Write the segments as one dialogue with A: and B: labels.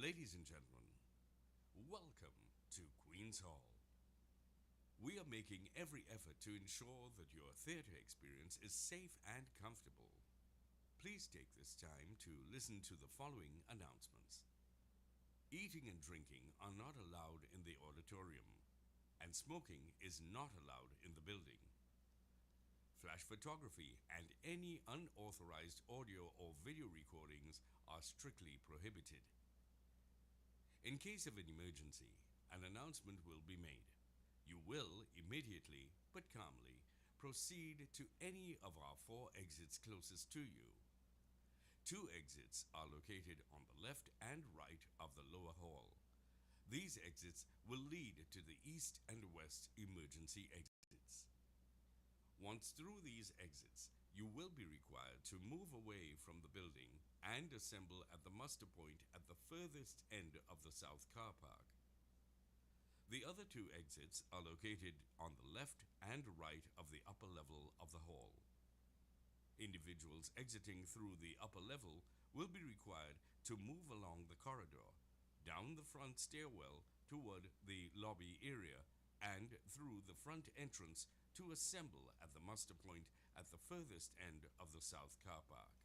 A: Ladies and gentlemen, welcome to Queen's Hall. We are making every effort to ensure that your theatre experience is safe and comfortable. Please take this time to listen to the following announcements. Eating and drinking are not allowed in the auditorium, and smoking is not allowed in the building. Flash photography and any unauthorized audio or video recordings are strictly prohibited. In case of an emergency, an announcement will be made. You will immediately, but calmly, proceed to any of our 4 exits closest to you. 2 exits are located on the left and right of the lower hall. These exits will lead to the east and west emergency exits. Once through these exits, you will be required to move away from the building and assemble at the muster point at the furthest end of the south car park. The other 2 exits are located on the left and right of the upper level of the hall. Individuals exiting through the upper level will be required to move along the corridor, down the front stairwell toward the lobby area, and through the front entrance to assemble at the muster point at the furthest end of the south car park.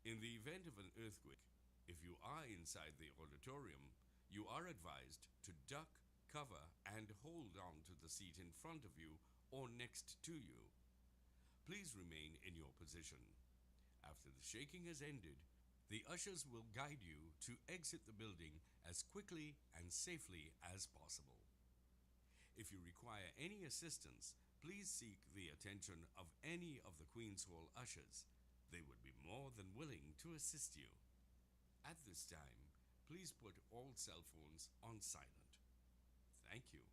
A: In the event of an earthquake, if you are inside the auditorium, you are advised to duck, cover, and hold on to the seat in front of you or next to you. Please remain in your position. After the shaking has ended, the ushers will guide you to exit the building as quickly and safely as possible. If you require any assistance, please seek the attention of any of the Queen's Hall ushers. They would be more than willing to assist you. At this time, please put all cell phones on silent. Thank you.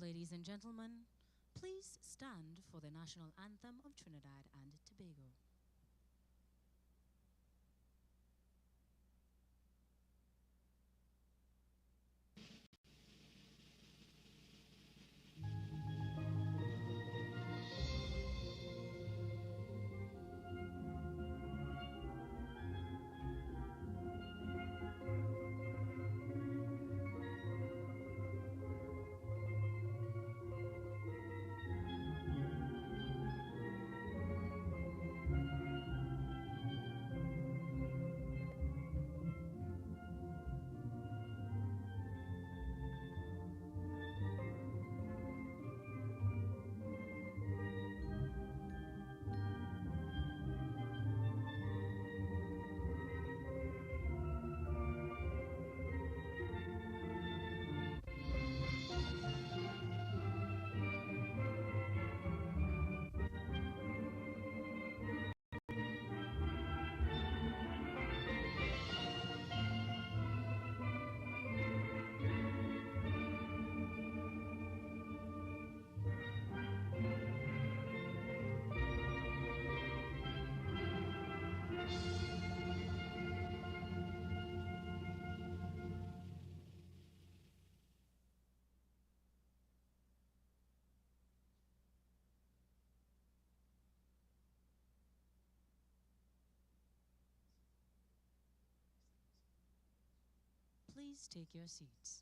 B: Ladies and gentlemen, please stand for the national anthem of Trinidad and Tobago. Please take your seats.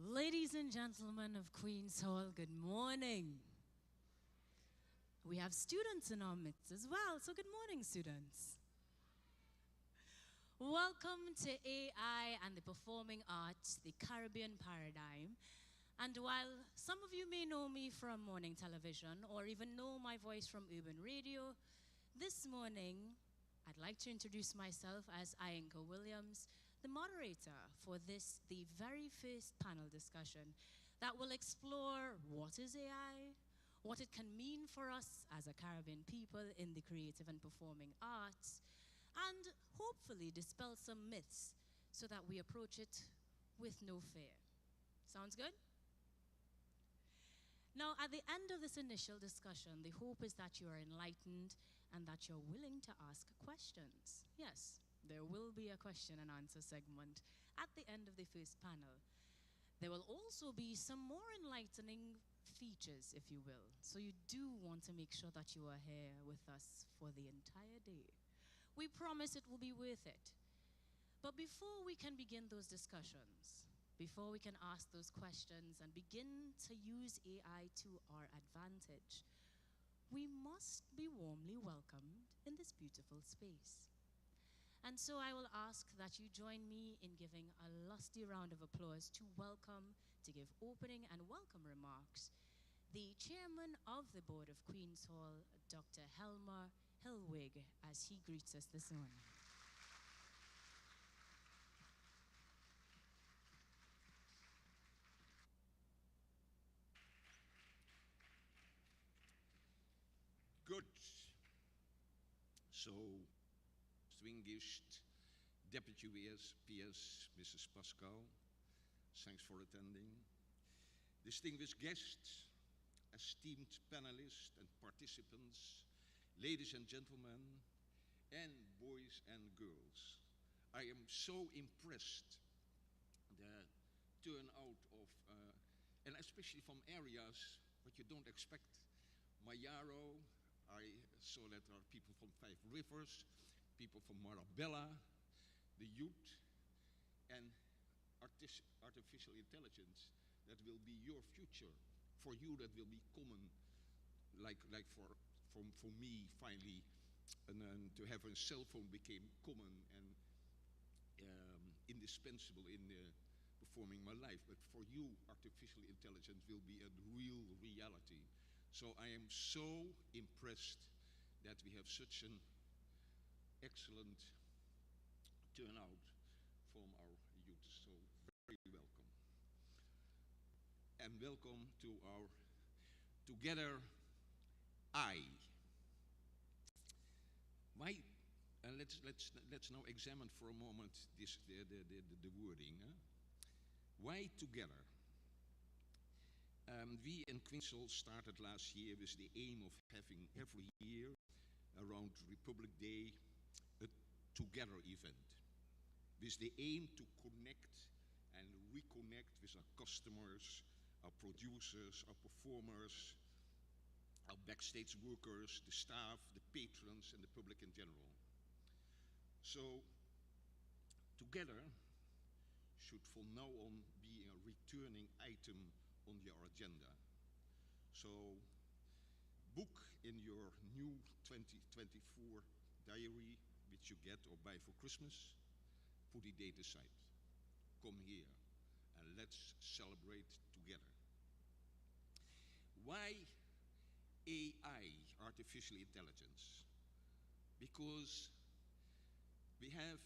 B: Ladies and gentlemen of Queen's Hall, good morning. We have students in our midst as well, so good morning, students. Welcome to AI and the Performing Arts, the Caribbean Paradigm. And while some of you may know me from morning television or even know my voice from urban radio, this morning I'd like to introduce myself as Ianka Williams, the moderator for this, the very first panel discussion that will explore what is AI, what it can mean for us as a Caribbean people in the creative and performing arts, and hopefully dispel some myths so that we approach it with no fear. Sounds good? Now, at the end of this initial discussion, the hope is that you are enlightened and that you're willing to ask questions. Yes, there will be a question and answer segment at the end of the first panel. There will also be some more enlightening features, if you will. So you do want to make sure that you are here with us for the entire day. We promise it will be worth it. But before we can begin those discussions, before we can ask those questions and begin to use AI to our advantage, we must be warmly welcomed in this beautiful space. And so I will ask that you join me in giving a lusty round of applause to welcome, to give opening and welcome remarks, the chairman of the board of Queen's Hall, Dr. Helmer Hillwig, as he greets us this morning.
C: Good. So, distinguished Deputy PS, Mrs. Pascal, thanks for attending. Distinguished guests, esteemed panelists and participants, ladies and gentlemen, and boys and girls. I am so impressed the turnout of, and especially from areas what you don't expect. Mayaro, I saw that there are people from Five Rivers, people from Marabella, the youth, and artificial intelligence that will be your future. For you, that will be common, like for me, finally, and to have a cell phone became common and indispensable in performing my life. But for you, artificial intelligence will be a real reality. So I am so impressed that we have such an excellent turnout from our youth. So very welcome. And welcome to our Together I. Why? Let's now examine for a moment this the wording. Huh? Why together? We in Queen's Hall started last year with the aim of having every year around Republic Day a together event, with the aim to connect and reconnect with our customers, our producers, our performers, our backstage workers, the staff, the patrons, and the public in general. So, together should from now on be a returning item on your agenda. So, book in your new 2024 diary, which you get or buy for Christmas, put the date aside. Come here and let's celebrate together. Why AI, artificial intelligence? Because we have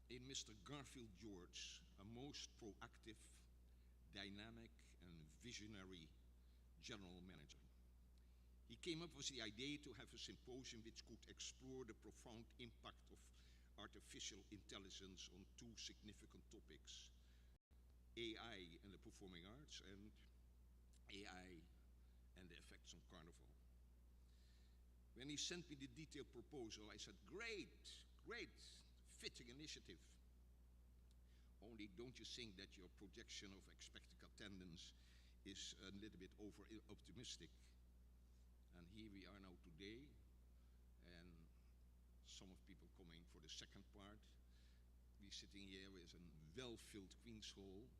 C: in Mr. Garfield George a most proactive, dynamic, and visionary general manager. He came up with the idea to have a symposium which could explore the profound impact of artificial intelligence on two significant topics: AI and the performing arts, and AI and the effects on Carnival. When he sent me the detailed proposal, I said, great, fitting initiative. Only don't you think that your projection of expected attendance is a little bit over-optimistic? And here we are now today, and some of people coming for the second part. We're sitting here with a well-filled Queen's Hall,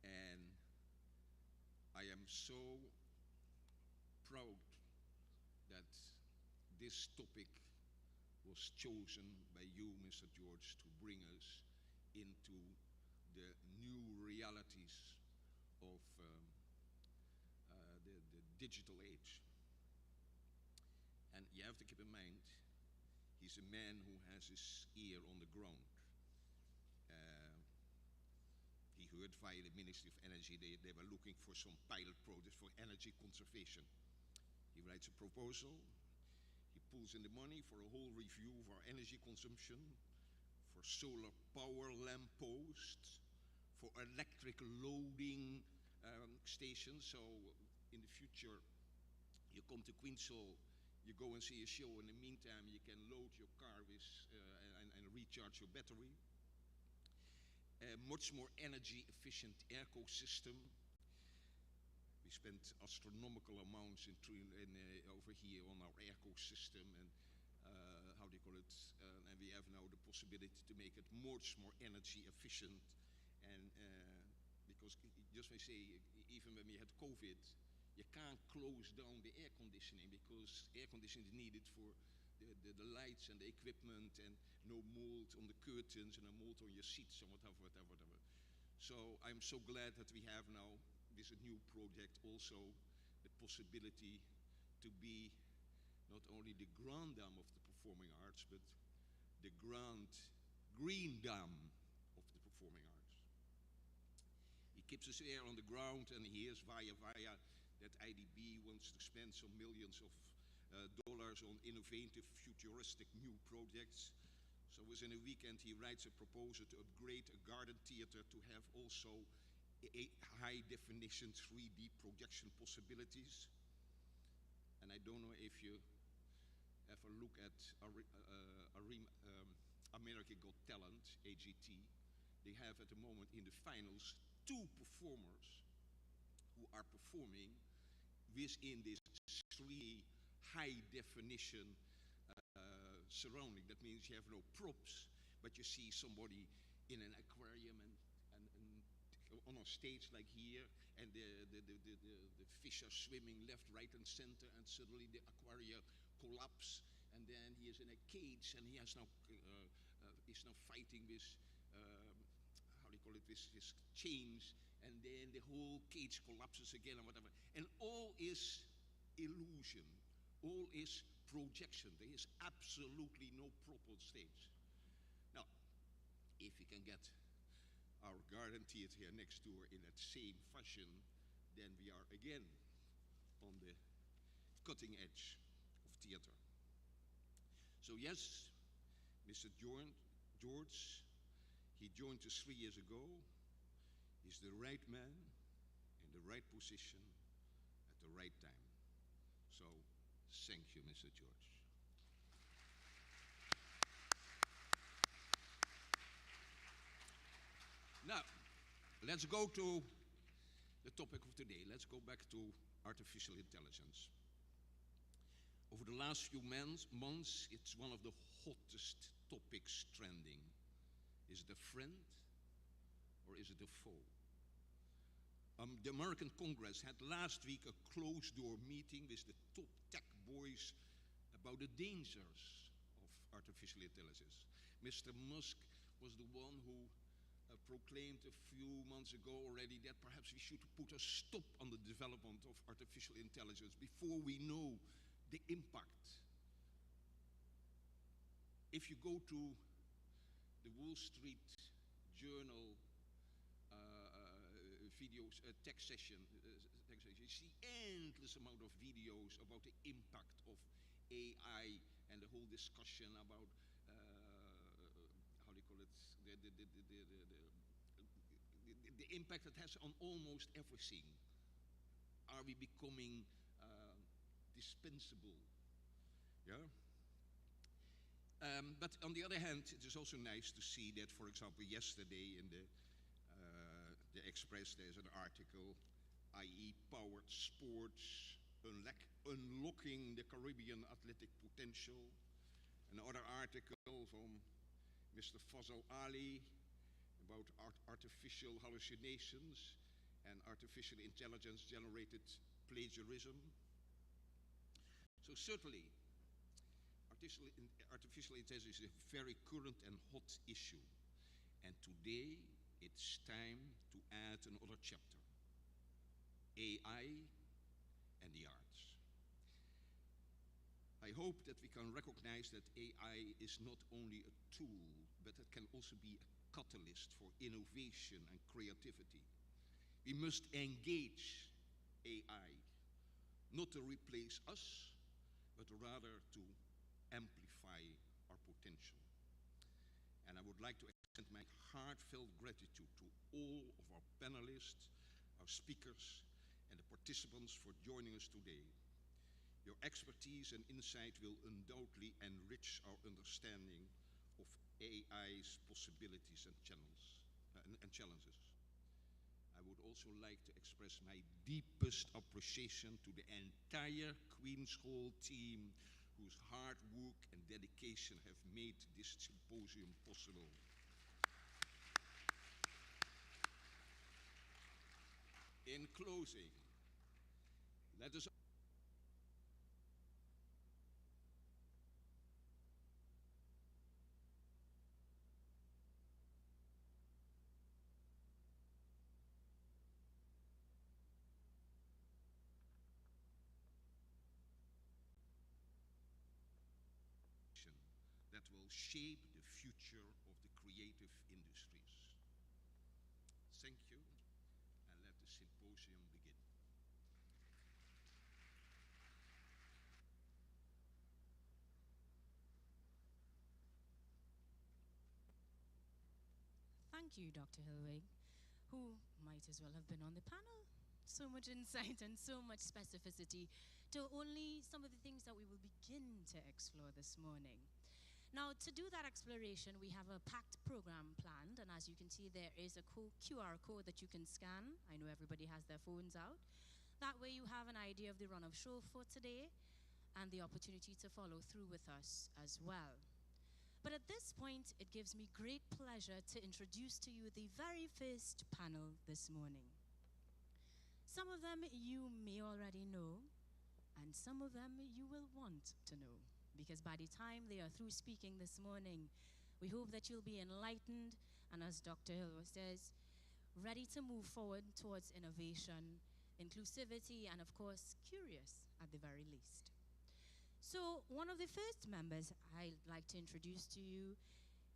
C: and I am so proud that this topic was chosen by you, Mr. George, to bring us into the new realities of the digital age. And you have to keep in mind, he's a man who has his ear on the ground. He heard but via the Ministry of Energy, they were looking for some pilot projects for energy conservation. He writes a proposal, he pulls in the money for a whole review of our energy consumption, for solar power lampposts, for electric loading stations. So in the future, you come to Queensall, you go and see a show. In the meantime, you can load your car with and recharge your battery. Much more energy efficient airco system. We spent astronomical amounts over here on our airco system, and how do you call it? And we have now the possibility to make it much more energy efficient. And because just I say, even when we had COVID, you can't close down the air conditioning because air conditioning is needed for the lights and the equipment, and no mold on the curtains and no mold on your seats and whatever. So I'm so glad that we have now, with a new project, also the possibility to be not only the grand dame of the performing arts, but the grand green dame of the performing arts. He keeps his ear on the ground, and he hears via that IDB wants to spend some millions of dollars on innovative, futuristic new projects. So within a weekend, he writes a proposal to upgrade a garden theater to have also a high-definition 3D projection possibilities. And I don't know if you ever look at America Got Talent, AGT. They have at the moment in the finals 2 performers who are performing within this 3D high-definition surrounding. That means you have no props, but you see somebody in an aquarium and on a stage like here, and the fish are swimming left, right, and center, and suddenly the aquarium collapse, and then he is in a cage, and he has now is now fighting with how do you call it, with his chains, and then the whole cage collapses again, and whatever. And all is illusion, all is projection. There is absolutely no prop on stage. Now, if we can get our garden theater here next door in that same fashion, then we are again on the cutting edge of theater. So yes, Mr. George, he joined us 3 years ago. He's the right man in the right position at the right time. So thank you, Mr. George. Now, let's go to the topic of today. Let's go back to artificial intelligence. Over the last few months, it's one of the hottest topics trending. Is it a friend or is it a foe? The American Congress had last week a closed-door meeting with the top tech boys about the dangers of artificial intelligence. Mr. Musk was the one who proclaimed a few months ago already that perhaps we should put a stop on the development of artificial intelligence before we know the impact. If you go to the Wall Street Journal videos, tech session, you see endless amount of videos about the impact of AI and the whole discussion about how do you call it, the impact it has on almost everything. Are we becoming dispensable? Yeah. But on the other hand, it is also nice to see that, for example, yesterday in the Express, there's an article, i.e. powered sports, unlocking the Caribbean athletic potential. Another article from Mr. Fazal Ali about artificial hallucinations and artificial intelligence generated plagiarism. So certainly, artificial intelligence is a very current and hot issue. And today, it's time to add another chapter, AI and the arts. I hope that we can recognize that AI is not only a tool, but it can also be a catalyst for innovation and creativity. We must engage AI, not to replace us, but rather to amplify our potential. And I would like to extend my heartfelt gratitude to all of our panelists, our speakers, and the participants for joining us today. Your expertise and insight will undoubtedly enrich our understanding of AI's possibilities and challenges. I would also like to express my deepest appreciation to the entire Queen's Hall team, whose hard work and dedication have made this symposium possible. In closing, let us that will shape the future of the creative industries. Thank you, and let the symposium begin.
B: Thank you, Dr. Hilwig, who might as well have been on the panel. So much insight and so much specificity to only some of the things that we will begin to explore this morning. Now, to do that exploration, we have a packed program planned, and as you can see, there is a QR code that you can scan. I know everybody has their phones out. That way you have an idea of the run of show for today and the opportunity to follow through with us as well. But at this point, it gives me great pleasure to introduce to you the very first panel this morning. Some of them you may already know, and some of them you will want to know, because by the time they are through speaking this morning, we hope that you'll be enlightened and, as Dr. Hill says, ready to move forward towards innovation, inclusivity, and of course, curious at the very least. So one of the first members I'd like to introduce to you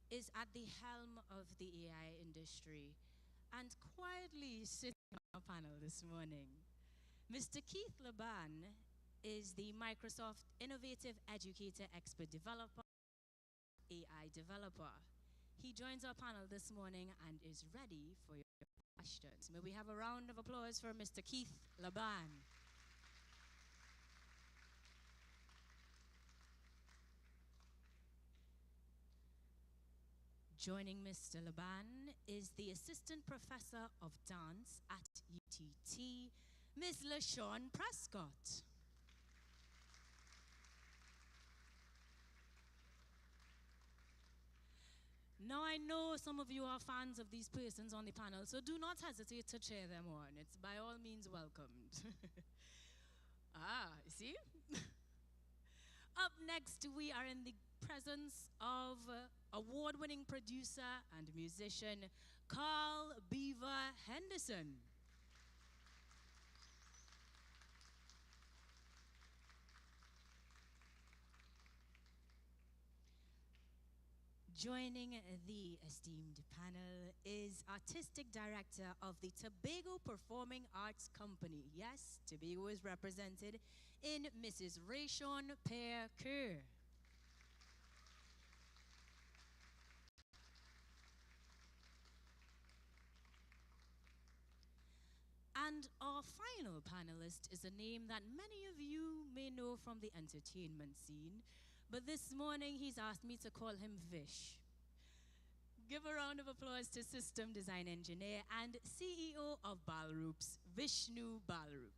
B: is at the helm of the AI industry and quietly sitting on our panel this morning. Mr. Keith Laban is the Microsoft Innovative Educator Expert Developer, AI Developer. He joins our panel this morning and is ready for your questions. May we have a round of applause for Mr. Keith Laban. Joining Mr. Laban is the Assistant Professor of Dance at UTT, Ms. LaShawn Prescott. Now, I know some of you are fans of these persons on the panel, so do not hesitate to cheer them on. It's by all means welcomed. You see? Up next, we are in the presence of award-winning producer and musician Carl Beaver Henderson. Joining the esteemed panel is Artistic Director of the Tobago Performing Arts Company. Yes, Tobago is represented in Mrs. Rayshon Pear-Kerr. And our final panelist is a name that many of you may know from the entertainment scene, but this morning he's asked me to call him Vish. Give a round of applause to System Design Engineer and CEO of Balroops, Vishnu Balroop.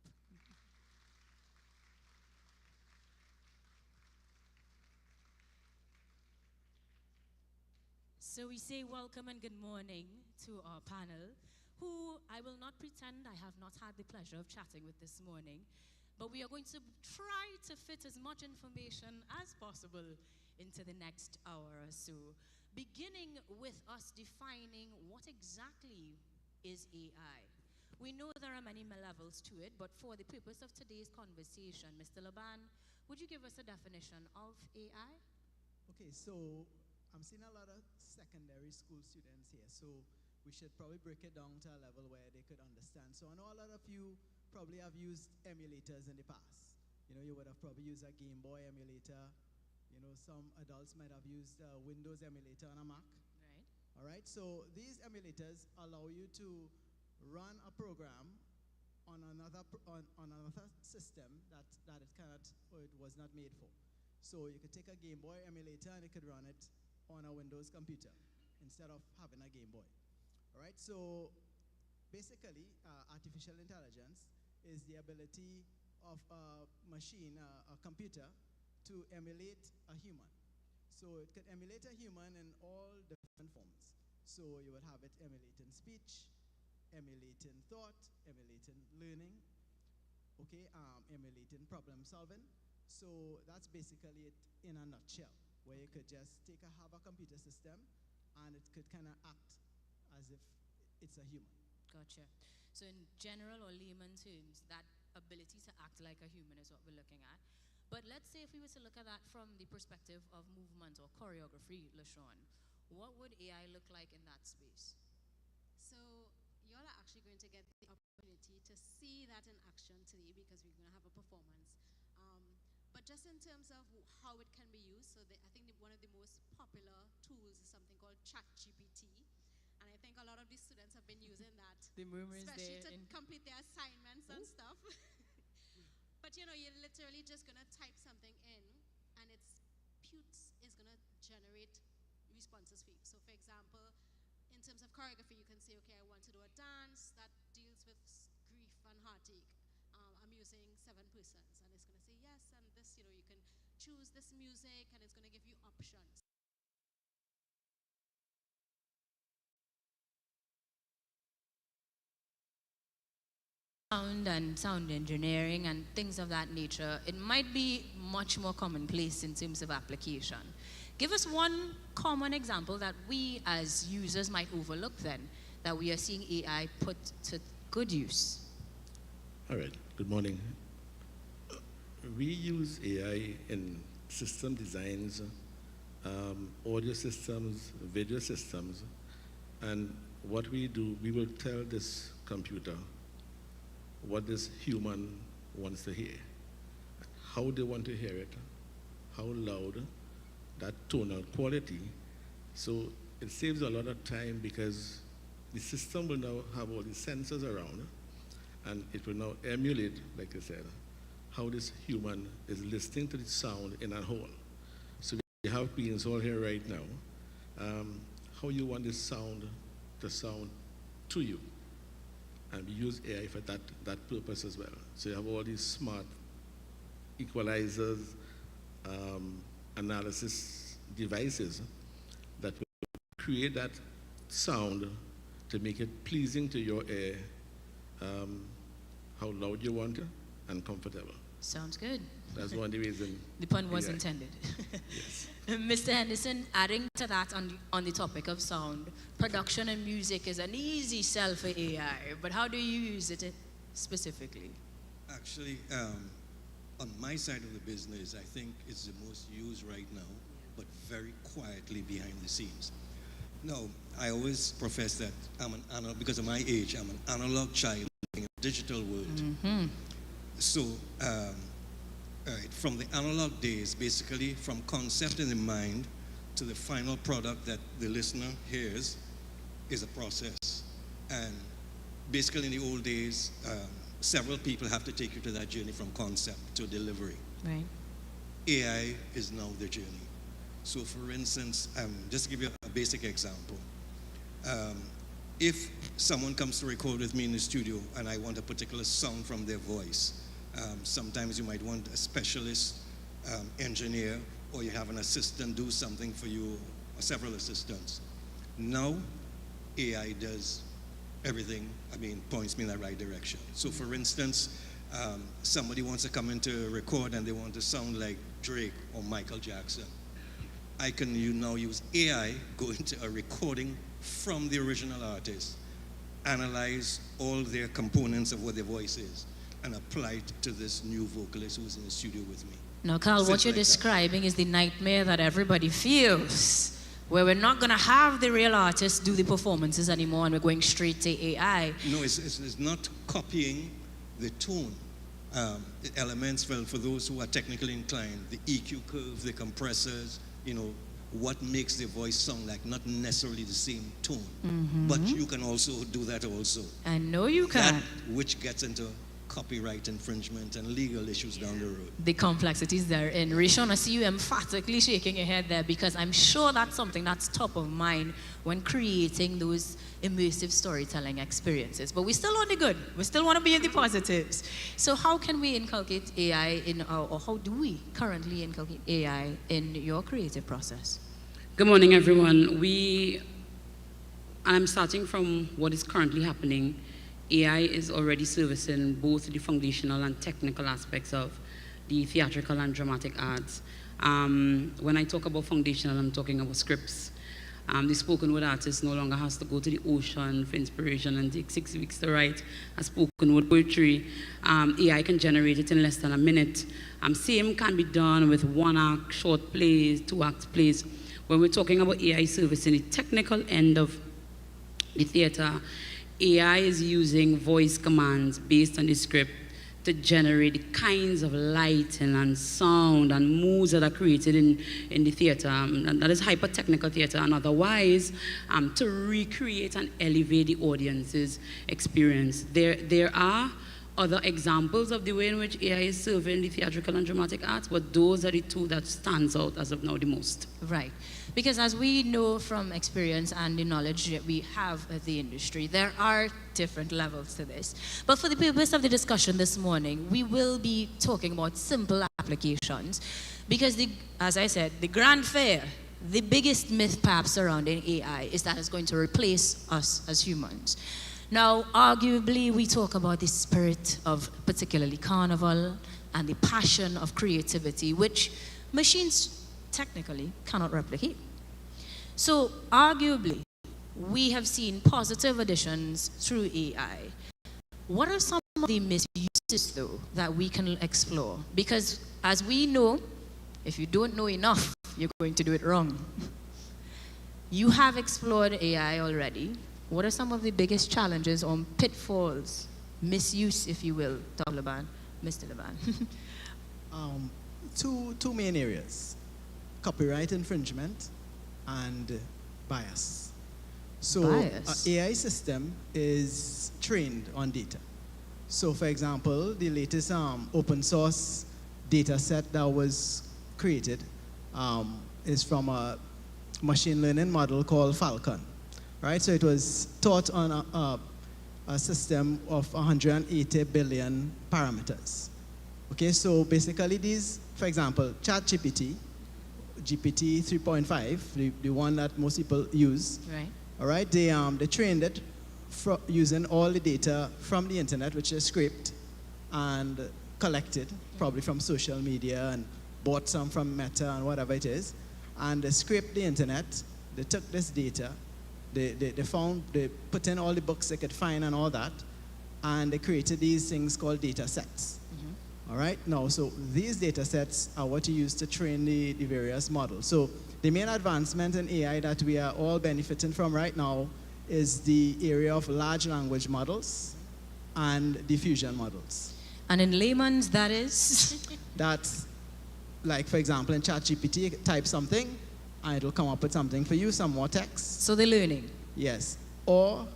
B: So we say welcome and good morning to our panel, who I will not pretend I have not had the pleasure of chatting with this morning, but we are going to try to fit as much information as possible into the next hour or so, beginning with us defining what exactly is AI. We know there are many levels to it, but for the purpose of today's conversation, Mr. Laban, would you give us a definition of AI?
D: Okay, so I'm seeing a lot of secondary school students here, so we should probably break it down to a level where they could understand. So I know a lot of you probably have used emulators in the past. You know, you would have probably used a Game Boy emulator. You know, some adults might have used a Windows emulator on a Mac.
B: Right.
D: All right, so these emulators allow you to run a program on another system that it cannot, or it was not made for. So you could take a Game Boy emulator and it could run it on a Windows computer instead of having a Game Boy. All right, so basically, artificial intelligence is the ability of a machine, a computer, to emulate a human. So it could emulate a human in all different forms. So you would have it emulating speech, emulating thought, emulating learning, okay, emulating problem solving. So that's basically it in a nutshell, where you could just have a computer system and it could kind of act as if it's a human.
B: Gotcha. So in general or layman terms, that ability to act like a human is what we're looking at. But let's say if we were to look at that from the perspective of movement or choreography, LaShawn, what would AI look like in that space?
E: So y'all are actually going to get the opportunity to see that in action today because we're going to have a performance. But just in terms of how it can be used, so I think one of the most popular tools is something called ChatGPT. And I think a lot of the students have been using that,
B: The murmur is
E: especially
B: there
E: to
B: in
E: complete their assignments and stuff. But you know, you're literally just going to type something in and Putes is going to generate responses for you. So for example, in terms of choreography, you can say, okay, I want to do a dance that deals with grief and heartache. I'm using 7 persons, and it's going to say yes, and this, you know, you can choose this music, and it's going to give you options.
B: Sound and sound engineering and things of that nature, it might be much more commonplace in terms of application. Give us one common example that we as users might overlook then, that we are seeing AI put to good use.
F: All right, good morning. We use AI in system designs, audio systems, video systems, and what we do, we will tell this computer what this human wants to hear, how they want to hear it, how loud, that tonal quality. So it saves a lot of time because the system will now have all the sensors around and it will now emulate, like I said, how this human is listening to the sound in a whole. So we have Queen's Hall here right now. How you want this sound to sound to you. And we use AI for that purpose as well. So you have all these smart equalizers, analysis devices that will create that sound to make it pleasing to your ear, how loud you want it, and comfortable.
B: Sounds good.
F: That's one of the reasons.
B: The pun was
F: AI.
B: intended.
F: Yes.
B: Mr. Henderson, adding to that on the topic of sound, production and music is an easy sell for AI, but how do you use it specifically?
C: Actually, on my side of the business, I think it's the most used right now, but very quietly behind the scenes. No, I always profess that because of my age, I'm an analog child in a digital world.
B: Mm-hmm.
C: So, right, from the analog days, basically from concept in the mind to the final product that the listener hears is a process. And basically in the old days, several people have to take you to that journey from concept to delivery.
B: Right.
C: AI is now the journey. So for instance, just to give you a basic example, if someone comes to record with me in the studio and I want a particular sound from their voice, sometimes you might want a specialist engineer, or you have an assistant do something for you, or several assistants. Now, AI does everything, points me in the right direction. So for instance, somebody wants to come in to record and they want to sound like Drake or Michael Jackson. I can now use AI, go into a recording from the original artist, analyze all their components of what their voice is, and apply it to this new vocalist who's in the studio with me.
B: Now, Carl, what you're describing is the nightmare that everybody feels where we're not going to have the real artists do the performances anymore and we're going straight to AI.
C: No, it's not copying the tone. The elements, well, for those who are technically inclined, the EQ curve, the compressors, what makes the voice sound like, not necessarily the same tone. But you can also do that also.
B: I know you can.
C: That which gets into copyright infringement and legal issues down the road.
B: The complexities therein. Rishon, I see you emphatically shaking your head there because I'm sure that's something that's top of mind when creating those immersive storytelling experiences. But we still want the good. We still want to be in the positives. So how can we inculcate AI or how do we currently inculcate AI in your creative process?
G: Good morning, everyone. I'm starting from what is currently happening. AI is already servicing both the foundational and technical aspects of the theatrical and dramatic arts. When I talk about foundational, I'm talking about scripts. The spoken word artist no longer has to go to the ocean for inspiration and take 6 weeks to write a spoken word poetry. AI can generate it in less than a minute. Same can be done with 1-act short plays, 2-act plays. When we're talking about AI servicing the technical end of the theater, AI is using voice commands based on the script to generate the kinds of lighting and sound and moods that are created in the theater. And that is hyper-technical theater, and otherwise to recreate and elevate the audience's experience. There are other examples of the way in which AI is serving the theatrical and dramatic arts, but those are the two that stands out as of now the most.
B: Right. Because as we know from experience and the knowledge that we have of the industry, there are different levels to this. But for the purpose of the discussion this morning, we will be talking about simple applications. Because, as I said, the grand fair, the biggest myth perhaps surrounding AI is that it's going to replace us as humans. Now, arguably, we talk about the spirit of particularly carnival and the passion of creativity, which machines technically cannot replicate. So, arguably, we have seen positive additions through AI. What are some of the misuses, though, that we can explore? Because, as we know, if you don't know enough, you're going to do it wrong. You have explored AI already. What are some of the biggest challenges or pitfalls, misuse, if you will, Dr. Laban, Mr. Laban?
D: Two main areas: copyright infringement and bias. So
B: Bias.
D: AI system is trained on data. So for example, the latest open source data set that was created is from a machine learning model called Falcon. Right, so it was taught on a system of 180 billion parameters. Okay, so basically these, for example, ChatGPT, GPT 3.5, the one that most people use.
B: Right.
D: All right, they trained it using all the data from the internet, which is scraped and collected, probably from social media, and bought some from Meta and whatever it is. And they scraped the internet, they took this data, they put in all the books they could find and all that, and they created these things called data sets. All right, now, so these data sets are what you use to train the various models. So the main advancement in AI that we are all benefiting from right now is the area of large language models and diffusion models.
B: And in layman's, that is?
D: That's, like, for example, in ChatGPT, type something, and it'll come up with something for you, some more text.
B: So they're learning.
D: Yes. Or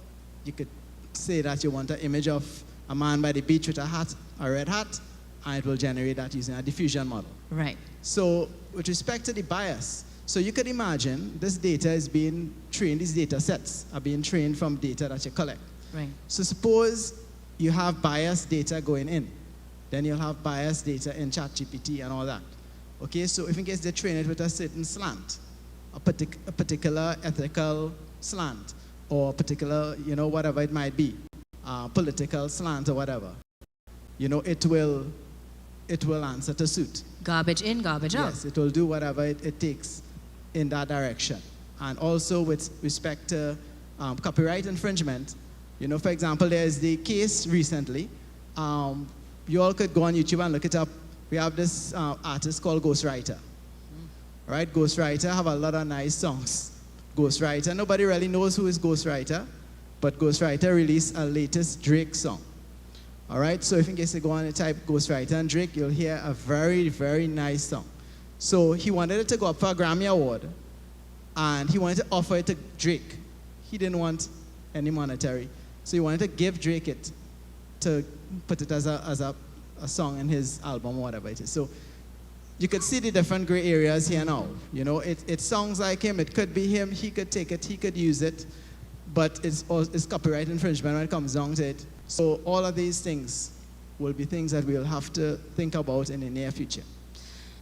D: you could say that you want an image of a man by the beach with a hat, a red hat, and it will generate that using a diffusion model.
B: Right.
D: So with respect to the bias, so you could imagine this data is being trained, these data sets are being trained from data that you collect.
B: Right.
D: So suppose you have biased data going in, then you'll have biased data in ChatGPT and all that. Okay, so if in case they train it with a certain slant, a particular ethical slant, or particular, whatever it might be, political slant or whatever, it will answer to suit.
B: Garbage in, garbage out.
D: Yes, it will do whatever it takes in that direction. And also with respect to copyright infringement, for example, there's the case recently. You all could go on YouTube and look it up. We have this artist called Ghostwriter. Right, Ghostwriter have a lot of nice songs, Ghostwriter. Nobody really knows who is Ghostwriter, but Ghostwriter released a latest Drake song. All right, so if in case you go on and type Ghostwriter and Drake, you'll hear a very, very nice song. So he wanted it to go up for a Grammy Award, and he wanted to offer it to Drake. He didn't want any monetary. So he wanted to give Drake it to put it as a song in his album or whatever it is. So you could see the different gray areas here now. You know, it sounds like him, it could be him, he could take it, he could use it, but it's copyright infringement when it comes down to it. So all of these things will be things that we'll have to think about in the near future.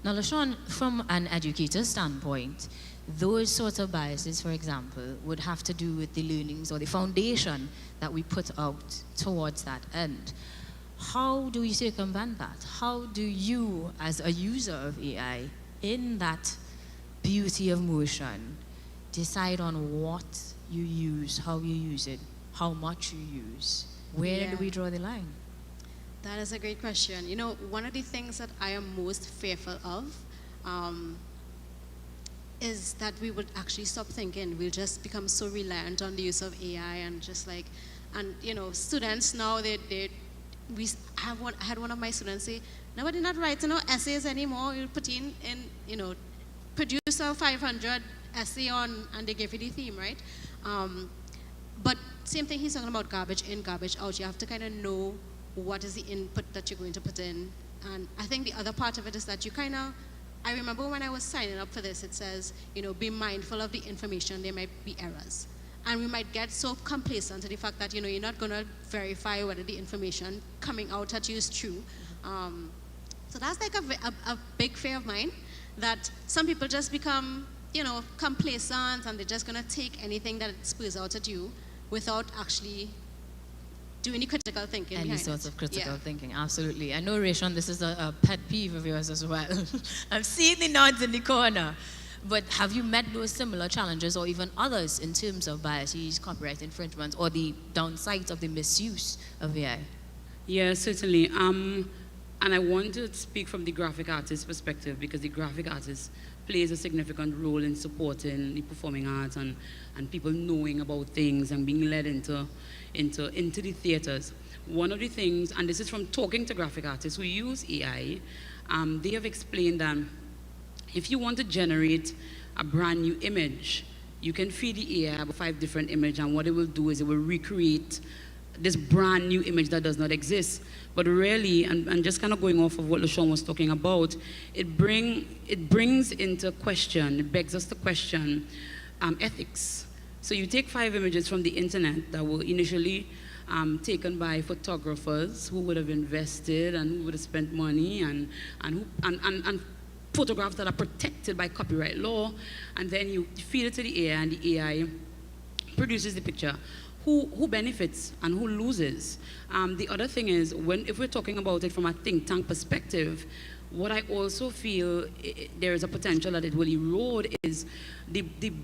B: Now, LaShawn, from an educator's standpoint, those sorts of biases, for example, would have to do with the learnings or the foundation that we put out towards that end. How do we circumvent that? How do you, as a user of AI, in that beauty of motion, decide on what you use, how you use it, how much you use? Where do we draw the line?
E: That is a great question. You know, one of the things that I am most fearful of is that we would actually stop thinking. We'll just become so reliant on the use of AI and just like, and you know, students now, I had one of my students say, nobody not writing essays anymore. You put in, you know, produce a 500 essay on, and they give you the theme, right? But same thing, he's talking about garbage in, garbage out. You have to kind of know what is the input that you're going to put in. And I think the other part of it is that you kind of, I remember when I was signing up for this, it says, you know, be mindful of the information, there might be errors. And we might get so complacent to the fact that, you know, you're not going to verify whether the information coming out at you is true. So that's like a big fear of mine, that some people just become, you know, complacent, and they're just going to take anything that spurs out at you without actually doing any critical thinking.
B: Any sorts of critical thinking, absolutely. I know, Rayshon, this is a pet peeve of yours as well. I'm seeing the nods in the corner. But have you met those similar challenges or even others in terms of biases, copyright infringements, or the downsides of the misuse of AI?
G: Yeah, certainly. And I want to speak from the graphic artist perspective, because the graphic artist plays a significant role in supporting the performing arts and people knowing about things and being led into the theaters. One of the things, and this is from talking to graphic artists who use AI, they have explained that if you want to generate a brand new image, you can feed the AI about 5 different images, and what it will do is it will recreate this brand new image that does not exist. But really, and just kind of going off of what LaShawn was talking about, it brings into question, it begs us to question ethics. So you take 5 images from the internet that were initially taken by photographers who would have invested and who would have spent money and photographs that are protected by copyright law, and then you feed it to the AI, and the AI produces the picture. Who benefits and who loses? The other thing is, if we're talking about it from a think tank perspective, what I also feel there is a potential that it will erode is the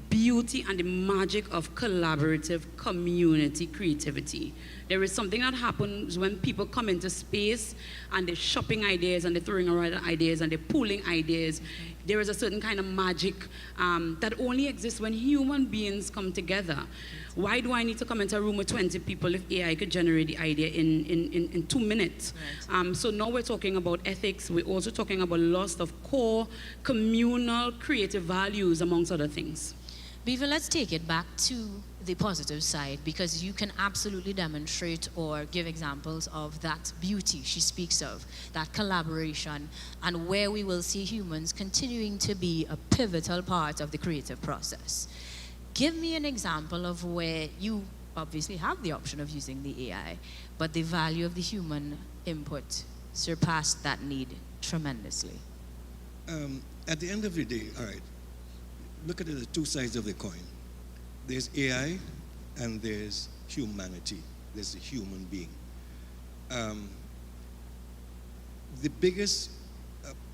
G: beauty and the magic of collaborative community creativity. There is something that happens when people come into space and they're shopping ideas and they're throwing around ideas and they're pooling ideas. There is a certain kind of magic that only exists when human beings come together. Why do I need to come into a room with 20 people if AI could generate the idea in 2 minutes? Right. So now we're talking about ethics. We're also talking about loss of core communal creative values, amongst other things.
B: Beaver, let's take it back to the positive side, because you can absolutely demonstrate or give examples of that beauty she speaks of, that collaboration, and where we will see humans continuing to be a pivotal part of the creative process. Give me an example of where you obviously have the option of using the AI, but the value of the human input surpassed that need tremendously.
C: At the end of the day, all right, look at the 2 sides of the coin. There's AI and there's humanity. There's the human being. The biggest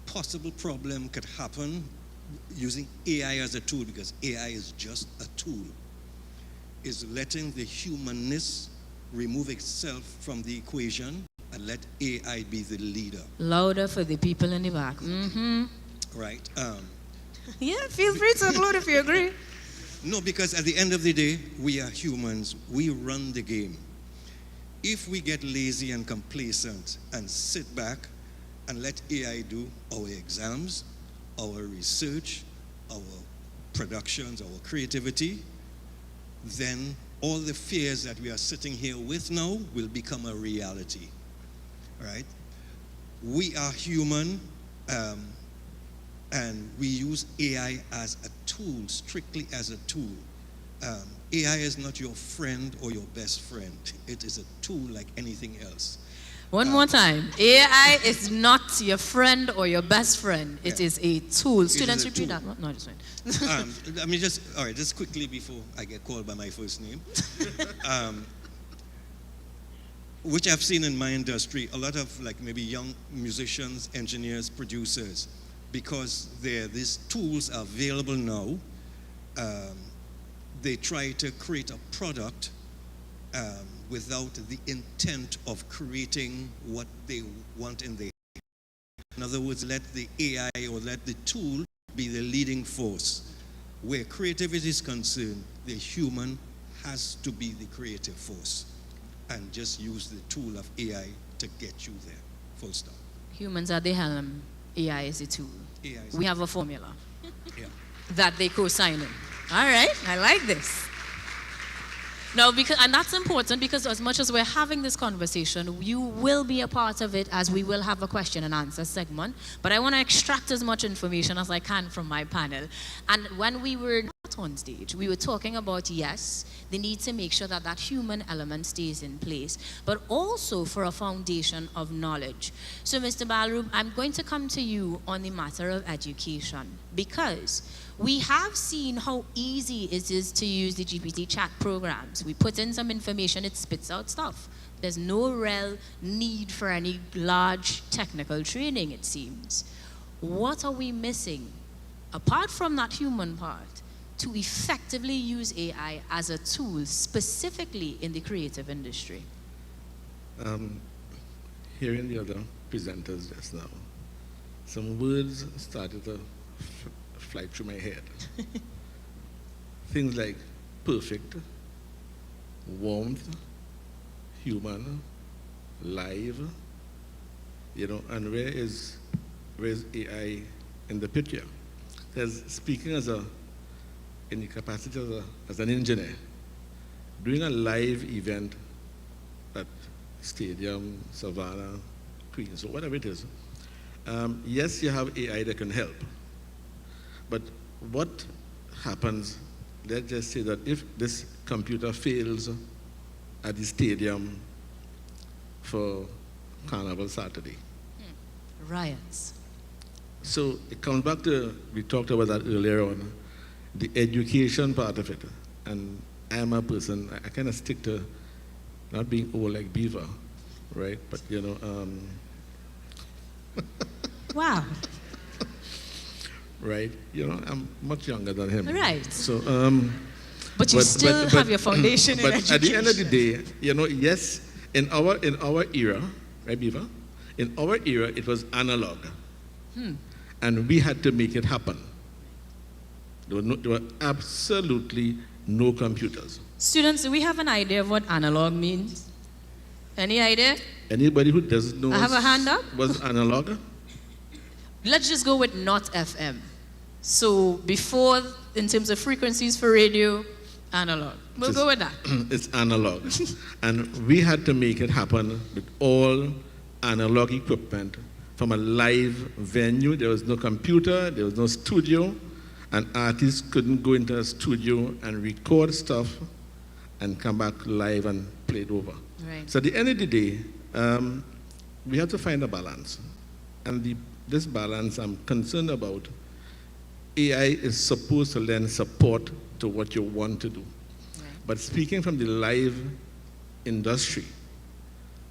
C: possible problem could happen using AI as a tool, because AI is just a tool, is letting the humanness remove itself from the equation and let AI be the leader.
B: Louder for the people in the back. Mm-hmm.
C: Right.
B: Yeah, feel free to upload if you agree.
C: No, because at the end of the day, we are humans. We run the game. If we get lazy and complacent and sit back and let AI do our exams, our research, our productions, our creativity, then all the fears that we are sitting here with now will become a reality, right? We are human, and we use AI as a tool, strictly as a tool. AI is not your friend or your best friend. It is a tool like anything else.
B: One more time. AI is not your friend or your best friend. It is a tool. Students, repeat that. No, just wait.
C: All right, just quickly before I get called by my first name. Which I've seen in my industry, a lot of like maybe young musicians, engineers, producers, because these tools are available now, they try to create a product without the intent of creating what they want in their. In other words, let the AI or let the tool be the leading force. Where creativity is concerned, the human has to be the creative force and just use the tool of AI to get you there. Full stop.
B: Humans are the helm. AI is the tool. We have a formula that they co-sign in. All right, I like this. Now, and that's important because as much as we're having this conversation, you will be a part of it as we will have a question and answer segment. But I want to extract as much information as I can from my panel. And when we were not on stage, we were talking about, yes, the need to make sure that that human element stays in place, but also for a foundation of knowledge. So, Mr. Balroob, I'm going to come to you on the matter of education because we have seen how easy it is to use the GPT chat programs. We put in some information, it spits out stuff. There's no real need for any large technical training, it seems. What are we missing, apart from that human part, to effectively use AI as a tool, specifically in the creative industry?
F: Hearing the other presenters just now, some words started to fly through my head. Things like perfect, warmth, human, live, and where is AI in the picture? Because speaking in the capacity as an engineer, doing a live event at Stadium, Savannah, Queens, or whatever it is, yes, you have AI that can help. But what happens, let's just say that if this computer fails at the stadium for Carnival Saturday.
B: Riots.
F: So it comes back to, we talked about that earlier on, the education part of it. And I am a person, I kind of stick to not being old like Beaver, right? But
B: Wow.
F: Right? I'm much younger than him.
B: Right.
F: So,
B: but you still have your foundation in education.
F: But at the end of the day, yes, in our era, right, Beaver? In our era, it was analog. And we had to make it happen. There were absolutely no computers.
B: Students, do we have an idea of what analog means? Any idea?
F: Anybody who doesn't know
B: I have a hand up.
F: Was analog?
B: Let's just go with not FM. So before, in terms of frequencies for radio, analog. We'll go with that.
F: It's analog. And we had to make it happen with all analog equipment from a live venue. There was no computer, there was no studio, and artists couldn't go into a studio and record stuff and come back live and play it over.
B: Right.
F: So at the end of the day, we have to find a balance. And this balance I'm concerned about. AI is supposed to lend support to what you want to do. Right. But speaking from the live industry,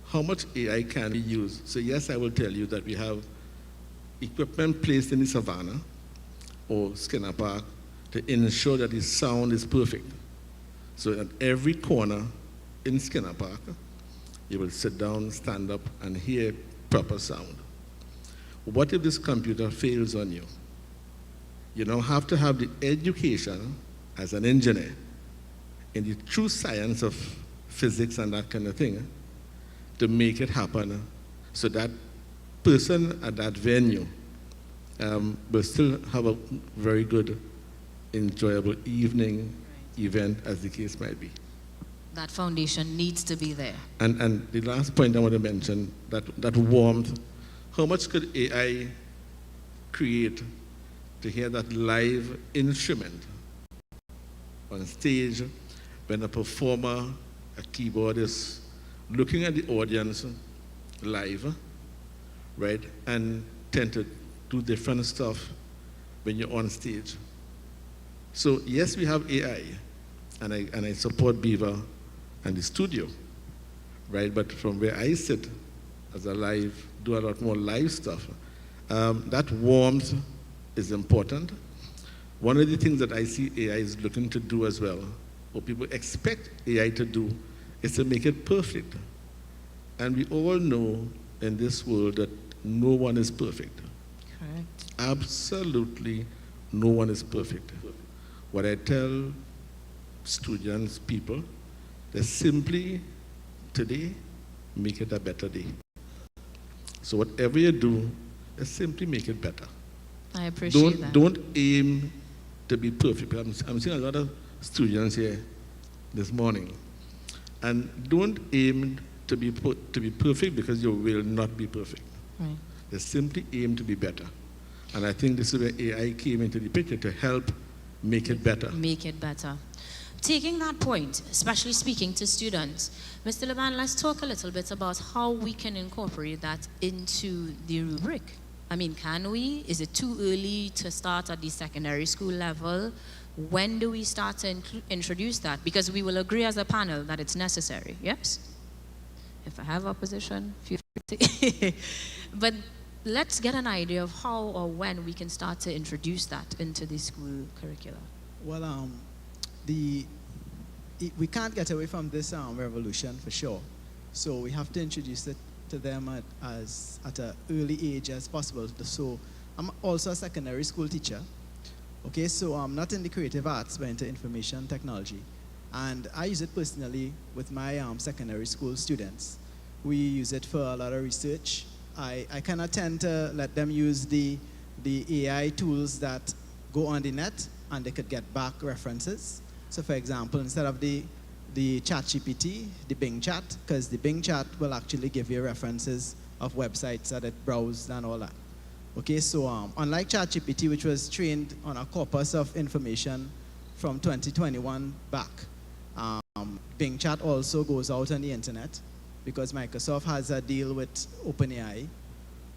F: how much AI can be used? So yes, I will tell you that we have equipment placed in the Savannah or Skinner Park to ensure that the sound is perfect. So at every corner in Skinner Park, you will sit down, stand up, and hear proper sound. What if this computer fails on you? You now have to have the education as an engineer in the true science of physics and that kind of thing to make it happen so that person at that venue will still have a very good, enjoyable evening event, as the case might be.
B: That foundation needs to be there.
F: And the last point I want to mention, that warmth, how much could AI create to hear that live instrument on stage when a performer, a keyboardist, looking at the audience live, right, and tend to do different stuff when you're on stage. So yes, we have AI, and I support Beaver and the studio, right? But from where I sit as a live, do a lot more live stuff, that warmth is important. One of the things that I see AI is looking to do as well, or people expect AI to do, is to make it perfect. And we all know in this world that no one is perfect.
B: Correct.
F: Absolutely no one is perfect. What I tell students, people, they simply, today, make it a better day. So whatever you do, just simply make it better.
B: I appreciate that.
F: Don't aim to be perfect. I'm seeing a lot of students here this morning, and don't aim to be perfect because you will not be perfect.
B: Right.
F: They simply aim to be better. And I think this is where AI came into the picture to help make it better.
B: Make it better. Taking that point, especially speaking to students, Mr. Leban, let's talk a little bit about how we can incorporate that into the rubric. I mean, can we? Is it too early to start at the secondary school level? When do we start to introduce that? Because we will agree as a panel that it's necessary, yes? If I have opposition, feel free to. But let's get an idea of how or when we can start to introduce that into the school curricula.
D: Well, we can't get away from this revolution for sure. So we have to introduce it to them at an early age as possible. So I'm also a secondary school teacher. Okay, so I'm not in the creative arts, but into information technology. And I use it personally with my secondary school students. We use it for a lot of research. I kind of tend to let them use the AI tools that go on the net and they could get back references. So for example, instead of the ChatGPT, the Bing Chat, because the Bing Chat will actually give you references of websites that it browsed and all that. Okay, so unlike ChatGPT, which was trained on a corpus of information from 2021 back, Bing Chat also goes out on the internet because Microsoft has a deal with OpenAI,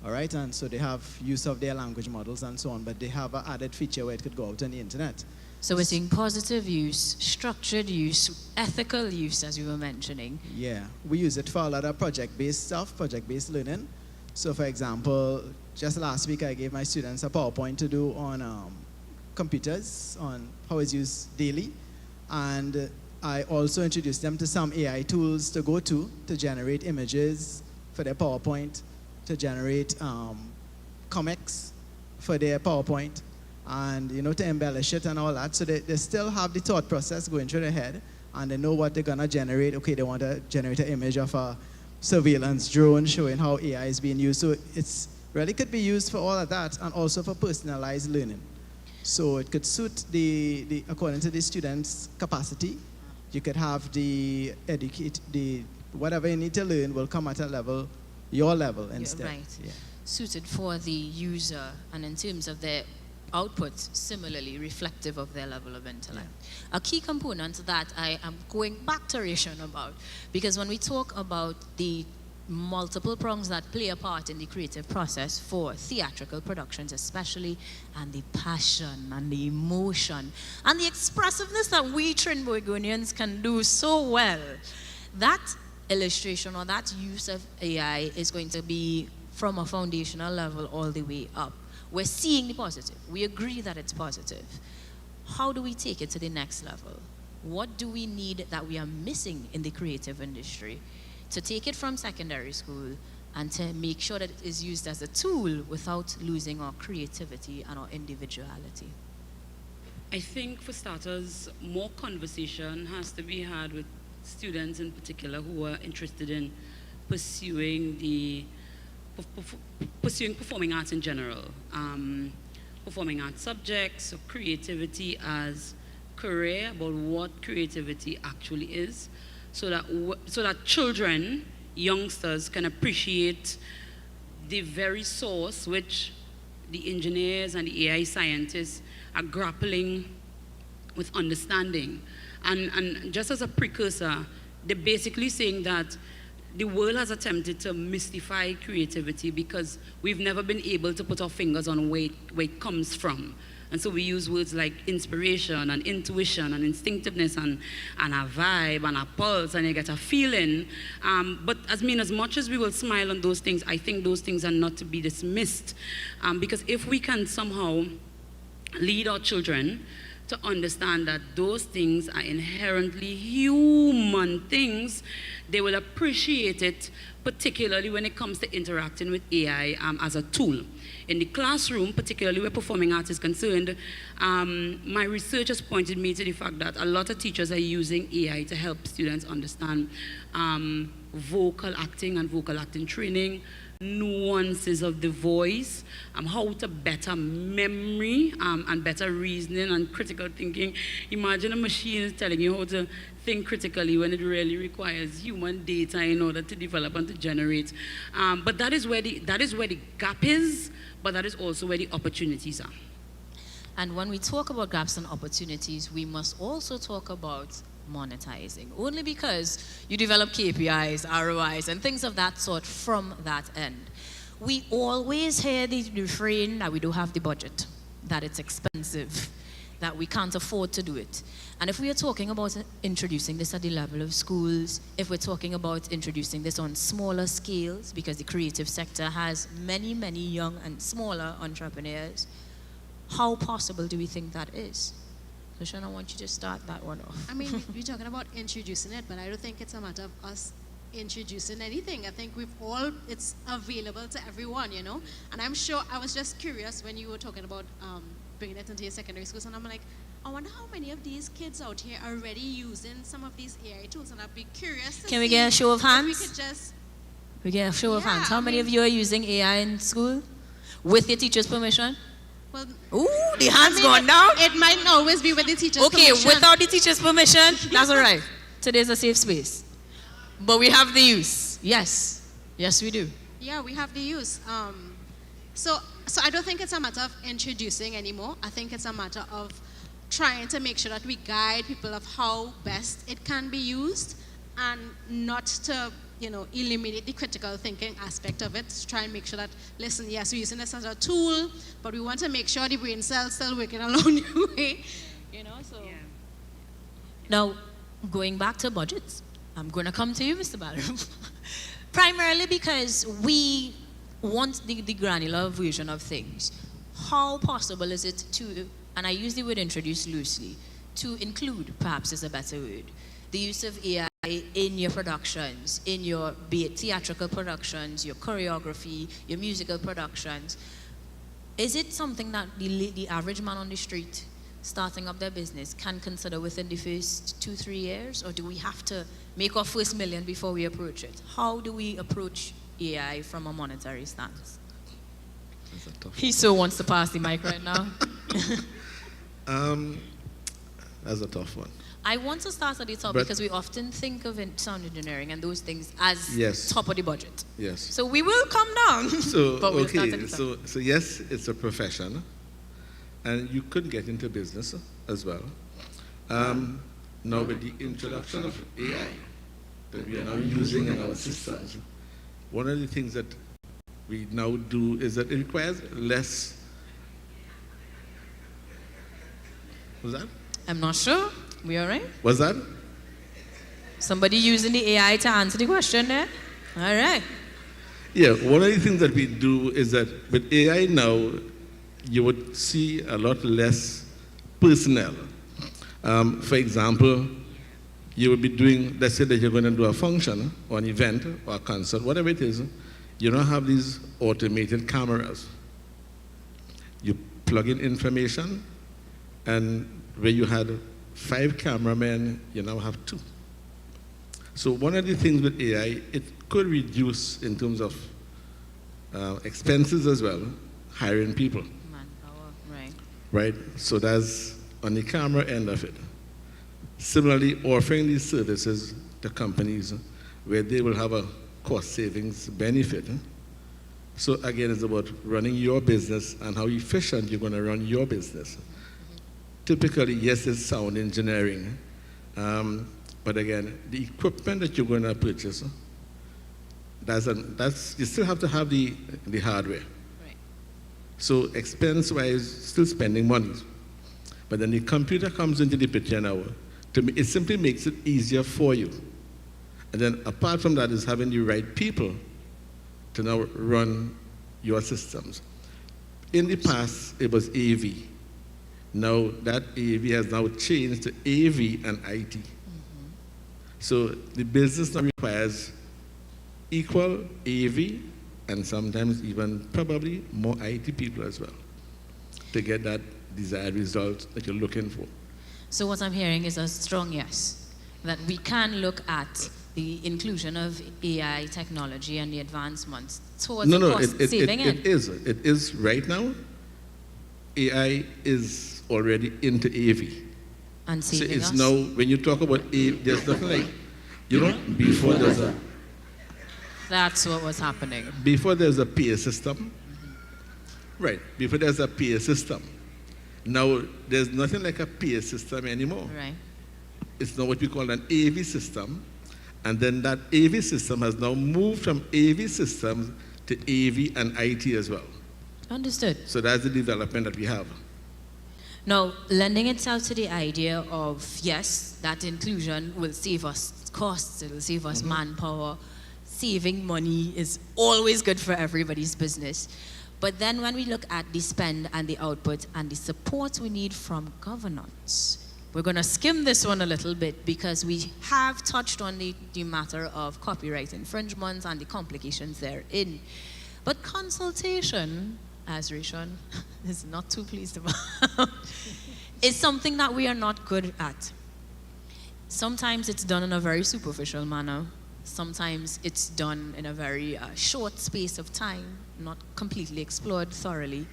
D: all right, and so they have use of their language models and so on, but they have an added feature where it could go out on the internet.
B: So we're seeing positive use, structured use, ethical use, as you were mentioning.
D: Yeah, we use it for a lot of project-based stuff, project-based learning. So for example, just last week I gave my students a PowerPoint to do on computers, on how it's used daily. And I also introduced them to some AI tools to go to generate images for their PowerPoint, to generate comics for their PowerPoint, and to embellish it and all that. So they still have the thought process going through their head, and they know what they're gonna generate. Okay, they want to generate an image of a surveillance drone showing how AI is being used. So it's really could be used for all of that, and also for personalized learning. So it could suit the according to the student's capacity. You could have the whatever you need to learn will come at a level, your level instead.
B: Right. Yeah. Suited for the user, and in terms of their output, similarly reflective of their level of intellect. Yeah. A key component that I am going back to Rishon about, because when we talk about the multiple prongs that play a part in the creative process for theatrical productions especially, and the passion and the emotion and the expressiveness that we Trinbagonians can do so well, that illustration or that use of AI is going to be from a foundational level all the way up. We're seeing the positive. We agree that it's positive. How do we take it to the next level? What do we need that we are missing in the creative industry to take it from secondary school and to make sure that it is used as a tool without losing our creativity and our individuality?
G: I think for starters, more conversation has to be had with students in particular who are interested in pursuing pursuing performing arts in general, performing arts subjects, or creativity as career, about what creativity actually is, so that children, youngsters, can appreciate the very source which the engineers and the AI scientists are grappling with understanding. And just as a precursor, they're basically saying that the world has attempted to mystify creativity because we've never been able to put our fingers on where it comes from. And so we use words like inspiration and intuition and instinctiveness and a vibe and a pulse, and you get a feeling. But as much as we will smile on those things, I think those things are not to be dismissed. Because if we can somehow lead our children to understand that those things are inherently human things, they will appreciate it, particularly when it comes to interacting with AI as a tool. In the classroom, particularly where performing arts is concerned, my research has pointed me to the fact that a lot of teachers are using AI to help students understand vocal acting and vocal acting training, nuances of the voice, how to better memory and better reasoning and critical thinking. Imagine a machine is telling you how to think critically when it really requires human data in order to develop and to generate. But that is where the gap is, but that is also where the opportunities are.
B: And when we talk about gaps and opportunities, we must also talk about monetizing, only because you develop KPIs, ROIs, and things of that sort from that end. We always hear the refrain that we don't have the budget, that it's expensive, that we can't afford to do it. And if we are talking about introducing this at the level of schools, if we're talking about introducing this on smaller scales, because the creative sector has many, many young and smaller entrepreneurs, how possible do we think that is? So Sean, I want you to start that one off.
E: I mean, we're talking about introducing it, but I don't think it's a matter of us introducing anything. I think it's available to everyone, you know? And I'm sure, I was just curious when you were talking about bringing it into your secondary schools, and I'm like, I wonder how many of these kids out here are already using some of these AI tools, and I'd be curious to
B: Can we get a show of hands?
E: We could just...
B: We get a show of
E: Yeah,
B: hands. How
E: I
B: many
E: mean-
B: of you are using AI in school? With your teacher's permission?
E: Well,
B: Ooh, the hands
E: I mean,
B: gone down.
E: It might not always be with the teacher's
B: Okay,
E: permission.
B: without the teacher's permission, that's all right. Today's a safe space. But we have the use. Yes. Yes, we do.
E: Yeah, we have the use. So I don't think it's a matter of introducing anymore. I think it's a matter of trying to make sure that we guide people of how best it can be used, and not to, eliminate the critical thinking aspect of it. To try and make sure that, listen, yes, we're using this as a tool, but we want to make sure the brain cells still working along the way. So.
G: Yeah.
B: Now, going back to budgets, I'm going to come to you, Mr. Balaram. Primarily because we want the granular version of things. How possible is it to, and I use the word introduce loosely, to include, perhaps is a better word, the use of AI in your productions, in your, be it theatrical productions, your choreography, your musical productions? Is it something that the average man on the street starting up their business can consider within the first 2-3 years, or do we have to make our first million before we approach it? How do we approach AI from a monetary stance?
F: That's a tough
B: He so wants to pass the mic right now.
F: That's a tough one.
B: I want to start at the top
F: But-
B: because we often think of sound engineering and those things as
F: Yes.
B: top of the budget.
F: Yes.
B: So we will come down.
F: So,
B: but we'll start at
F: okay,
B: the top.
F: so yes, it's a profession, and you could get into business as well. Now with the introduction of AI that we are now using in our systems, one of the things that we now do is that it requires less. Was that?
B: I'm not sure. We all right?
F: Was that?
B: Somebody using the AI to answer the question there? All right.
F: Yeah, one of the things that we do is that with AI now, you would see a lot less personnel. For example, you would be doing, let's say that you're going to do a function or an event or a concert, whatever it is, you don't have these automated cameras. You plug in information, and where you had 5 cameramen, you now have 2. So one of the things with AI, it could reduce in terms of expenses as well, hiring people.
B: Manpower, right.
F: Right? So that's on the camera end of it. Similarly, offering these services to companies where they will have a cost savings benefit. So again, it's about running your business and how efficient you're going to run your business. Typically, yes, it's sound engineering, but again, the equipment that you're going to purchase, you still have to have the hardware.
B: Right.
F: So expense-wise, still spending money. But then the computer comes into the picture now. To me, it simply makes it easier for you. And then apart from that is having the right people to now run your systems. In the past, it was AV. Now that AV has now changed to AV and IT. So the business now requires equal AV and sometimes even probably more IT people as well to get that desired result that you're looking for.
B: So what I'm hearing is a strong yes, that we can look at the inclusion of AI technology and the advancements towards cost-saving end.
F: It is right now. AI is already into AV.
B: And saving
F: so it's
B: us.
F: now, when you talk about AV, there's nothing like, before there's a...
B: That's what was happening.
F: Before there's a PA system, right, before there's a PA system, now there's nothing like a PA system anymore.
B: Right.
F: It's now what we call an AV system, and then that AV system has now moved from AV systems to AV and IT as well.
B: Understood.
F: So that's the development that we have.
B: Now, lending itself to the idea of, yes, that inclusion will save us costs, it will save us manpower. Saving money is always good for everybody's business. But then when we look at the spend and the output and the support we need from governance, we're going to skim this one a little bit because we have touched on the matter of copyright infringements and the complications therein. But consultation, as Rishon is not too pleased about, is something that we are not good at. Sometimes it's done in a very superficial manner. Sometimes it's done in a very short space of time, not completely explored thoroughly.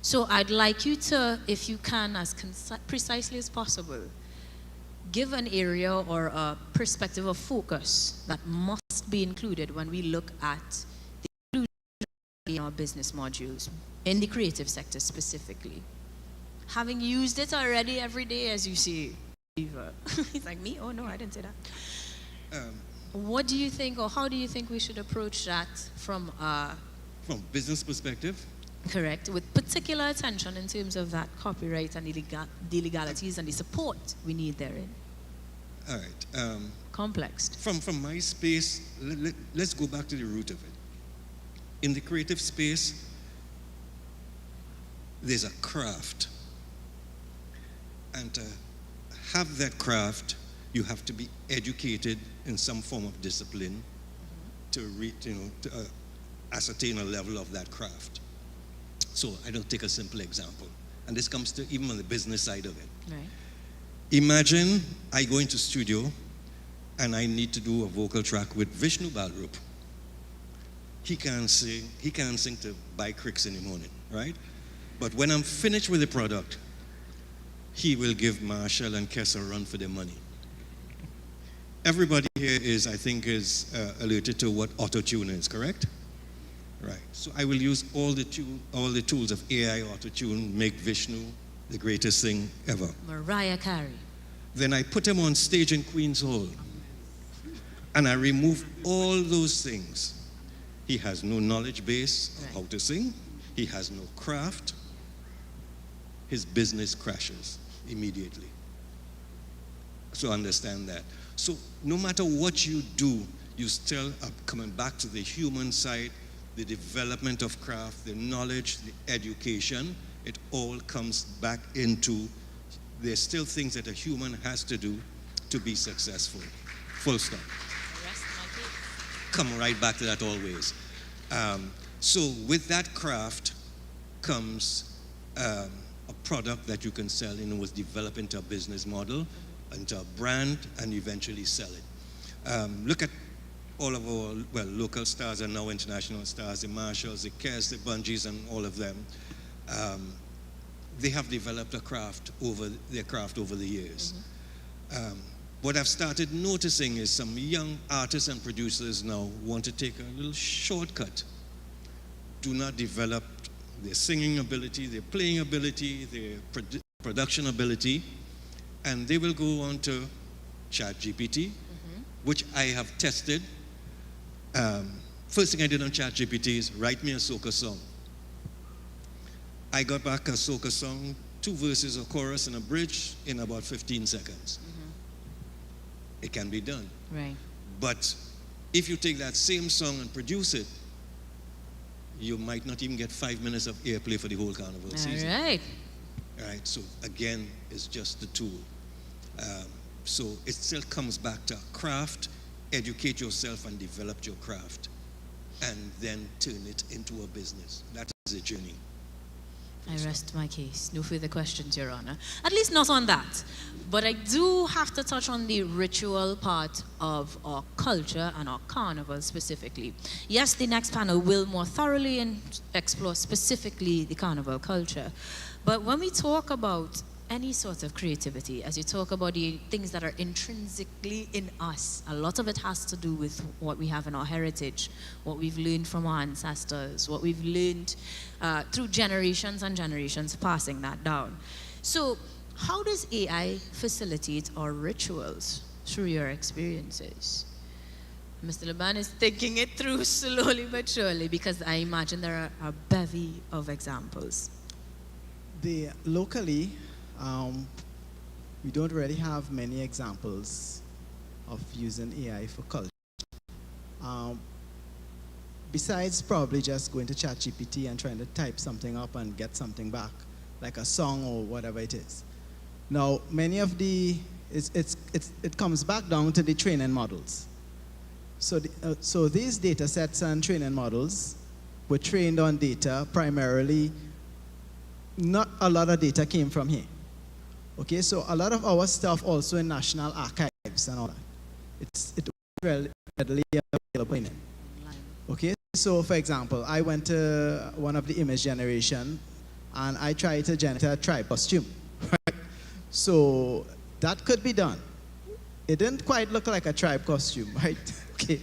B: So I'd like you to, if you can, as precisely as possible, give an area or a perspective of focus that must be included when we look at the inclusion in our business modules, in the creative sector specifically. Having used it already every day, as you see. He's like, me? Oh no, I didn't say that. What do you think, or how do you think we should approach that from
H: business perspective?
B: Correct, with particular attention in terms of that copyright and the legalities and the support we need therein?
H: All right.
B: Complex.
H: From my space, let's go back to the root of it. In the creative space, there's a craft. And to have that craft, you have to be educated in some form of discipline to ascertain a level of that craft. So I don't take a simple example. And this comes to even on the business side of it.
B: Right.
H: Imagine I go into studio and I need to do a vocal track with Vishnu Balrup. He can't sing to Buy Cricks in the morning, right? But when I'm finished with the product, he will give Marshall and Kess a run for their money. Everybody here is alerted to what auto-tune is, correct? Right. So I will use all the tools of AI auto-tune, make Vishnu the greatest thing ever.
B: Mariah Carey.
H: Then I put him on stage in Queen's Hall, and I remove all those things. He has no knowledge base of how to sing. He has no craft. His business crashes immediately. So understand that. So no matter what you do, you still are coming back to the human side, the development of craft, the knowledge, the education. It all comes back into, there's still things that a human has to do to be successful. Full stop. Come right back to that always. So with that craft comes a product that you can sell, was developed into a business model, into a brand, and eventually sell it. Look at all of our, local stars and now international stars, the Marshalls, the Kers, the Bungees, and all of them. They have developed their craft over the years. What I've started noticing is some young artists and producers now want to take a little shortcut. Do not develop their singing ability, their playing ability, their production ability, and they will go on to ChatGPT, which I have tested. First thing I did on ChatGPT is write me a soca song. I got back a soca song, 2 verses, a chorus, and a bridge in about 15 seconds. It can be done.
B: Right.
H: But if you take that same song and produce it, you might not even get 5 minutes of airplay for the whole carnival season.
B: All right.
H: All right, so again, it's just the tool. So it still comes back to craft, educate yourself and develop your craft, and then turn it into a business. That is a journey.
B: I rest my case. No further questions, Your Honor. At least not on that. But I do have to touch on the ritual part of our culture and our carnival specifically. Yes, the next panel will more thoroughly explore specifically the carnival culture. But when we talk about any sort of creativity, as you talk about the things that are intrinsically in us, a lot of it has to do with what we have in our heritage, what we've learned from our ancestors, what we've learned through generations and generations, passing that down. So how does AI facilitate our rituals through your experiences? Mr. Laban is thinking it through slowly but surely, because I imagine there are a bevy of examples.
D: Locally, we don't really have many examples of using AI for culture. Besides probably just going to ChatGPT and trying to type something up and get something back, like a song or whatever it is. Now, many of it comes back down to the training models. So these data sets and training models were trained on data primarily. Not a lot of data came from here. Okay, so a lot of our stuff also in national archives and all that. It's readily available in it. Okay, so for example, I went to one of the image generation and I tried to generate a tribe costume. Right? So that could be done. It didn't quite look like a tribe costume, right? Okay,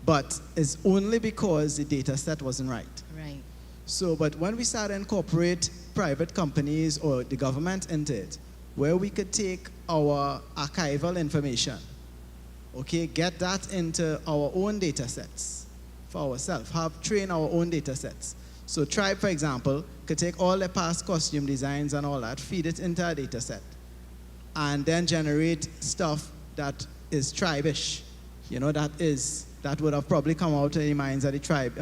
D: but it's only because the data set wasn't right.
B: Right.
D: So, but when we started to incorporate private companies or the government into it, where we could take our archival information, okay, get that into our own data sets for ourselves, train our own data sets. So Tribe, for example, could take all the past costume designs and all that, feed it into a data set, and then generate stuff that is tribe-ish, that would have probably come out in the minds of the tribe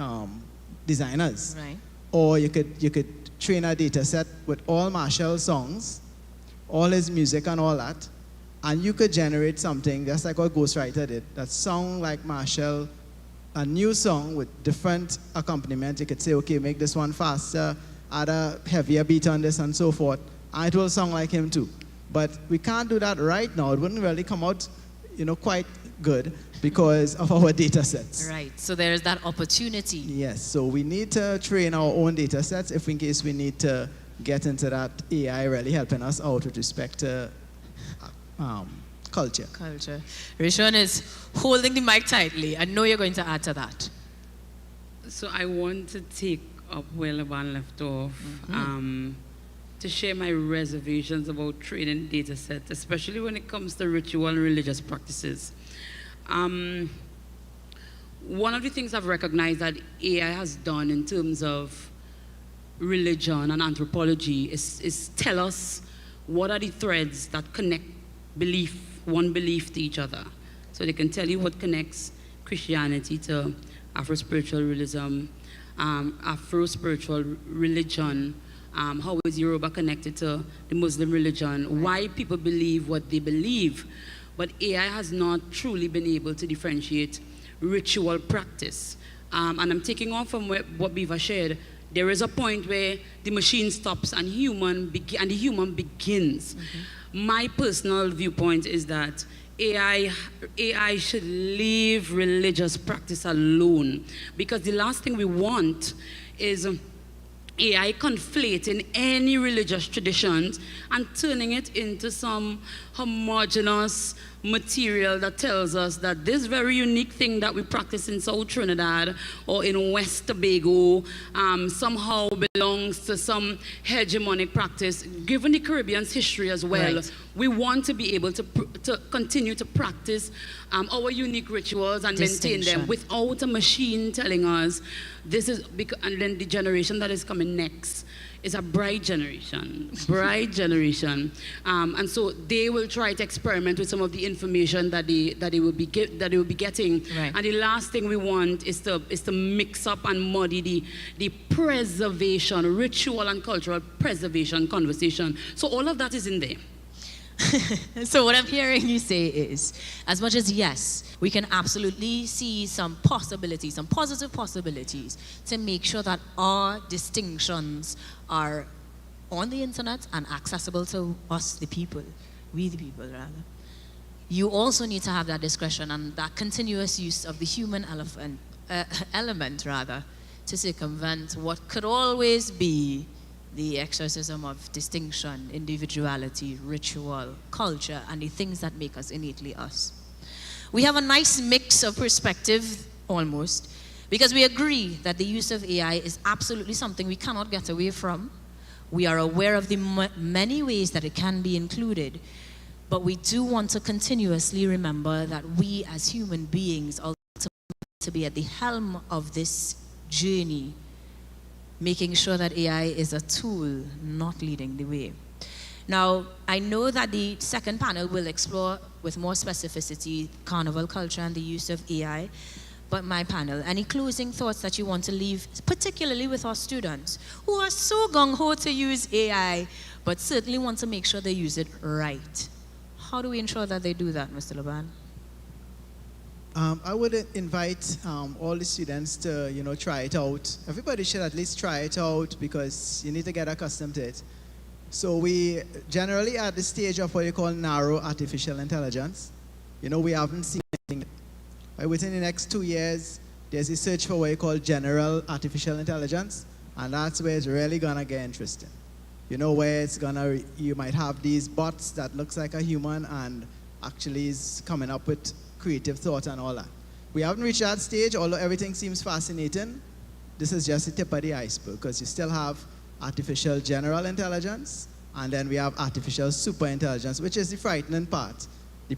D: designers.
B: Right.
D: Or you could train a data set with all Marshall songs, all his music and all that, and you could generate something just like what Ghostwriter did, that sound like Marshall, a new song with different accompaniment. You could say, okay, make this one faster, add a heavier beat on this and so forth, and it will sound like him too. But we can't do that right now. It wouldn't really come out, quite good because of our data sets.
B: Right, so there's that opportunity.
D: Yes, so we need to train our own data sets if in case we need to get into that AI really helping us out with respect to culture.
B: Culture. Rishon is holding the mic tightly. I know you're going to add to that.
G: So I want to take up where Laban left off, to share my reservations about training data sets, especially when it comes to ritual and religious practices. One of the things I've recognized that AI has done in terms of religion and anthropology is tell us what are the threads that connect one belief to each other. So they can tell you what connects Christianity to Afro-spiritual realism, Afro-spiritual religion, how is Yoruba connected to the Muslim religion, why people believe what they believe. But AI has not truly been able to differentiate ritual practice. And I'm taking on from what Beaver shared, There is a point where the machine stops and the human begins. My personal viewpoint is that AI should leave religious practice alone, because the last thing we want is AI conflating any religious traditions and turning it into some homogeneous material that tells us that this very unique thing that we practice in South Trinidad or in West Tobago somehow belongs to some hegemonic practice. Given the Caribbean's history as well, right, we want to be able to continue to practice our unique rituals and maintain them without a machine telling us this is, and then the generation that is coming next is a bright generation, and so they will try to experiment with some of the information that they will be getting. Right. And the last thing we want is to mix up and muddy the preservation, ritual and cultural preservation conversation. So all of that is in there.
I: So what I'm hearing you say is, as much as yes, we can absolutely see some possibilities, some positive possibilities to make sure that our distinctions are on the internet and accessible to us, the people, we the people rather. You also need to have that discretion and that continuous use of the human element rather, to circumvent what could always be the exorcism of distinction, individuality, ritual, culture, and the things that make us innately us. We have a nice mix of perspective, almost, because we agree that the use of AI is absolutely something we cannot get away from. We are aware of the many ways that it can be included, but we do want to continuously remember that we as human beings are to be at the helm of this journey, making sure that AI is a tool, not leading the way. Now, I know that the second panel will explore with more specificity carnival culture and the use of AI, but my panel, any closing thoughts that you want to leave, particularly with our students who are so gung-ho to use AI, but certainly want to make sure they use it right? How do we ensure that they do that, Mr. Laban?
D: I would invite all the students to, try it out. Everybody should at least try it out because you need to get accustomed to it. So we generally at the stage of what you call narrow artificial intelligence. We haven't seen anything. Within the next 2 years, there's a search for what you call general artificial intelligence, and that's where it's really gonna get interesting. Where you might have these bots that looks like a human and actually is coming up with creative thought and all that. We haven't reached that stage, although everything seems fascinating. This is just the tip of the iceberg, because you still have artificial general intelligence, and then we have artificial super intelligence, which is the frightening part. The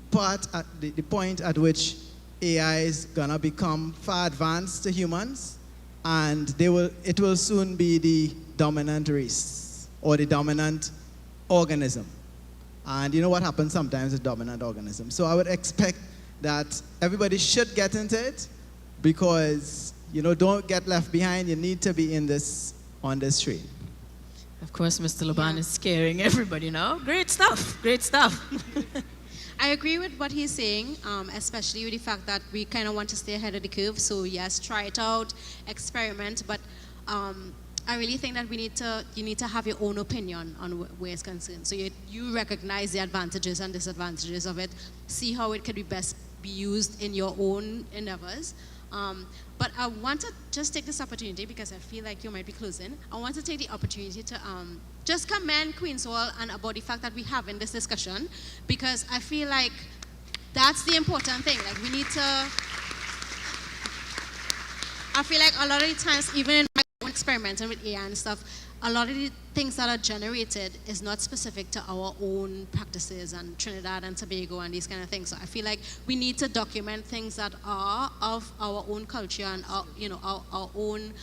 D: point at which AI is gonna become far advanced to humans, and it will soon be the dominant race, or the dominant organism. And you know what happens sometimes with dominant organisms. So I would expect that everybody should get into it, because don't get left behind. You need to be on this train.
I: Of course, Mr. Laban is scaring everybody now. Great stuff, great stuff.
E: I agree with what he's saying, especially with the fact that we kind of want to stay ahead of the curve. So yes, try it out, experiment, but I really think that you need to have your own opinion on where it's concerned. So you recognize the advantages and disadvantages of it, see how it could be best be used in your own endeavors. But I want to just take this opportunity, because I feel like you might be closing. I want to take the opportunity to just commend Queen's Hall and about the fact that we're having this discussion, because I feel like that's the important thing. Like, we need to, I feel like a lot of the times, even in my own experimenting with AI and stuff, a lot of the things that are generated is not specific to our own practices and Trinidad and Tobago and these kind of things. So I feel like we need to document things that are of our own culture and our own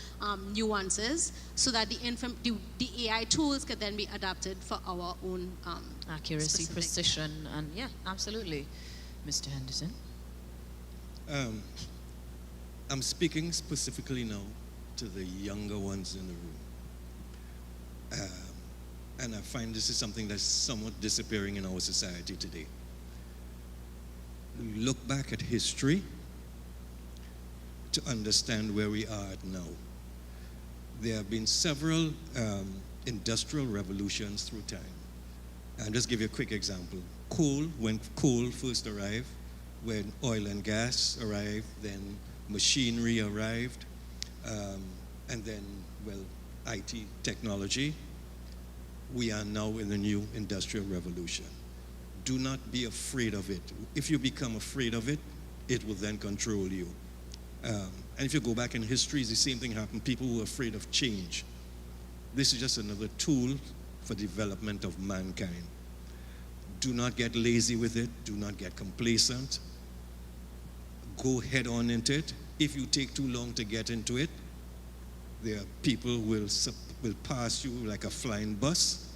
E: nuances, so that the AI tools can then be adapted for our own
I: accuracy,
E: specific.
I: precision, and yeah, absolutely. Mr. Henderson?
H: I'm speaking specifically now to the younger ones in the room. And I find this is something that's somewhat disappearing in our society today. We look back at history to understand where we are at now. there have been several industrial revolutions through time. And just give you a quick example. Coal, when coal first arrived, when oil and gas arrived, then machinery arrived, and then, well, IT technology. We are now in the new industrial revolution. Do not be afraid of it. If you become afraid of it, it will then control you. And if you go back in history, the same thing happened. People were afraid of change. This is just another tool for development of mankind. Do not get lazy with it. Do not get complacent. Go head on into it. If you take too long to get into it, there are people will pass you like a flying bus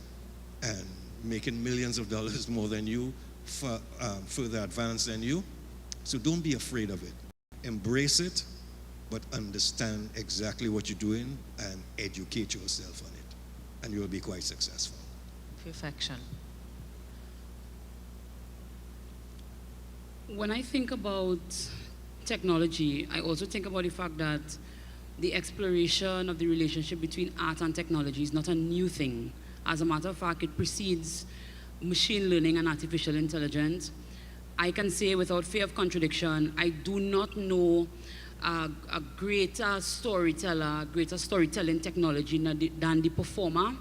H: and making millions of dollars more than you, further advanced than you. So don't be afraid of it. Embrace it, but understand exactly what you're doing and educate yourself on it, and you'll be quite successful.
I: Perfection.
G: When I think about technology, I also think about the fact that the exploration of the relationship between art and technology is not a new thing. As a matter of fact, it precedes machine learning and artificial intelligence. I can say without fear of contradiction, I do not know a greater storyteller, greater storytelling technology than the performer.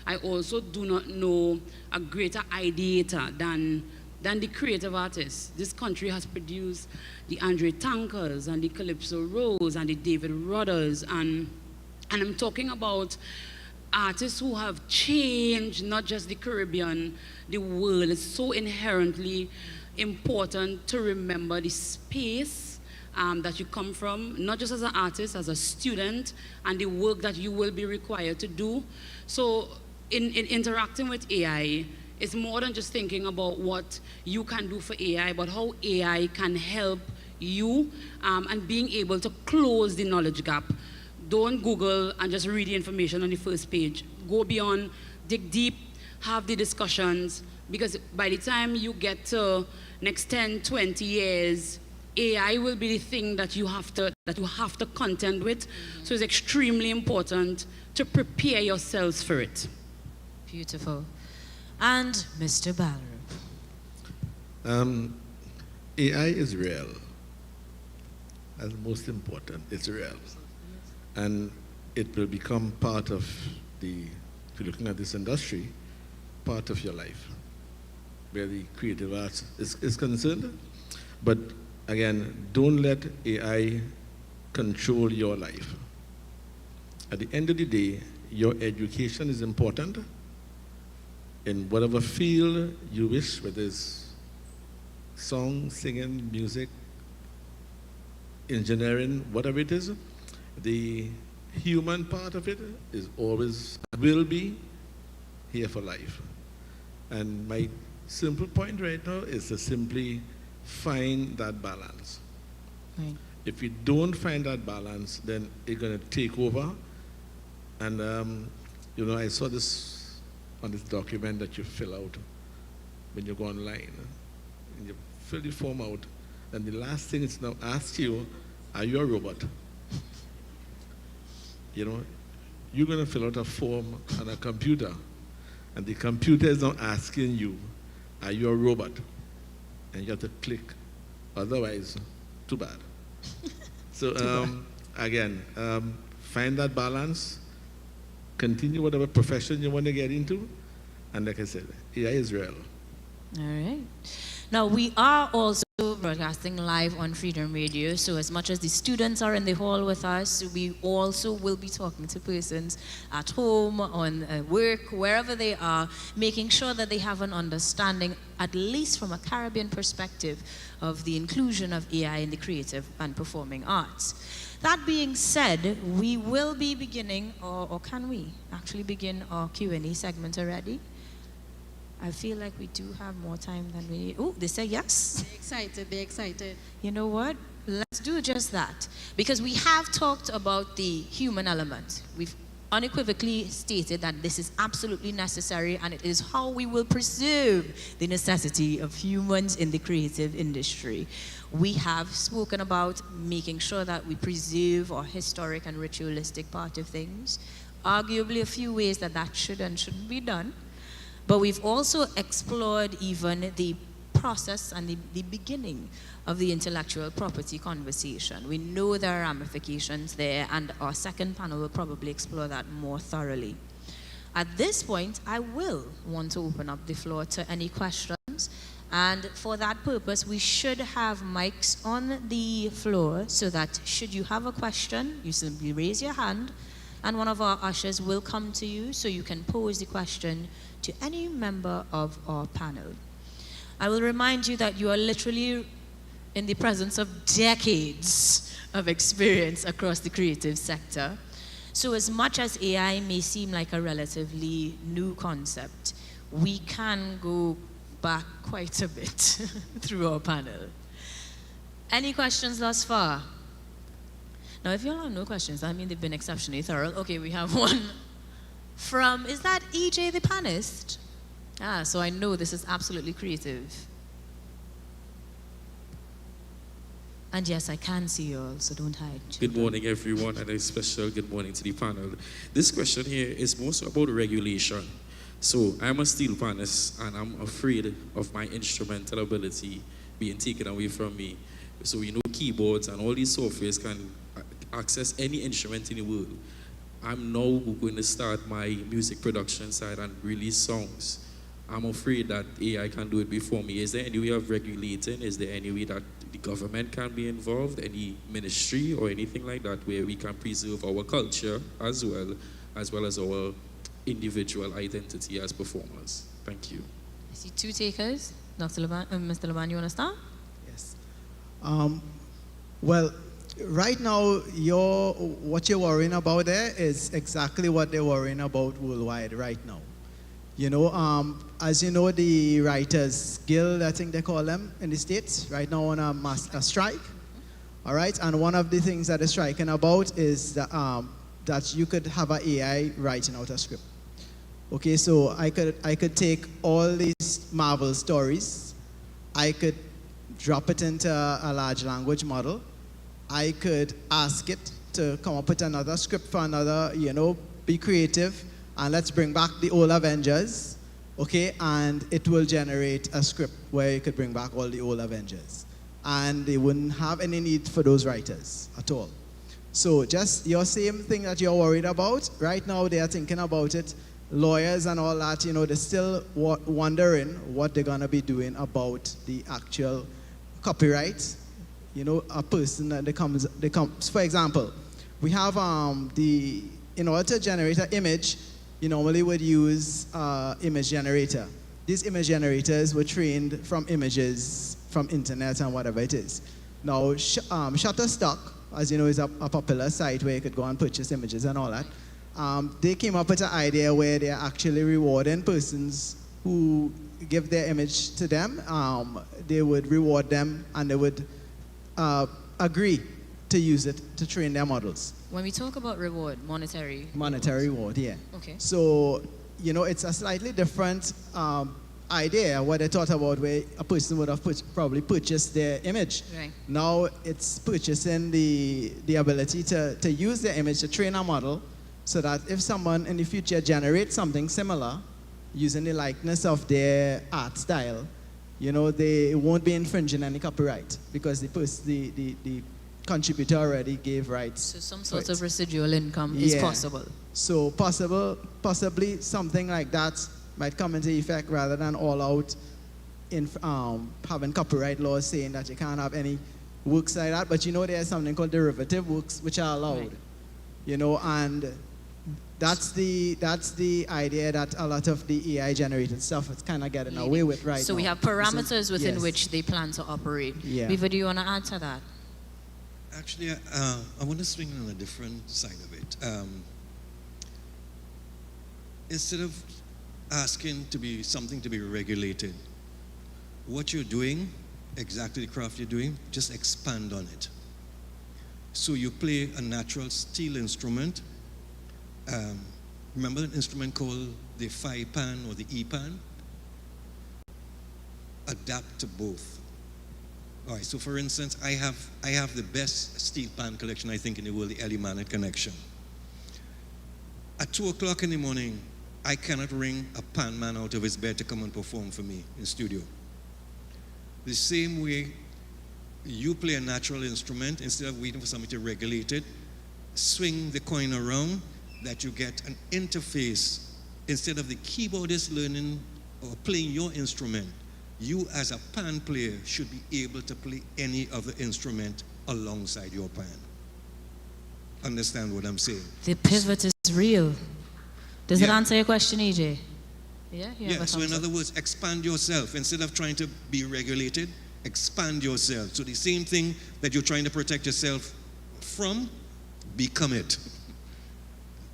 G: I also do not know a greater ideator than the creative artists. This country has produced the Andre Tankers and the Calypso Rose and the David Rudders, and I'm talking about artists who have changed not just the Caribbean, the world. It's so inherently important to remember the space that you come from, not just as an artist, as a student, and the work that you will be required to do. So in interacting with AI, it's more than just thinking about what you can do for AI, but how AI can help you and being able to close the knowledge gap. Don't Google and just read the information on the first page. Go beyond, dig deep, have the discussions, because by the time you get to next 10, 20 years, AI will be the thing that you have to contend with. So it's extremely important to prepare yourselves for it.
I: Beautiful. And Mr. Ballerup.
F: AI is real. That's the most important. It's real. And it will become part of if you're looking at this industry, part of your life, where the creative arts is concerned. But again, don't let AI control your life. At the end of the day, your education is important in whatever field you wish, whether it's song, singing, music, engineering, whatever it is. The human part of it is always, will be here for life. And my simple point right now is to simply find that balance.
I: Right.
F: If you don't find that balance, then it's going to take over. And, I saw this on this document that you fill out when you go online. And you fill the form out, and the last thing it's now asks you, are you a robot? You're going to fill out a form on a computer, and the computer is now asking you, are you a robot? And you have to click, otherwise, too bad. So again, find that balance, continue whatever profession you want to get into, and like I said, AI is real.
I: All right. Now, we are also broadcasting live on Freedom Radio, so as much as the students are in the hall with us, we also will be talking to persons at home, on work, wherever they are, making sure that they have an understanding, at least from a Caribbean perspective, of the inclusion of AI in the creative and performing arts. That being said, we will be beginning, or can we actually begin our Q&A segment already? I feel like we do have more time than we need. Oh, they say yes.
E: They're excited.
I: You know what? Let's do just that. Because we have talked about the human element. We've unequivocally stated that this is absolutely necessary, and it is how we will preserve the necessity of humans in the creative industry. We have spoken about making sure that we preserve our historic and ritualistic part of things. Arguably a few ways that that should and shouldn't be done. But we've also explored even the process and the beginning of the intellectual property conversation. We know there are ramifications there, and our second panel will probably explore that more thoroughly. At this point, I will want to open up the floor to any questions. And for that purpose, we should have mics on the floor so that should you have a question, you simply raise your hand and one of our ushers will come to you so you can pose the question to any member of our panel. I will remind you that you are literally in the presence of decades of experience across the creative sector. So as much as AI may seem like a relatively new concept, we can go back quite a bit through our panel. Any questions thus far? Now, if you all have no questions, I mean they've been exceptionally thorough. Okay, we have one from, is that EJ the panist? Ah, so I know this is absolutely creative. And yes, I can see you all, so don't hide.
J: Good morning, everyone, and a special good morning to the panel. This question here is mostly about regulation. So I'm a steel panist, and I'm afraid of my instrumental ability being taken away from me. So we know keyboards and all these softwares can access any instrument in the world. I'm now going to start my music production side and release songs. I'm afraid that AI can do it before me. Is there any way of regulating? Is there any way that the government can be involved, any ministry or anything like that, where we can preserve our culture as well as our individual identity as performers? Thank you.
I: I see two takers. Dr. Laban, Mr. Laban, you want to start?
D: Yes. Well, right now, what you're worrying about there is exactly what they're worrying about worldwide right now. You know, as you know, the Writers Guild, I think they call them in the States, right now on a strike. All right, and one of the things that they're striking about is that you could have an AI writing out a script. Okay, so I could take all these Marvel stories, I could drop it into a large language model, I could ask it to come up with another script for another, be creative, and let's bring back the old Avengers, okay, and it will generate a script where you could bring back all the old Avengers. And they wouldn't have any need for those writers at all. So just your same thing that you're worried about, right now they are thinking about it. Lawyers and all that, they're still wondering what they're gonna be doing about the actual copyright. A person that comes, for example, we have in order to generate an image, you normally would use image generator. These image generators were trained from images from internet and whatever it is. Now, Shutterstock, as you know, is a popular site where you could go and purchase images and all that. They came up with an idea where they're actually rewarding persons who give their image to them. They would reward them and they would agree to use it to train their models.
I: When we talk about reward, monetary
D: reward, yeah.
I: Okay.
D: So, it's a slightly different idea what they thought about, where a person would have probably purchased their image.
I: Right.
D: Now it's purchasing the ability to use their image to train a model, so that if someone in the future generates something similar using the likeness of their art style, they won't be infringing any copyright because the contributor already gave rights.
I: So some sort of residual income is possible.
D: So possibly something like that might come into effect rather than all out in having copyright laws saying that you can't have any works like that. But there's something called derivative works which are allowed. Right. And that's the idea that a lot of the AI generated stuff is kind of getting away with right now.
I: So we have parameters within which they plan to operate.
D: Yeah.
I: Viva, do you want to add to that?
H: Actually, I want to swing on a different side of it. Instead of asking something to be regulated, what you're doing, exactly the craft you're doing, just expand on it. So you play a natural steel instrument, remember an instrument called the phi pan or the E pan? Adapt to both. All right, so for instance, I have the best steel pan collection, I think, in the world, the Ellie Manet connection. At 2 o'clock in the morning, I cannot ring a pan man out of his bed to come and perform for me in studio. The same way you play a natural instrument, instead of waiting for somebody to regulate it, swing the coin around, that you get an interface. Instead of the keyboardist learning or playing your instrument, you as a pan player should be able to play any other instrument alongside your pan. Understand what I'm saying?
I: The pivot is real. Does it
H: Yeah.
I: answer your question, EJ? Yeah, you have
H: Yeah,
I: a
H: so in
I: thumbs up.
H: other words, expand yourself. Instead of trying to be regulated, expand yourself. So the same thing that you're trying to protect yourself from, become it.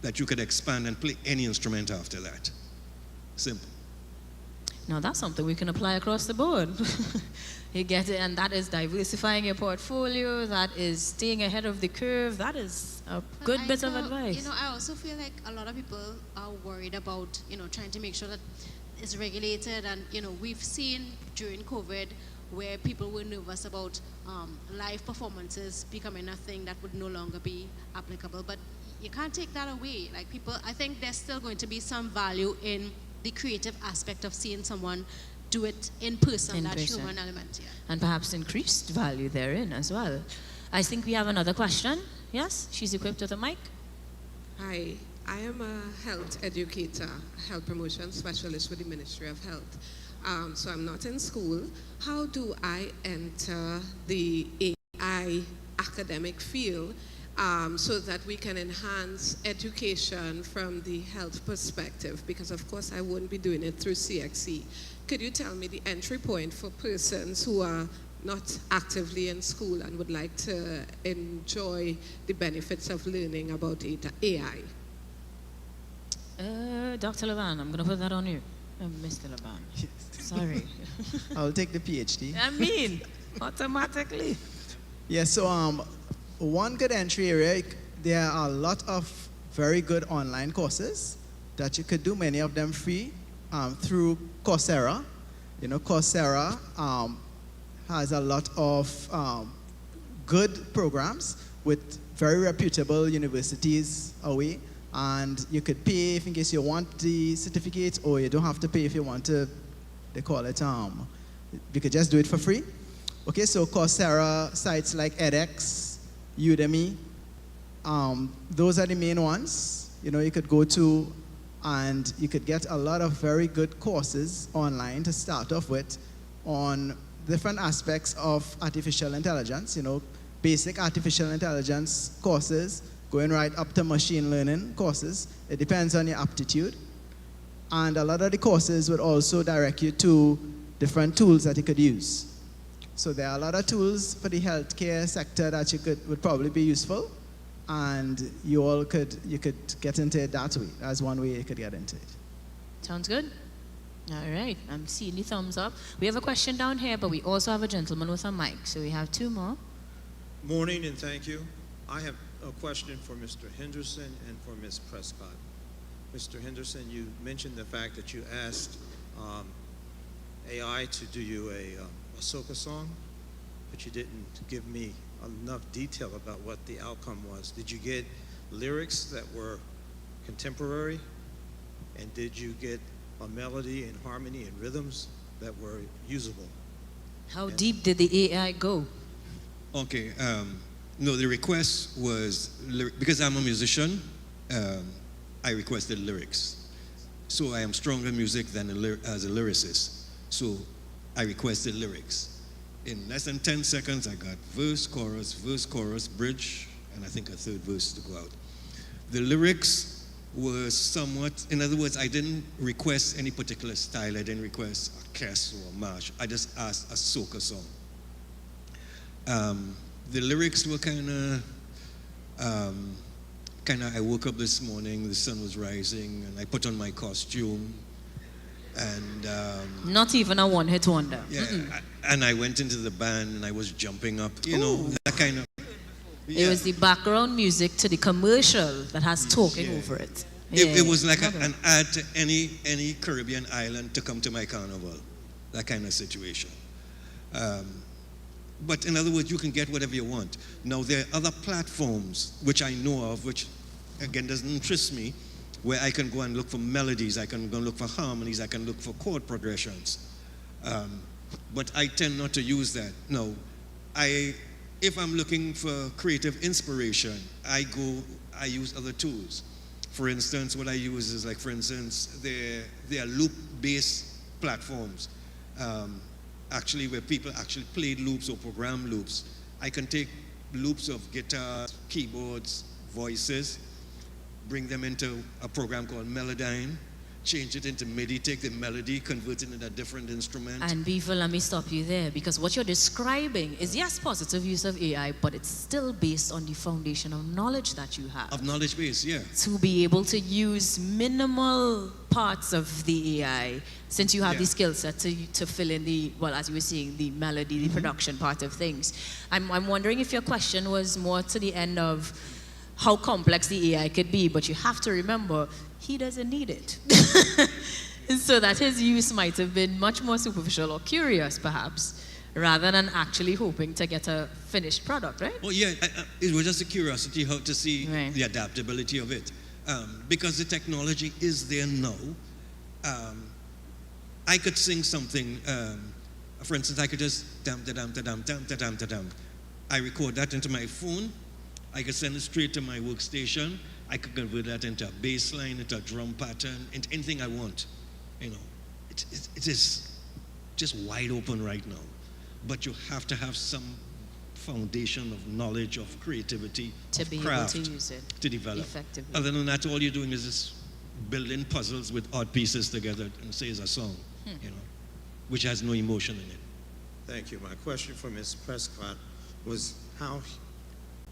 H: That you could expand and play any instrument after that. Simple.
I: Now that's something we can apply across the board. You get it, and that is diversifying your portfolio, that is staying ahead of the curve, that is a
E: But
I: good
E: I
I: bit of
E: feel-
I: advice.
E: You know, I also feel like a lot of people are worried about, trying to make sure that it's regulated. And, we've seen during COVID where people were nervous about live performances becoming a thing that would no longer be applicable. But you can't take that away. Like I think there's still going to be some value in the creative aspect of seeing someone do it in person,
I: In
E: that
I: person.
E: human element, yeah.
I: And perhaps increased value therein as well. I think we have another question. Yes, she's equipped with a mic.
K: Hi, I am a health educator, health promotion specialist with the Ministry of Health. So I'm not in school. How do I enter the AI academic field so that we can enhance education from the health perspective? Because of course I won't be doing it through CXC. Could you tell me the entry point for persons who are not actively in school and would like to enjoy the benefits of learning about AI?
I: Dr. Levan, I'm going to put that on you. Mr. Levan. Sorry.
D: I'll take the PhD.
I: I mean, automatically.
D: Yeah, so one good entry area, there are a lot of very good online courses that you could do, many of them free, through Coursera. Coursera has a lot of good programs with very reputable universities away, and you could pay if in case you want the certificate, or you don't have to pay if you want to, they call it, you could just do it for free. Okay, so Coursera, sites like edX, Udemy, those are the main ones. You could go to, and you could get a lot of very good courses online to start off with on different aspects of artificial intelligence, basic artificial intelligence courses, going right up to machine learning courses. It depends on your aptitude. And a lot of the courses would also direct you to different tools that you could use. So there are a lot of tools for the healthcare sector that would probably be useful, and you could get into it that way. That's one way you could get into it.
I: Sounds good. All right, I'm seeing the thumbs up. We have a question down here, but we also have a gentleman with a mic, so we have two more.
L: Morning and thank you. I have a question for Mr. Henderson and for Ms. Prescott. Mr. Henderson, you mentioned the fact that you asked AI to do you a soca song, but you didn't give me enough detail about what the outcome was. Did you get lyrics that were contemporary? And did you get a melody and harmony and rhythms that were usable?
I: How deep did the AI go?
H: Okay, no, the request was, because I'm a musician, I requested lyrics. So I am stronger in music than as a lyricist. So I requested lyrics. In less than 10 seconds, I got verse, chorus, bridge, and I think a third verse to go out. The lyrics were somewhat, in other words, I didn't request any particular style. I didn't request a kes or a march. I just asked a soca song. The lyrics were kind of, I woke up this morning, the sun was rising, and I put on my costume, and
I: not even a one-hit wonder.
H: yeah, and I went into the band and I was jumping up, you know, that kind of,
I: It was the background music to the commercial that has talking over it.
H: It was like an ad to any Caribbean island to come to my carnival, that kind of situation. But in other words, you can get whatever you want. Now, there are other platforms which I know of, which again doesn't interest me, where I can go and look for melodies, I can go and look for harmonies, I can look for chord progressions. But I tend not to use that. No, if I'm looking for creative inspiration, I use other tools. For instance, what I use is, like, for instance, there are loop-based platforms, actually, where people actually played loops or program loops. I can take loops of guitar, keyboards, voices, bring them into a program called Melodyne, change it into MIDI, take the melody, convert it into a different instrument.
I: And Viva, let me stop you there, because what you're describing is, yes, positive use of AI, but it's still based on the foundation of knowledge that you have.
H: Of knowledge base, yeah.
I: To be able to use minimal parts of the AI, since you have the skill set to fill in the, well, as you were saying, the melody, the production part of things. I'm wondering if your question was more to the end of how complex the AI could be, but you have to remember, he doesn't need it. So that his use might have been much more superficial or curious, perhaps, rather than actually hoping to get a finished product, right?
H: Oh, yeah, it was just a curiosity how to see the adaptability of it. Because the technology is there now. I could sing something, for instance, I could just dum-da-dum-da-dum-dum-da-dum-da-dum. I record that into my phone. I could send it straight to my workstation. I could convert that into a bass line, into a drum pattern, into anything I want. You know, it is just wide open right now. But you have to have some foundation of knowledge, of creativity,
I: to
H: of
I: be
H: craft
I: able to use it
H: to develop.
I: effectively.
H: Other than that, all you're doing is just building puzzles with odd pieces together and say it's a song, you know, which has no emotion in it.
L: Thank you. My question for Ms. Prescott was how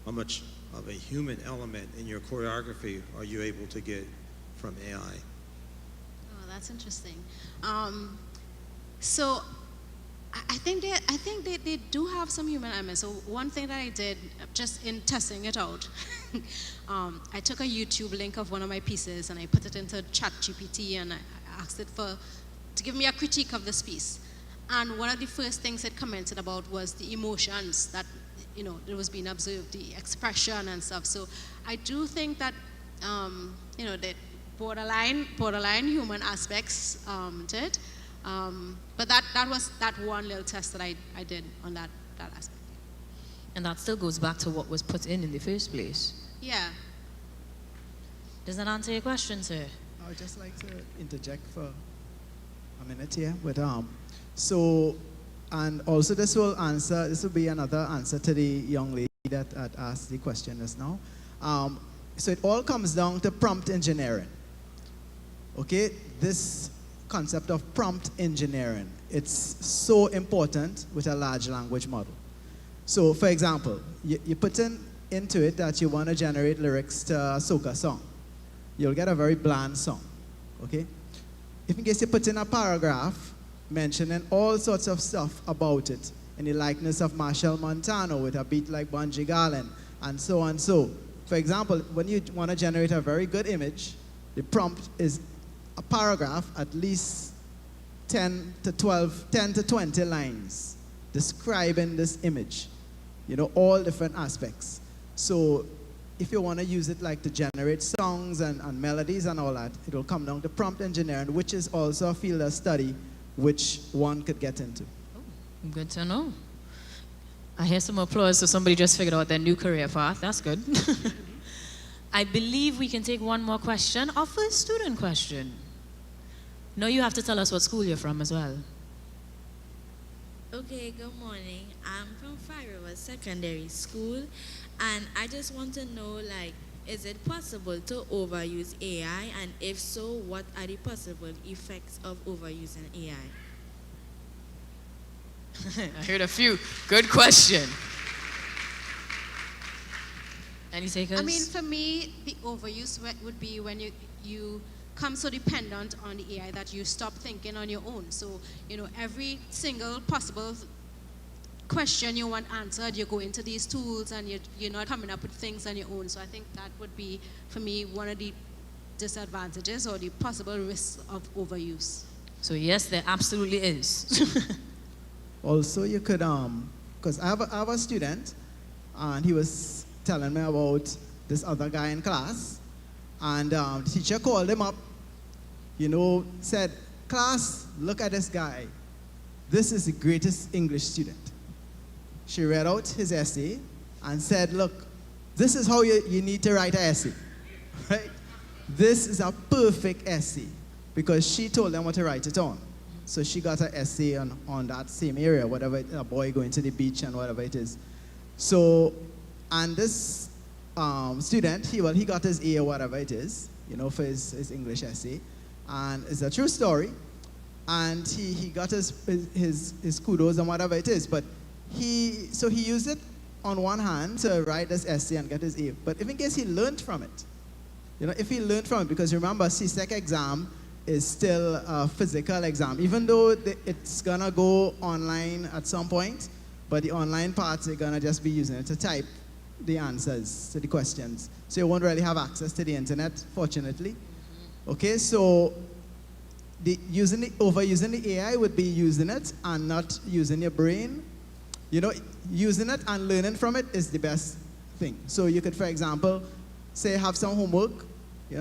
L: much of a human element in your choreography are you able to get from AI?
E: Oh, that's interesting. So I think they do have some human elements. So one thing that I did, just in testing it out, I took a YouTube link of one of my pieces and I put it into ChatGPT and I asked it to give me a critique of this piece. And one of the first things it commented about was the emotions that, you know, it was being observed, the expression and stuff. So I do think that, you know, the borderline human aspects to it. But that was that one little test that I did on that aspect.
I: And that still goes back to what was put in the first place.
E: Yeah.
I: Does that answer your question, sir?
D: I would just like to interject for a minute here. So, and also this will be another answer to the young lady that had asked the question just now. So it all comes down to prompt engineering. Okay, this concept of prompt engineering, it's so important with a large language model. So for example, you put into it that you want to generate lyrics to a soca song. You'll get a very bland song, okay? If in case you put in a paragraph mentioning all sorts of stuff about it, in the likeness of Marshall Montano with a beat like Bungie Garlin, and so on. So, for example, when you want to generate a very good image, the prompt is a paragraph, at least 10 to 20 lines describing this image, you know, all different aspects. So if you want to use it like to generate songs and melodies and all that, it will come down to prompt engineering, which is also a field of study which one could get into.
I: Oh, good to know. I hear some applause, so somebody just figured out their new career path. That's good. I believe we can take one more question. Our first student question. No, you have to tell us what school you're from as well.
M: Okay, good morning. I'm from Fire River Secondary School, and I just want to know, like, is it possible to overuse AI, and if so, what are the possible effects of overusing AI?
I: I heard a few. Good question. Any takers?
E: I mean, for me, the overuse would be when you come so dependent on the AI that you stop thinking on your own. So, you know, every single possible question you want answered, you go into these tools and you're not coming up with things on your own. So I think that would be, for me, one of the disadvantages or the possible risks of overuse.
I: So yes, there absolutely is.
D: Also, you could, because I have a student, and he was telling me about this other guy in class, and the teacher called him up, said, "Class, look at this guy. This is the greatest English student." She read out his essay and said, "Look, this is how you need to write an essay, right? This is a perfect essay," because she told them what to write it on. So she got an essay on that same area, whatever, a boy going to the beach and whatever it is. So, and this student, he got his A or whatever it is, for his English essay. And it's a true story. And he got his kudos and whatever it is. But he used it on one hand to write this essay and get his A. But if in case he learned from it, if he learned from it, because remember, CSEC exam is still a physical exam, even though it's gonna go online at some point, but the online parts, they're gonna just be using it to type the answers to the questions. So you won't really have access to the internet, fortunately. Okay, so overusing the AI would be using it and not using your brain. Using it and learning from it is the best thing. So you could, for example, say have some homework,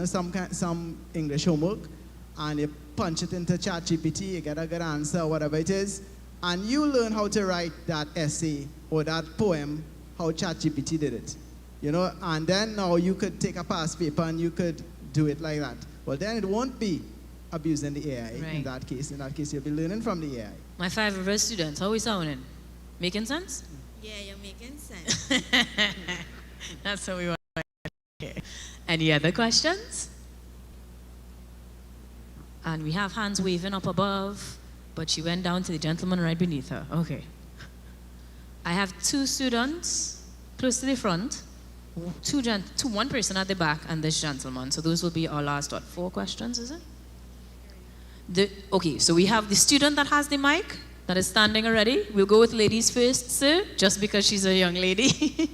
D: some English homework, and you punch it into ChatGPT, you get a good answer, whatever it is, and you learn how to write that essay or that poem, how ChatGPT did it. And then now you could take a past paper and you could do it like that. Well, then it won't be abusing the AI in that case. In that case, you'll be learning from the AI.
I: My 5 Rivers students, how are we sounding? Making sense?
M: Yeah, you're making sense.
I: That's how we want to okay. Any other questions? And we have hands waving up above, but she went down to the gentleman right beneath her. Okay. I have 2 students close to the front, one person at the back, and this gentleman. So those will be our last, 4 questions, is it? Okay, so we have the student that has the mic, that is standing already. We'll go with ladies first, sir, just because she's a young lady.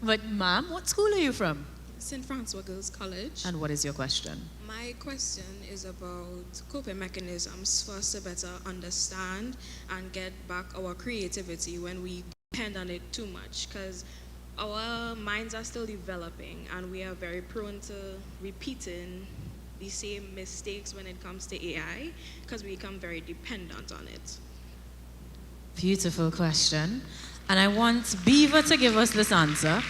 I: But ma'am, what school are you from?
K: St. Francois Girls College.
I: And what is your question?
K: My question is about coping mechanisms for us to better understand and get back our creativity when we depend on it too much, because our minds are still developing and we are very prone to repeating the same mistakes when it comes to AI because we become very dependent on it.
I: Beautiful question. And I want Beaver to give us this answer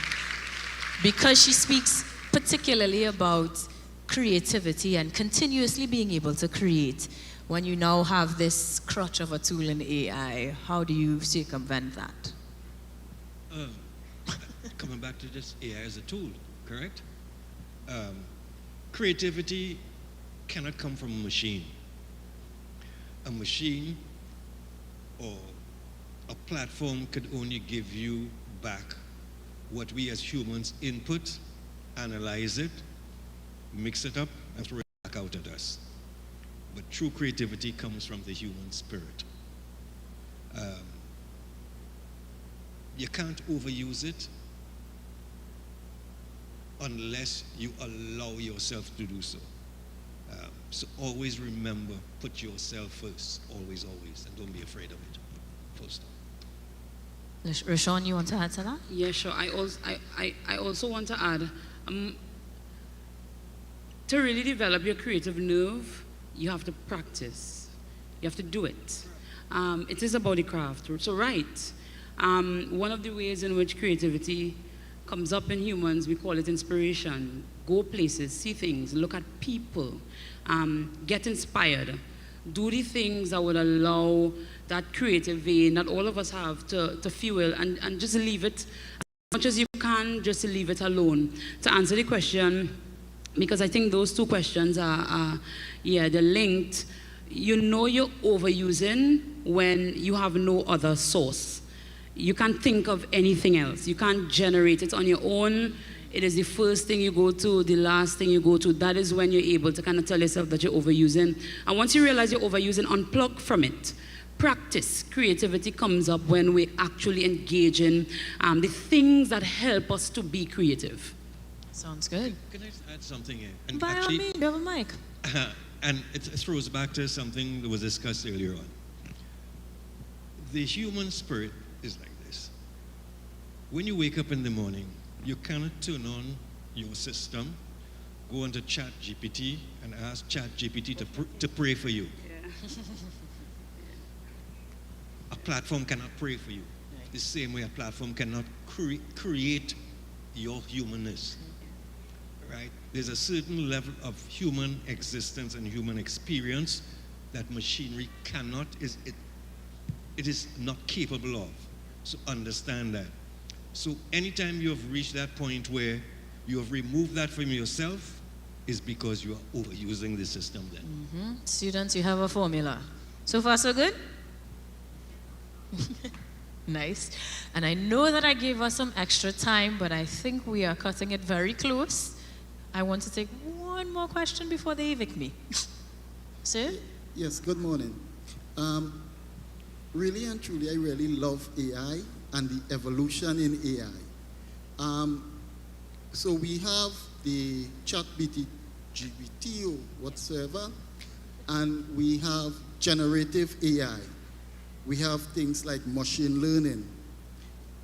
I: because she speaks particularly about creativity and continuously being able to create. When you now have this crutch of a tool in AI, how do you circumvent that?
H: Coming back to just AI as a tool, correct? Creativity cannot come from a machine. A machine or a platform could only give you back what we as humans input, analyze it, mix it up, and throw it back out at us. But true creativity comes from the human spirit. You can't overuse it unless you allow yourself to do so. So always remember, put yourself first, always, always, and don't be afraid of it. Full stop.
I: Rashawn, you want to add to that?
G: Yeah, sure. I also want to add, to really develop your creative nerve, you have to practice. You have to do it. It is about the craft. So one of the ways in which creativity comes up in humans, we call it inspiration. Go places, see things, look at people, get inspired. Do the things that would allow that creative vein that all of us have to fuel and just leave it as much as you can, just leave it alone. To answer the question, because I think those 2 questions they're linked. You're overusing when you have no other source. You can't think of anything else. You can't generate it on your own. It is the first thing you go to, the last thing you go to. That is when you're able to kind of tell yourself that you're overusing. And once you realize you're overusing, unplug from it. practice, creativity comes up when we actually engage in the things that help us to be creative.
I: Sounds good.
H: Can I add something here? And
I: By all means, you have a mic.
H: and it throws back to something that was discussed earlier on. The human spirit is like this. When you wake up in the morning, you cannot turn on your system, go into Chat GPT and ask Chat GPT to pray for you.
G: Yeah.
H: A platform cannot pray for you. The same way a platform cannot create your humanness. Right? There's a certain level of human existence and human experience that machinery cannot, it is not capable of. So understand that. So anytime you have reached that point where you have removed that from yourself, is because you are overusing the system then.
I: Students, you have a formula. So far, so good? Nice. And I know that I gave us some extra time, but I think we are cutting it very close. I want to take one more question before they evict me. Sir?
N: Yes, good morning. Really and truly, I really love AI and the evolution in AI. So we have the chat GPT or whatsoever, and we have generative AI. We have things like machine learning,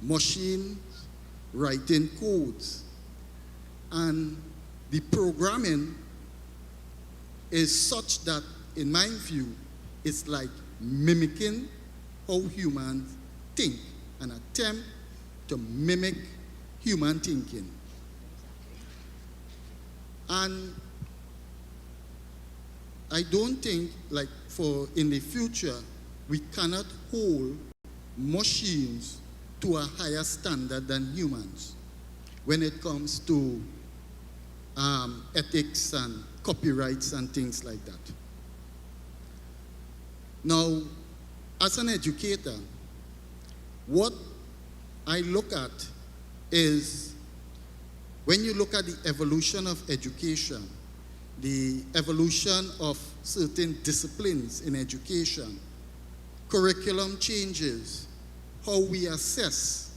N: machines writing codes, and the programming is such that, in my view, it's like mimicking how humans think, an attempt to mimic human thinking. And I don't think, like, in the future, we cannot hold machines to a higher standard than humans when it comes to ethics and copyrights and things like that. Now, as an educator, what I look at is, when you look at the evolution of education, the evolution of certain disciplines in education, curriculum changes, how we assess,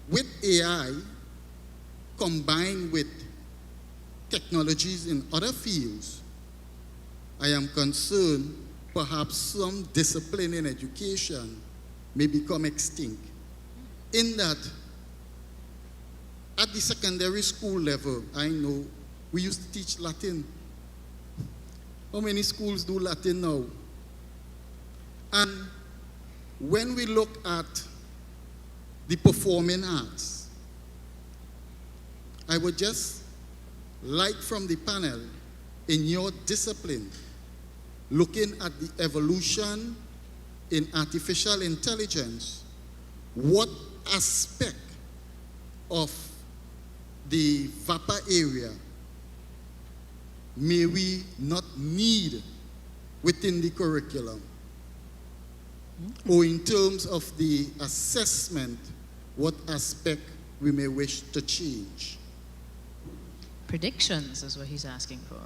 N: with AI combined with technologies in other fields, I am concerned perhaps some discipline in education may become extinct. In that, at the secondary school level, I know we used to teach Latin. How many schools do Latin now? And when we look at the performing arts, I would just like from the panel, in your discipline, looking at the evolution in artificial intelligence, what aspect of the VAPA area may we not need within the curriculum? Or in terms of the assessment, what aspect we may wish to change?
I: Predictions is what he's asking for.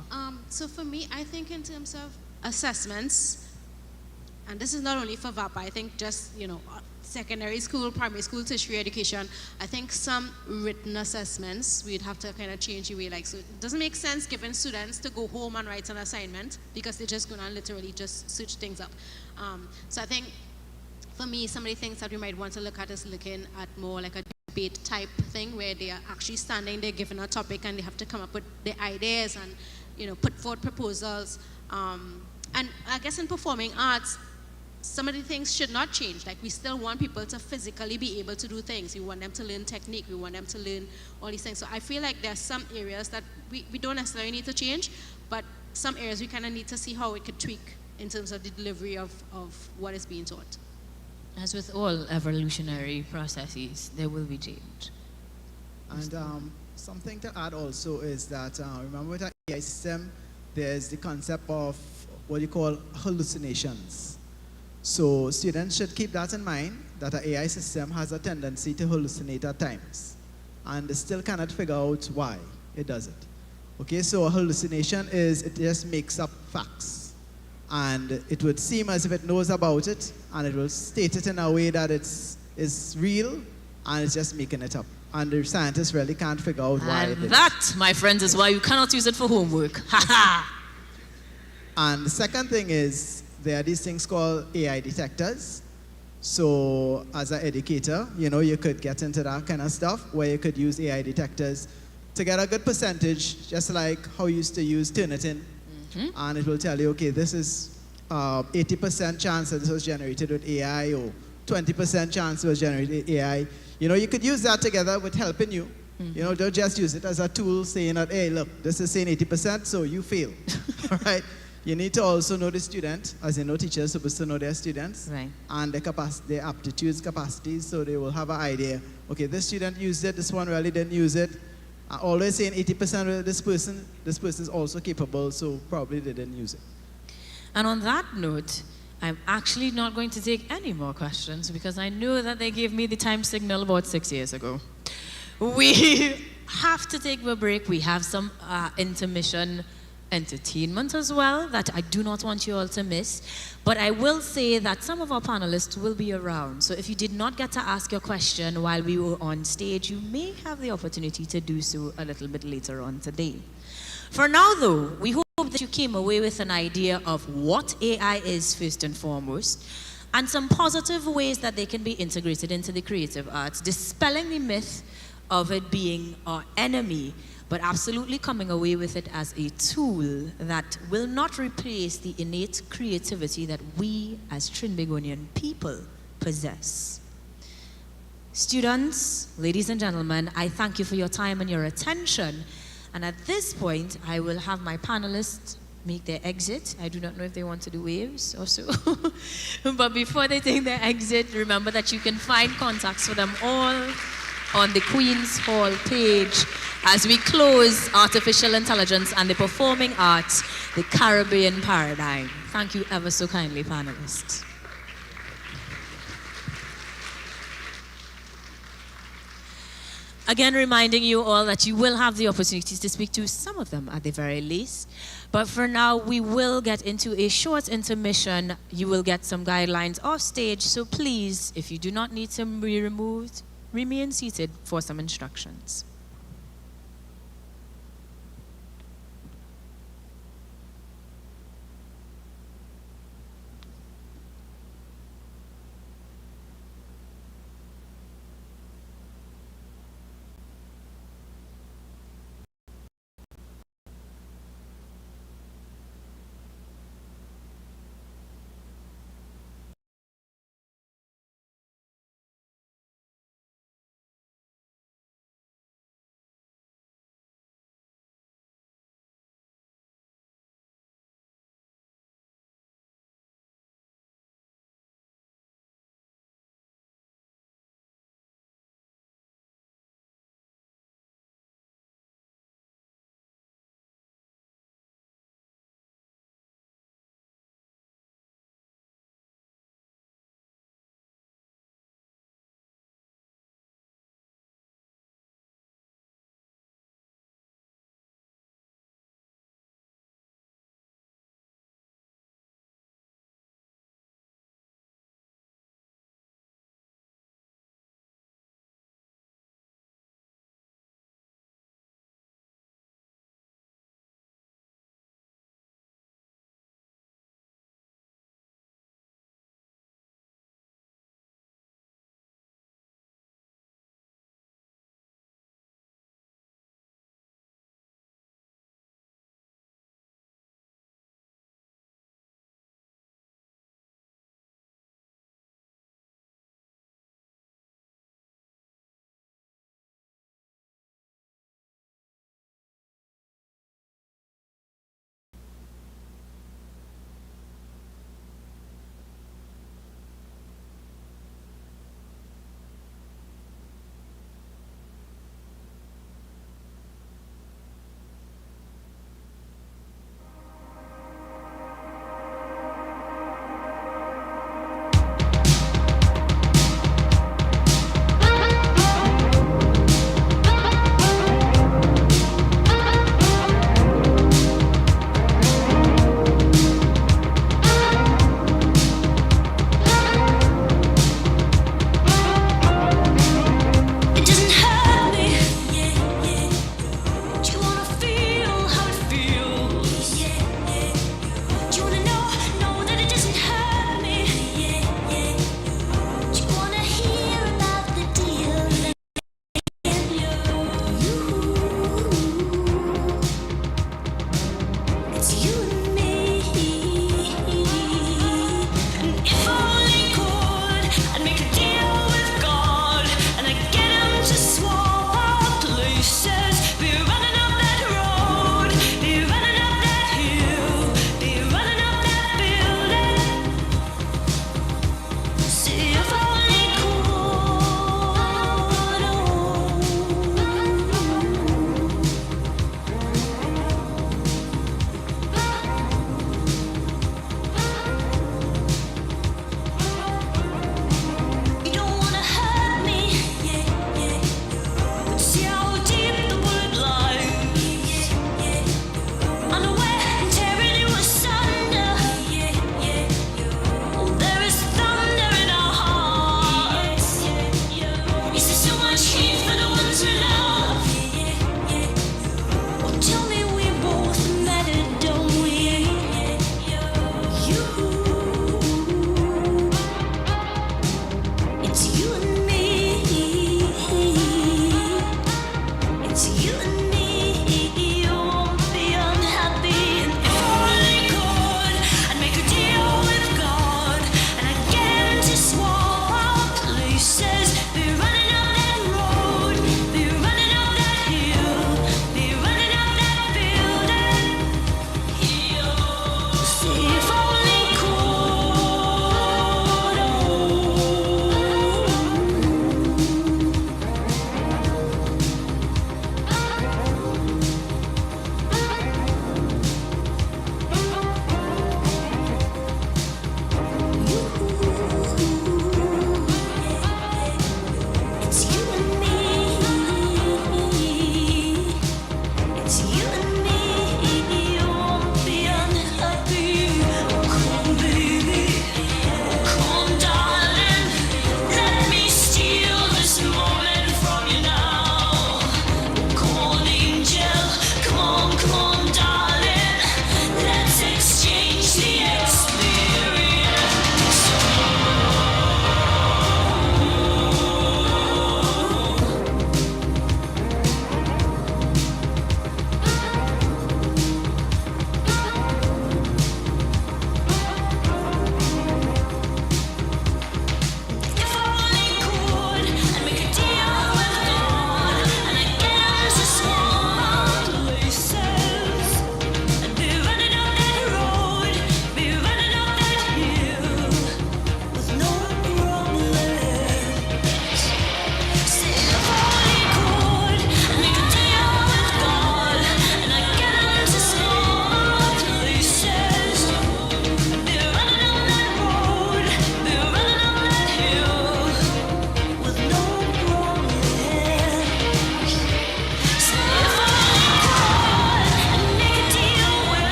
E: So for me, I think in terms of assessments, and this is not only for VAPA, I think just, secondary school, primary school, tertiary education, I think some written assessments, we'd have to kind of change the way, so it doesn't make sense giving students to go home and write an assignment because they're just going to literally just switch things up. So I think, for me, some of the things that we might want to look at is looking at more like a debate type thing where they are actually standing there given a topic and they have to come up with their ideas and, put forward proposals. And I guess in performing arts, some of the things should not change. Like, we still want people to physically be able to do things. We want them to learn technique. We want them to learn all these things. So I feel like there are some areas that we don't necessarily need to change, but some areas we kind of need to see how it could tweak in terms of the delivery of what is being taught.
I: As with all evolutionary processes, there will be change.
D: And something to add also is that, remember with our AI system, there's the concept of what you call hallucinations. So students should keep that in mind, that an AI system has a tendency to hallucinate at times. And they still cannot figure out why it does it. Okay, so a hallucination is, it just makes up facts. and it would seem as if it knows about it, and it will state it in a way that it's real, and it's just making it up. And the scientists really can't figure out why it
I: And
D: is.
I: that, my friends, is why you cannot use it for homework. Ha ha!
D: And the second thing is there are these things called AI detectors. So as an educator, you could get into that kind of stuff where you could use AI detectors to get a good percentage, just like how you used to use Turnitin. And it will tell you, okay, this is 80% chance that this was generated with AI, or 20% chance it was generated with AI. You could use that together with helping you. Don't just use it as a tool saying that, hey, look, this is saying 80%, so you fail. All right? You need to also know the student, as you know, teachers are supposed to know their students,
I: Right.
D: and their capacity, their aptitudes, capacities, so they will have an idea. Okay, this student used it, this one really didn't use it. Always saying 80% of this person is also capable, so probably they didn't use it.
I: And on that note, I'm actually not going to take any more questions because I know that they gave me the time signal about 6 years ago. We have to take a break. We have some intermission entertainment as well that I do not want you all to miss. But I will say that some of our panelists will be around. So if you did not get to ask your question while we were on stage, you may have the opportunity to do so a little bit later on today. For now, though, we hope that you came away with an idea of what AI is first and foremost, and some positive ways that they can be integrated into the creative arts, dispelling the myth of it being our enemy, but absolutely coming away with it as a tool that will not replace the innate creativity that we as Trinbagonian people possess. Students, ladies and gentlemen, I thank you for your time and your attention. And at this point, I will have my panelists make their exit. I do not know if they want to do waves or so. But before they take their exit, remember that you can find contacts for them all on the Queen's Hall page as we close Artificial Intelligence and the Performing Arts, the Caribbean Paradigm. Thank you ever so kindly, panelists. Again, reminding you all that you will have the opportunities to speak to some of them at the very least. But for now, we will get into a short intermission. You will get some guidelines off stage. So please, if you do not need to be removed, remain seated for some instructions.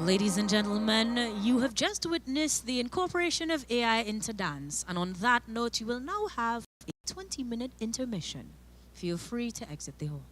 I: Ladies and gentlemen, you have just witnessed the incorporation of AI into dance. And on that note, you will now have a 20-minute intermission. Feel free to exit the hall.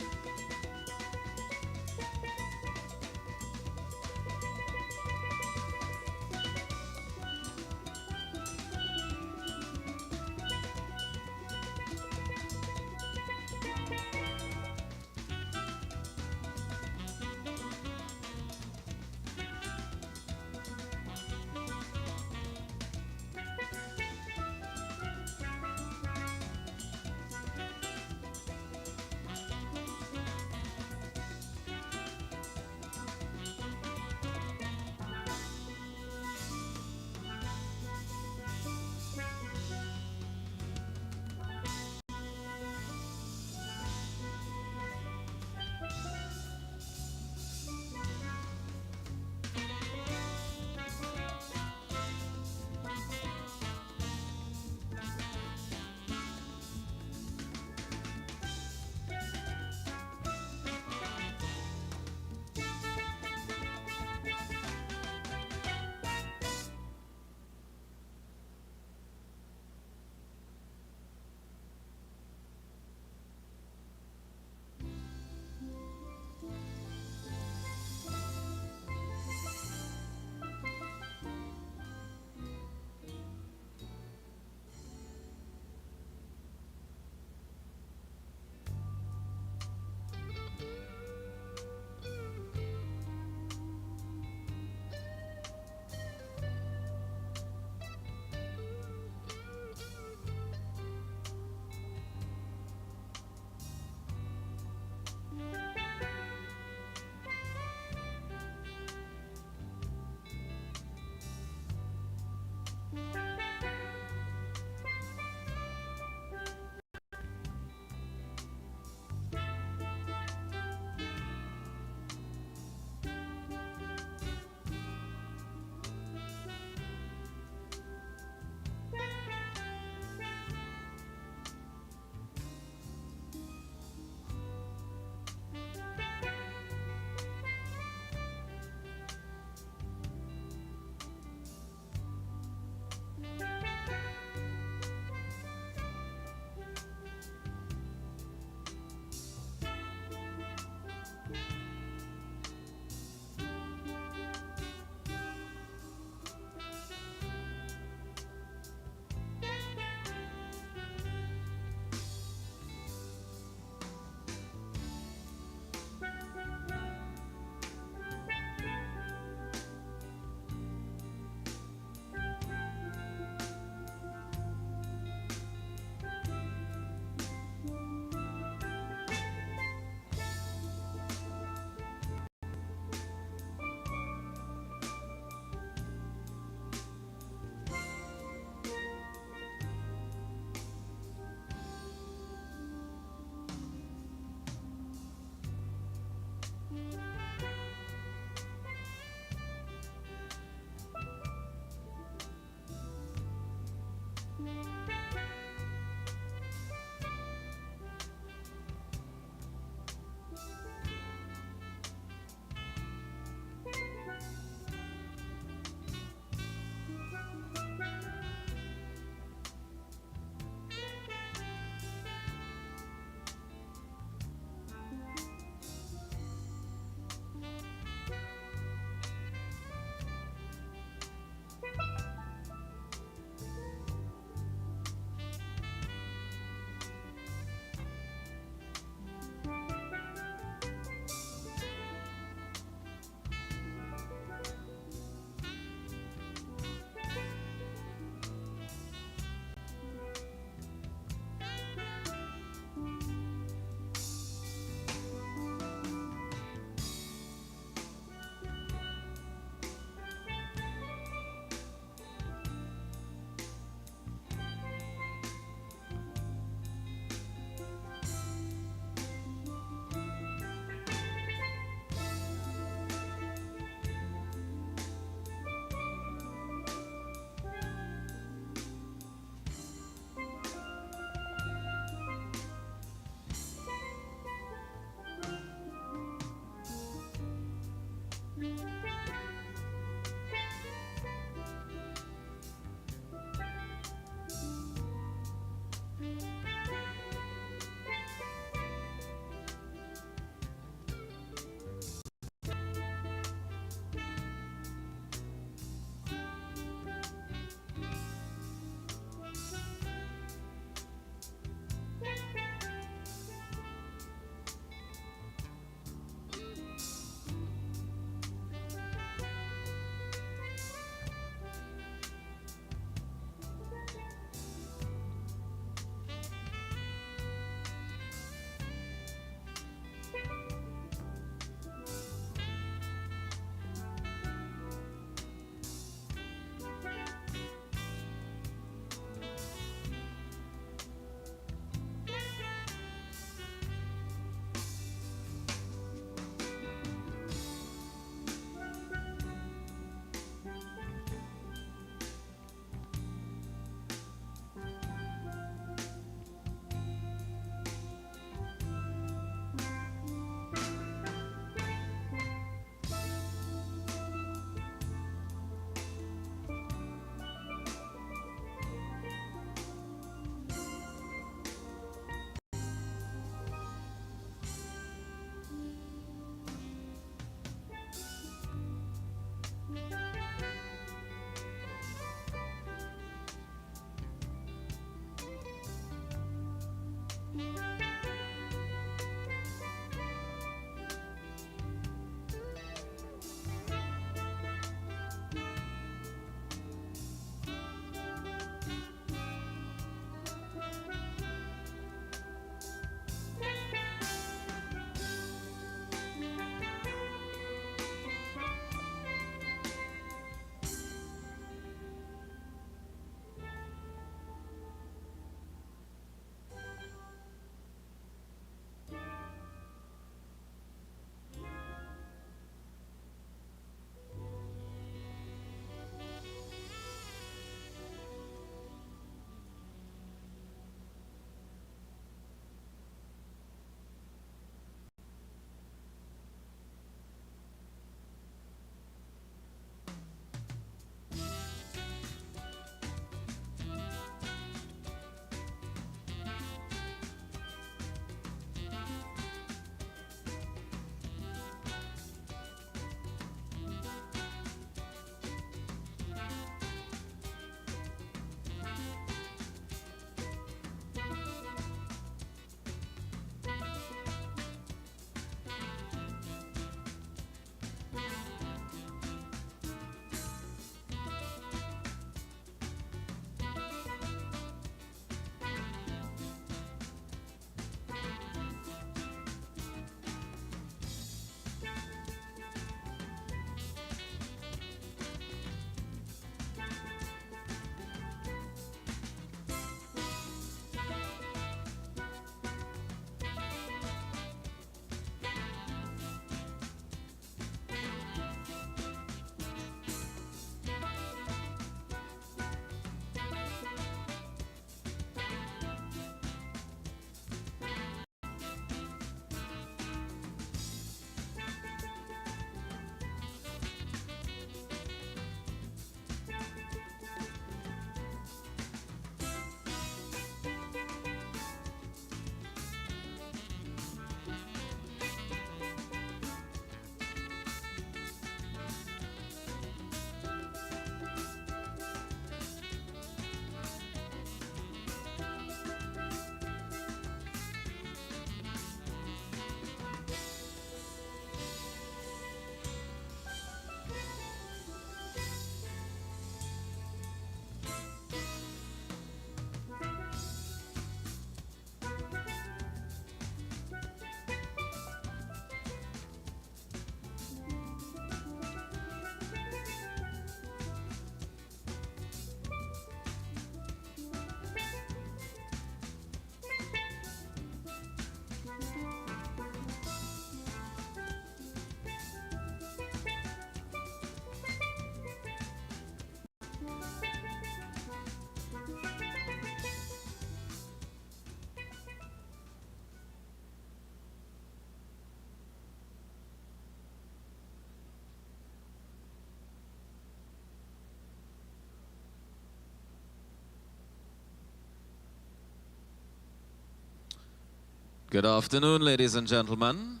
O: Good afternoon, ladies and gentlemen.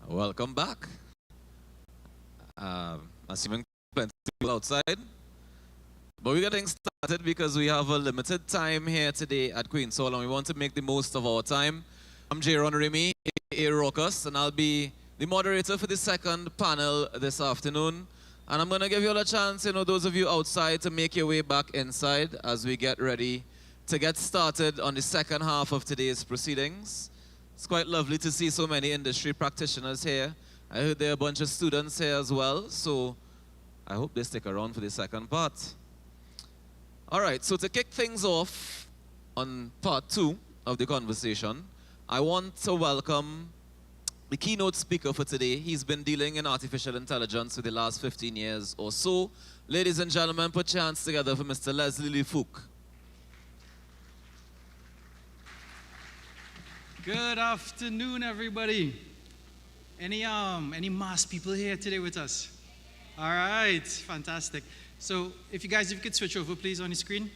O: Welcome back. Assuming plenty of people outside. But we're getting started because we have a limited time here today at Queen's Hall and we want to make the most of our time. I'm Jaron Remy, a.k.a. Rockus, and I'll be the moderator for the second panel this afternoon. And I'm going to give you all a chance, those of you outside, to make your way back inside as we get ready to get started on the second half of today's proceedings. It's quite lovely to see so many industry practitioners here. I heard there are a bunch of students here as well, so I hope they stick around for the second part. All right, so to kick things off on part 2 of the conversation, I want to welcome the keynote speaker for today. He's been dealing in artificial intelligence for the last 15 years or so. Ladies and gentlemen, put your hands together for Mr. Leslie Lefouk.
P: Good afternoon, everybody. Any mass people here today with us? All right, fantastic. So if you could switch over, please, on the screen.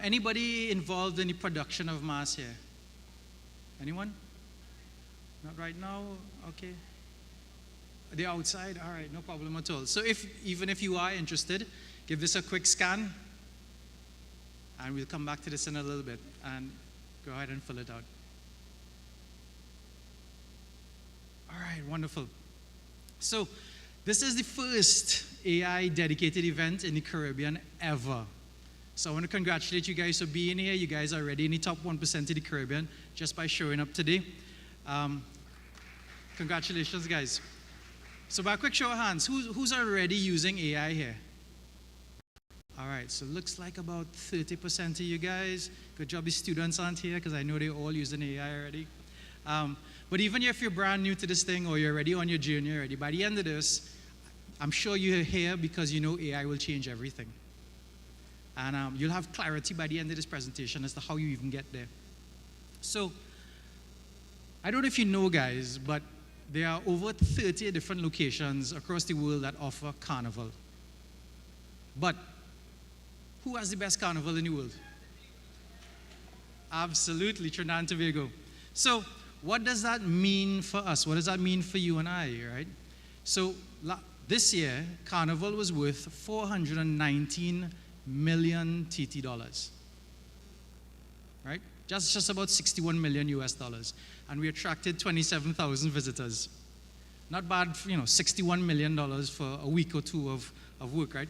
P: Anybody involved in the production of mass here? Anyone? Not right now? Okay. The outside? All right, no problem at all. So even if you are interested, give this a quick scan, and we'll come back to this in a little bit. And go ahead and fill it out. All right, wonderful. So this is the first AI dedicated event in the Caribbean ever. So I want to congratulate you guys for being here. You guys are already in the top 1% of the Caribbean just by showing up today. Congratulations, guys. So by a quick show of hands, who's already using AI here? All right, so looks like about 30% of you guys. Good job the students aren't here because I know they're all using AI already. But even if you're brand new to this thing or you're already on your journey already, by the end of this, I'm sure you're here because you know AI will change everything. And you'll have clarity by the end of this presentation as to how you even get there. So, I don't know if you know, guys, but there are over 30 different locations across the world that offer carnival. But who has the best carnival in the world? Absolutely, Trinidad and Tobago. So what does that mean for us? What does that mean for you and I, right? So this year, carnival was worth 419 million TT dollars, right? Just about 61 million US dollars. And we attracted 27,000 visitors. Not bad, $61 million for a week or two of work, right?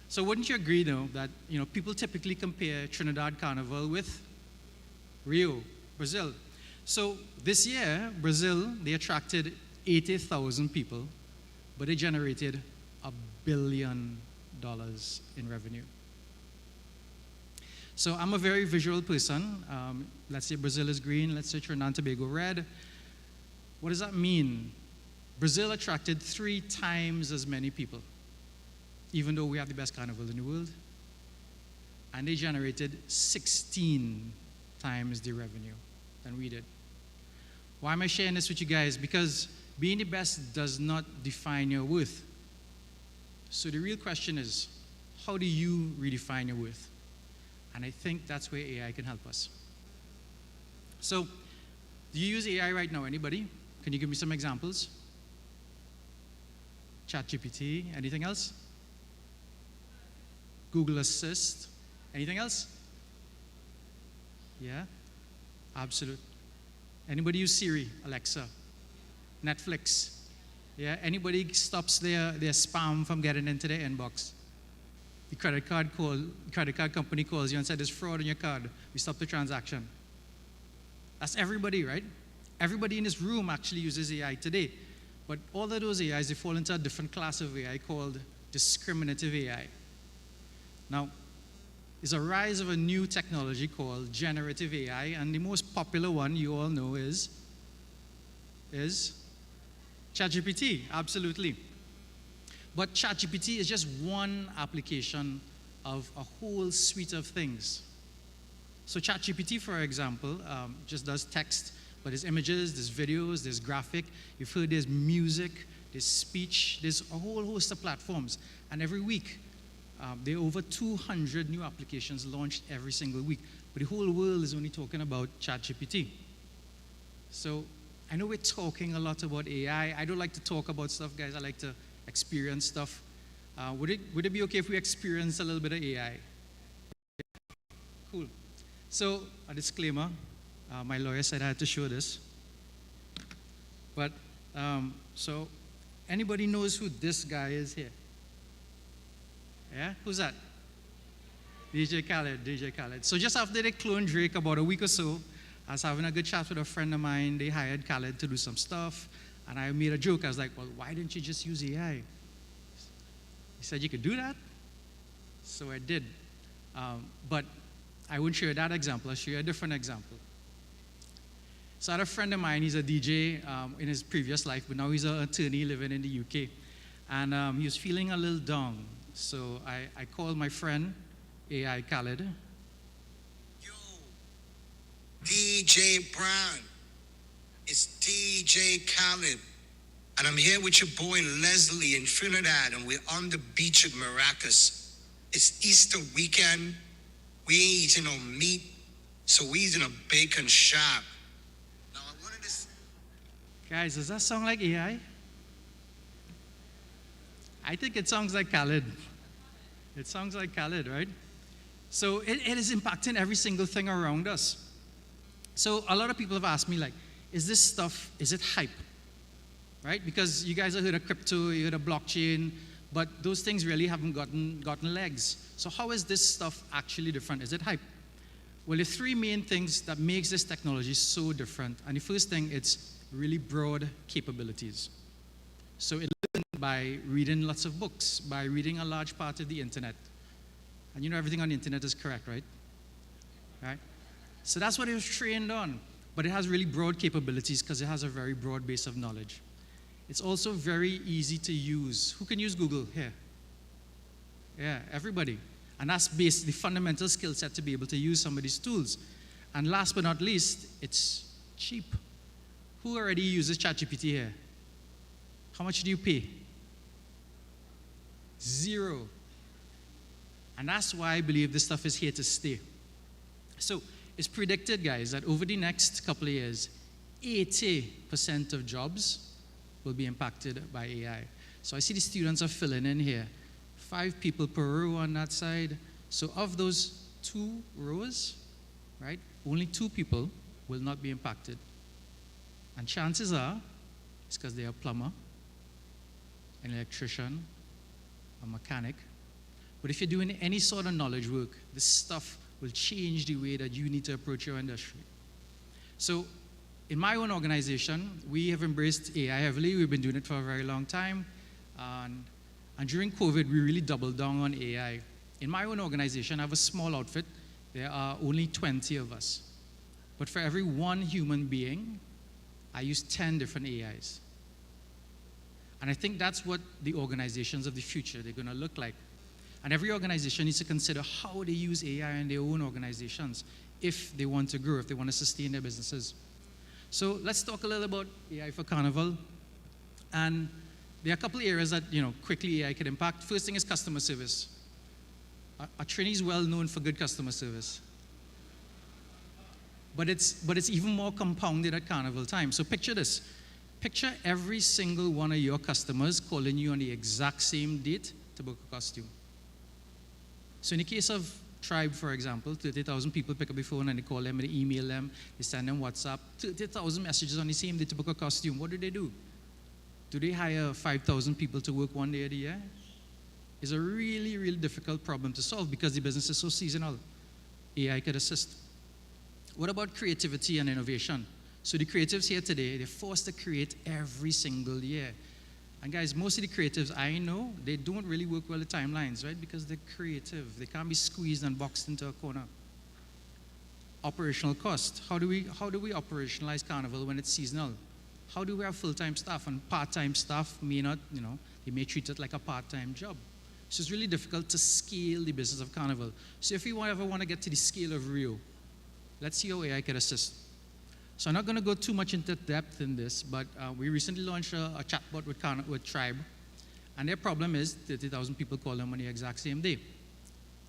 P: So wouldn't you agree, though, that people typically compare Trinidad Carnival with Rio, Brazil? So this year, Brazil, they attracted 80,000 people, but they generated $1 billion in revenue. So I'm a very visual person. Let's say Brazil is green, let's say Trinidad and Tobago red. What does that mean? Brazil attracted 3 times as many people, even though we have the best carnival in the world, and they generated 16 times the revenue than we did. Why am I sharing this with you guys? Because being the best does not define your worth. So the real question is, how do you redefine your worth? And I think that's where AI can help us. So, do you use AI right now? Anybody? Can you give me some examples? ChatGPT, anything else? Google Assist. Anything else? Yeah? Absolute. Anybody use Siri, Alexa, Netflix? Yeah? Anybody stops their spam from getting into their inbox? The credit card company calls you and said there's fraud on your card. We stop the transaction. That's everybody, right? Everybody in this room actually uses AI today. But all of those AIs, they fall into a different class of AI called discriminative AI. Now, there's a rise of a new technology called generative AI, and the most popular one you all know is ChatGPT, absolutely. But ChatGPT is just one application of a whole suite of things. So ChatGPT, for example, just does text, but there's images, there's videos, there's graphic. You've heard there's music, there's speech, there's a whole host of platforms. And every week, there are over 200 new applications launched every single week. but the whole world is only talking about ChatGPT. So I know we're talking a lot about AI. I don't like to talk about stuff, guys. I like to experience stuff. Would it be okay if we experience a little bit of AI? Cool. So a disclaimer, my lawyer said I had to show this. But, so anybody knows who this guy is here? Yeah, who's that? DJ Khaled. So just after they cloned Drake about a week or so, I was having a good chat with a friend of mine. They hired Khaled to do some stuff. And I made a joke. I was like, well, why didn't you just use AI? He said you could do that. So I did. But I won't show you that example. I'll show you a different example. So I had a friend of mine. He's a DJ in his previous life, but now he's an attorney living in the UK. And he was feeling a little down. So I called my friend, AI Khaled.
Q: DJ Brown, it's DJ Khaled, and I'm here with your boy Leslie in Trinidad, and we're on the beach at Maracas. It's Easter weekend. We ain't eating no meat, so we eating a bacon shark. Now I wanted to.
P: Guys, does that sound like AI? I think it sounds like Khaled. It sounds like Khaled, right? So it is impacting every single thing around us. So a lot of people have asked me, like, is this stuff, is it hype? Right? Because you guys have heard of crypto, you heard of blockchain, but those things really haven't gotten legs. So how is this stuff actually different? Is it hype? Well, the three main things that makes this technology so different. And the first thing, it's really broad capabilities. So it learned by reading lots of books, by reading a large part of the internet. And you know everything on the internet is correct, right? Right? So that's what it was trained on. But it has really broad capabilities because it has a very broad base of knowledge. It's also very easy to use. Who can use Google here? Yeah, everybody. And that's the fundamental skill set to be able to use some of these tools. And last but not least, it's cheap. Who already uses ChatGPT here? How much do you pay? 0. And that's why I believe this stuff is here to stay. So it's predicted, guys, that over the next couple of years, 80% of jobs will be impacted by AI. So I see the students are filling in here. 5 people per row on that side. So of those 2 rows, right, only 2 people will not be impacted. And chances are, it's because they're a plumber, an electrician, a mechanic. But if you're doing any sort of knowledge work, this stuff will change the way that you need to approach your industry. So in my own organization, we have embraced AI heavily. We've been doing it for a very long time. And during COVID, we really doubled down on AI. In my own organization, I have a small outfit. There are only 20 of us. But for every 1 human being, I use 10 different AIs. And I think that's what the organizations of the future, they're going to look like. And every organization needs to consider how they use AI in their own organizations if they want to grow, if they want to sustain their businesses. So let's talk a little about AI for Carnival. And there are a couple of areas that, quickly AI could impact. First thing is customer service. A trainee is well known for good customer service. But it's even more compounded at Carnival time. So picture this. Picture every single one of your customers calling you on the exact same date to book a costume. So in the case of Tribe, for example, 30,000 people pick up the phone and they call them, they email them, they send them WhatsApp, 30,000 messages on the same day to book a costume. What do? Do they hire 5,000 people to work one day of the year? It's a really, really difficult problem to solve because the business is so seasonal. AI could assist. What about creativity and innovation? So the creatives here today, they're forced to create every single year. And guys, most of the creatives I know, they don't really work well with timelines, right? Because they're creative. They can't be squeezed and boxed into a corner. Operational cost. How do we operationalize Carnival when it's seasonal? How do we have full-time staff? And part-time staff may not, they may treat it like a part-time job. So it's really difficult to scale the business of Carnival. So if you ever want to get to the scale of Rio, let's see how AI can assist. So I'm not going to go too much into depth in this, but we recently launched a chatbot with Tribe. And their problem is 30,000 people call them on the exact same day.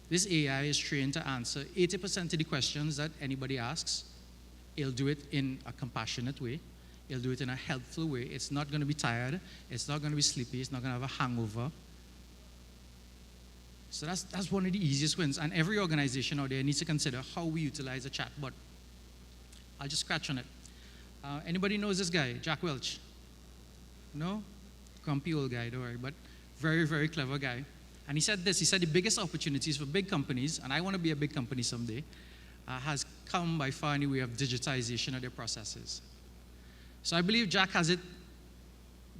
P: This AI is trained to answer 80% of the questions that anybody asks. It'll do it in a compassionate way. It'll do it in a helpful way. It's not going to be tired. It's not going to be sleepy. It's not going to have a hangover. So that's one of the easiest wins. And every organization out there needs to consider how we utilize a chatbot. I'll just scratch on it. Anybody knows this guy, Jack Welch? No? Grumpy old guy, don't worry, but very, very clever guy. And he said this, he said the biggest opportunities for big companies, and I want to be a big company someday, has come by far in the way of digitization of their processes. So I believe Jack has it,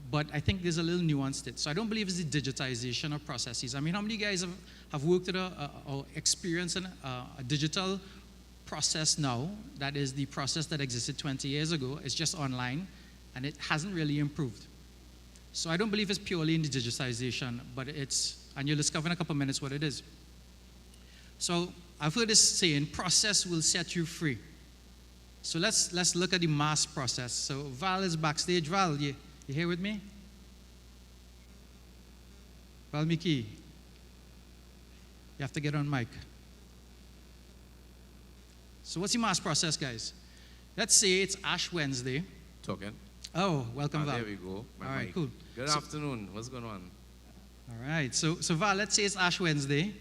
P: but I think there's a little nuance to it. So I don't believe it's the digitization of processes. I mean, how many guys have worked at or experienced a digital process now that is the process that existed 20 years ago? It's just online, and it hasn't really improved. So I don't believe it's purely in the digitization, but it's, and you'll discover in a couple of minutes what it is. So I've heard this saying, process will set you free. So let's look at the mass process. So Val is backstage. Val, you here with me? Val Mickey, you have to get on mic. So what's the mass process, guys? Let's say it's Ash Wednesday.
O: Talking.
P: Oh, welcome, Val.
O: There we go.
P: All right, cool.
O: Good afternoon. What's going on?
P: All right. So Val, let's say it's Ash Wednesday.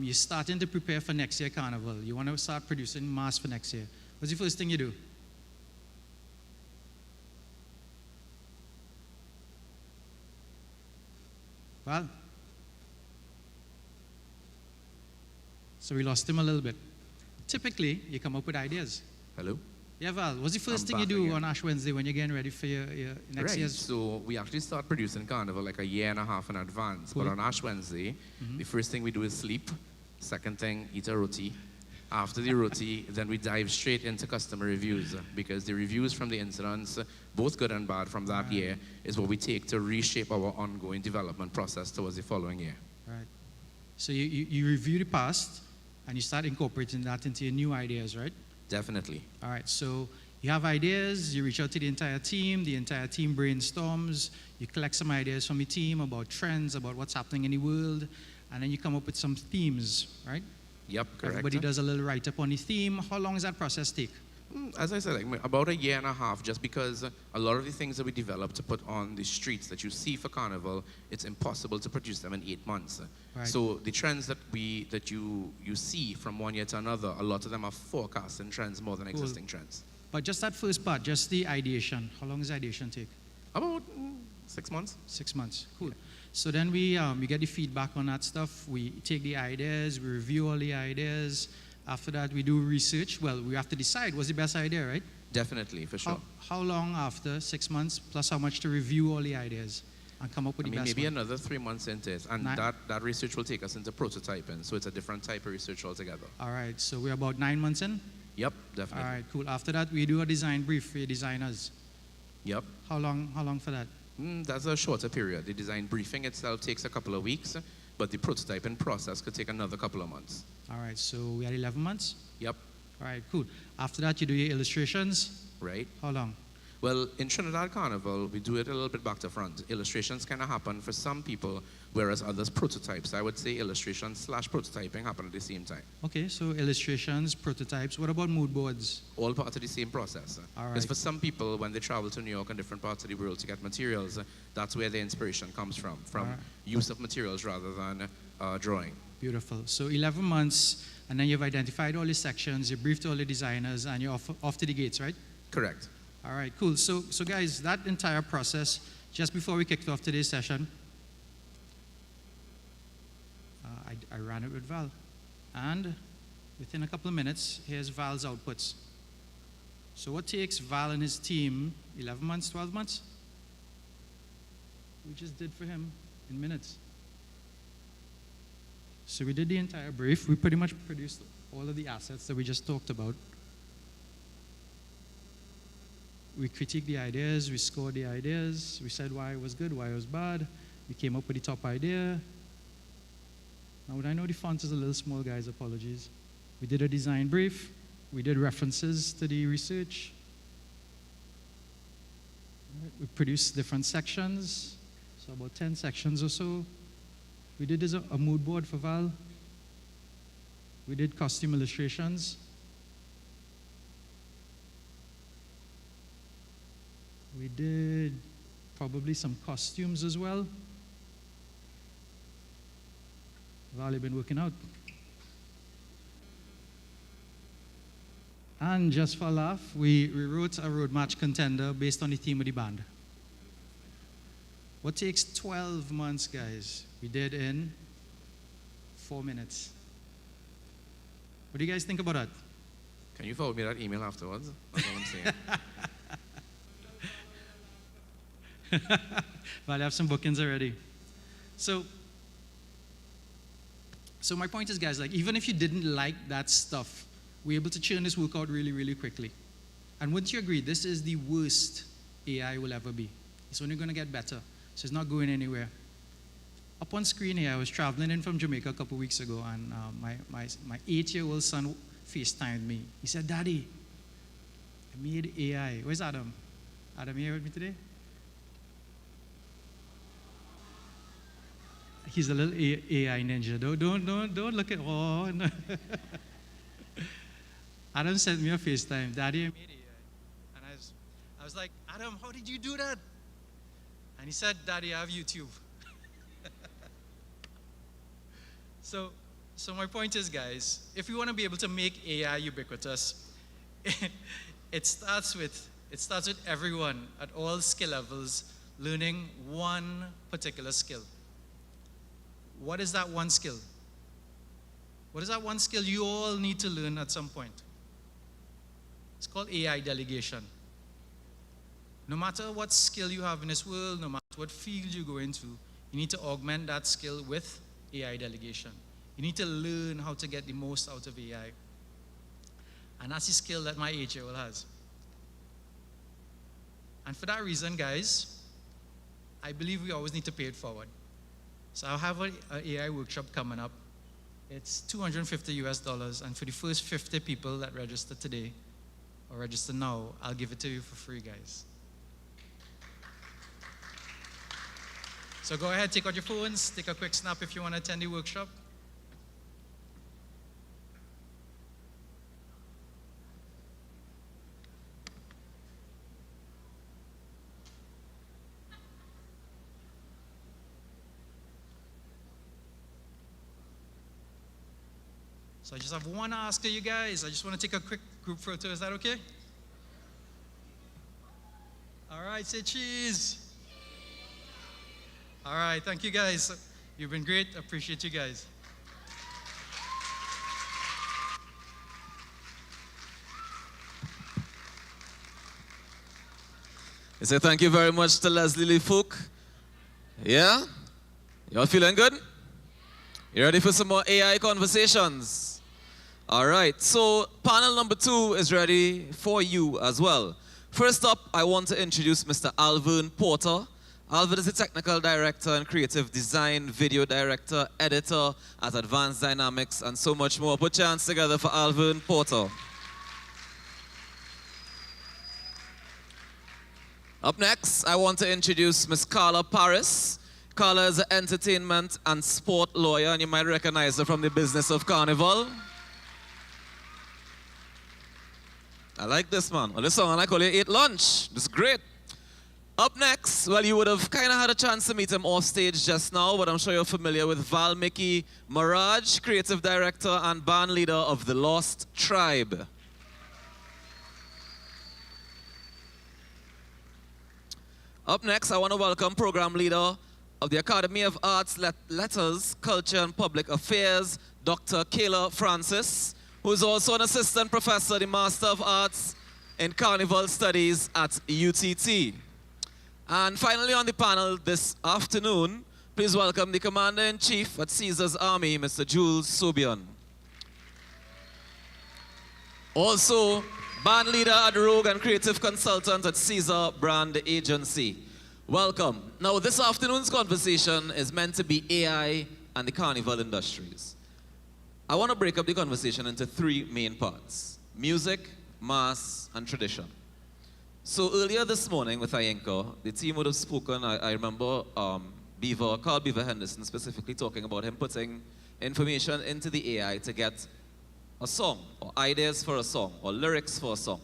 P: You're starting to prepare for next year Carnival. You want to start producing masks for next year. What's the first thing you do? Val? So we lost him a little bit. Typically, you come up with ideas.
O: Hello?
P: Yeah, Val, what's the first thing you do on Ash Wednesday when you're getting ready for your next year's?
O: So we actually start producing Carnival like a year and a half in advance.
P: Cool.
O: But on Ash Wednesday, the first thing we do is sleep. Second thing, eat a roti. After the roti, then we dive straight into customer reviews because the reviews from the incidents, both good and bad from that year, is what we take to reshape our ongoing development process towards the following year.
P: Right. So you review the past and you start incorporating that into your new ideas, right?
O: Definitely.
P: All right, so you have ideas, you reach out to the entire team brainstorms, you collect some ideas from the team about trends, about what's happening in the world, and then you come up with some themes, right?
O: Yep, correct.
P: Everybody does a little write-up on the theme. How long does that process take?
O: As I said, like about a year and a half, just because a lot of the things that we developed to put on the streets that you see for Carnival, it's impossible to produce them in 8 months.
P: Right.
O: So the trends that you see from one year to another, a lot of them are forecasting trends more than existing trends.
P: But just that first part, just the ideation, how long does ideation take?
O: About 6 months.
P: 6 months, cool. Yeah. So then we get the feedback on that stuff. We take the ideas, we review all the ideas. After that, we do research. Well, we have to decide what's the best idea, right?
O: Definitely, for sure.
P: How long after 6 months, plus how much to review all the ideas and come up with the best
O: maybe
P: one?
O: another 3 months into it. And that research will take us into prototyping. So it's a different type of research altogether.
P: All right, so we're about 9 months in?
O: Yep, definitely.
P: All right, cool. After that, we do a design brief for your designers.
O: Yep.
P: How long for that?
O: That's a shorter period. The design briefing itself takes a couple of weeks, but the prototyping process could take another couple of months.
P: All right, so we had 11 months?
O: Yep.
P: All right, cool. After that, you do your illustrations?
O: Right.
P: How long?
O: Well, in Trinidad Carnival, we do it a little bit back to front. Illustrations kind of happen for some people, whereas others prototypes. I would say illustration/prototyping happen at the same time.
P: Okay, so illustrations, prototypes. What about mood boards?
O: All part of the same process.
P: All right.
O: Because for some people, when they travel to New York and different parts of the world to get materials, that's where the inspiration comes from use of materials rather than drawing.
P: Beautiful. So 11 months, and then you've identified all the sections, you briefed all the designers, and you're off to the gates, right?
O: Correct.
P: All right, cool. So guys, that entire process, just before we kicked off today's session, I ran it with Val. And within a couple of minutes, here's Val's outputs. So what takes Val and his team 11 months, 12 months? We just did for him in minutes. So we did the entire brief. We pretty much produced all of the assets that we just talked about. We critiqued the ideas, we scored the ideas, we said why it was good, why it was bad. We came up with the top idea. Now, I know the font is a little small, guys, apologies. We did a design brief. We did references to the research. We produced different sections, so about 10 sections or so. We did a mood board for Val. We did costume illustrations. We did probably some costumes as well. Valley been working out. And just for a laugh, we wrote a road march contender based on the theme of the band. What takes 12 months, guys, we did in 4 minutes. What do you guys think about that?
J: Can you forward me that email afterwards? That's what I'm saying.
P: Well, I have some bookings already. So my point is, guys, like, even if you didn't like that stuff, we're able to churn this work out really, really quickly. And wouldn't you agree, this is the worst AI will ever be. It's only going to get better, so it's not going anywhere. Up on screen here, I was traveling in from Jamaica a couple weeks ago, and my 8-year-old son FaceTimed me. He said, "Daddy, I made AI." Where's Adam? Adam, you here with me today? He's a little AI ninja. Don't look at, oh, no. Adam sent me a FaceTime. "Daddy, I made AI." And I was like, "Adam, how did you do that?" And he said, "Daddy, I have YouTube." So my point is, guys, if we want to be able to make AI ubiquitous, it starts with everyone at all skill levels learning one particular skill. What is that one skill? What is that one skill you all need to learn at some point? It's called AI delegation. No matter what skill you have in this world, no matter what field you go into, you need to augment that skill with AI delegation. You need to learn how to get the most out of AI. And that's the skill that my 8-year-old has. And for that reason, guys, I believe we always need to pay it forward. So I'll have an AI workshop coming up. It's $250 and for the first 50 people that register today, or register now, I'll give it to you for free, guys. So go ahead, take out your phones, take a quick snap if you want to attend the workshop. So I just have one ask of you guys. I just want to take a quick group photo. Is that okay? All right, say cheese. All right, thank you guys. You've been great. Appreciate you guys.
O: I say thank you very much to Leslie Lee Fook. Yeah? Y'all feeling good? You ready for some more AI conversations? All right, so panel number 2 is ready for you as well. First up, I want to introduce Mr. Alvin Porter. Alvin is the technical director and creative design, video director, editor at Advanced Dynamics, and so much more. Put your hands together for Alvin Porter. Up next, I want to introduce Ms. Carla Paris. Carla is an entertainment and sport lawyer, and you might recognize her from the business of Carnival. I like this, man. Well, this song I call it Eat Lunch. This is great. Up next, well, you would have kind of had a chance to meet him off stage just now, but I'm sure you're familiar with Valmiki Maraj, creative director and band leader of The Lost Tribe. Up next, I want to welcome program leader of the Academy of Arts, Letters, Culture and Public Affairs, Dr. Kayla Francis, who is also an assistant professor, the Master of Arts in Carnival Studies at UTT. And finally on the panel this afternoon, please welcome the Commander-in-Chief at Caesar's Army, Mr. Jules Sobian. Also, band leader at Rogue and creative consultant at Caesar Brand Agency. Welcome. Now, this afternoon's conversation is meant to be AI and the carnival industries. I want to break up the conversation into 3 main parts: music, mass, and tradition. So earlier this morning with Ayenka, the team would have spoken, I remember Carl Beaver Henderson specifically talking about him putting information into the AI to get a song, or ideas for a song, or lyrics for a song.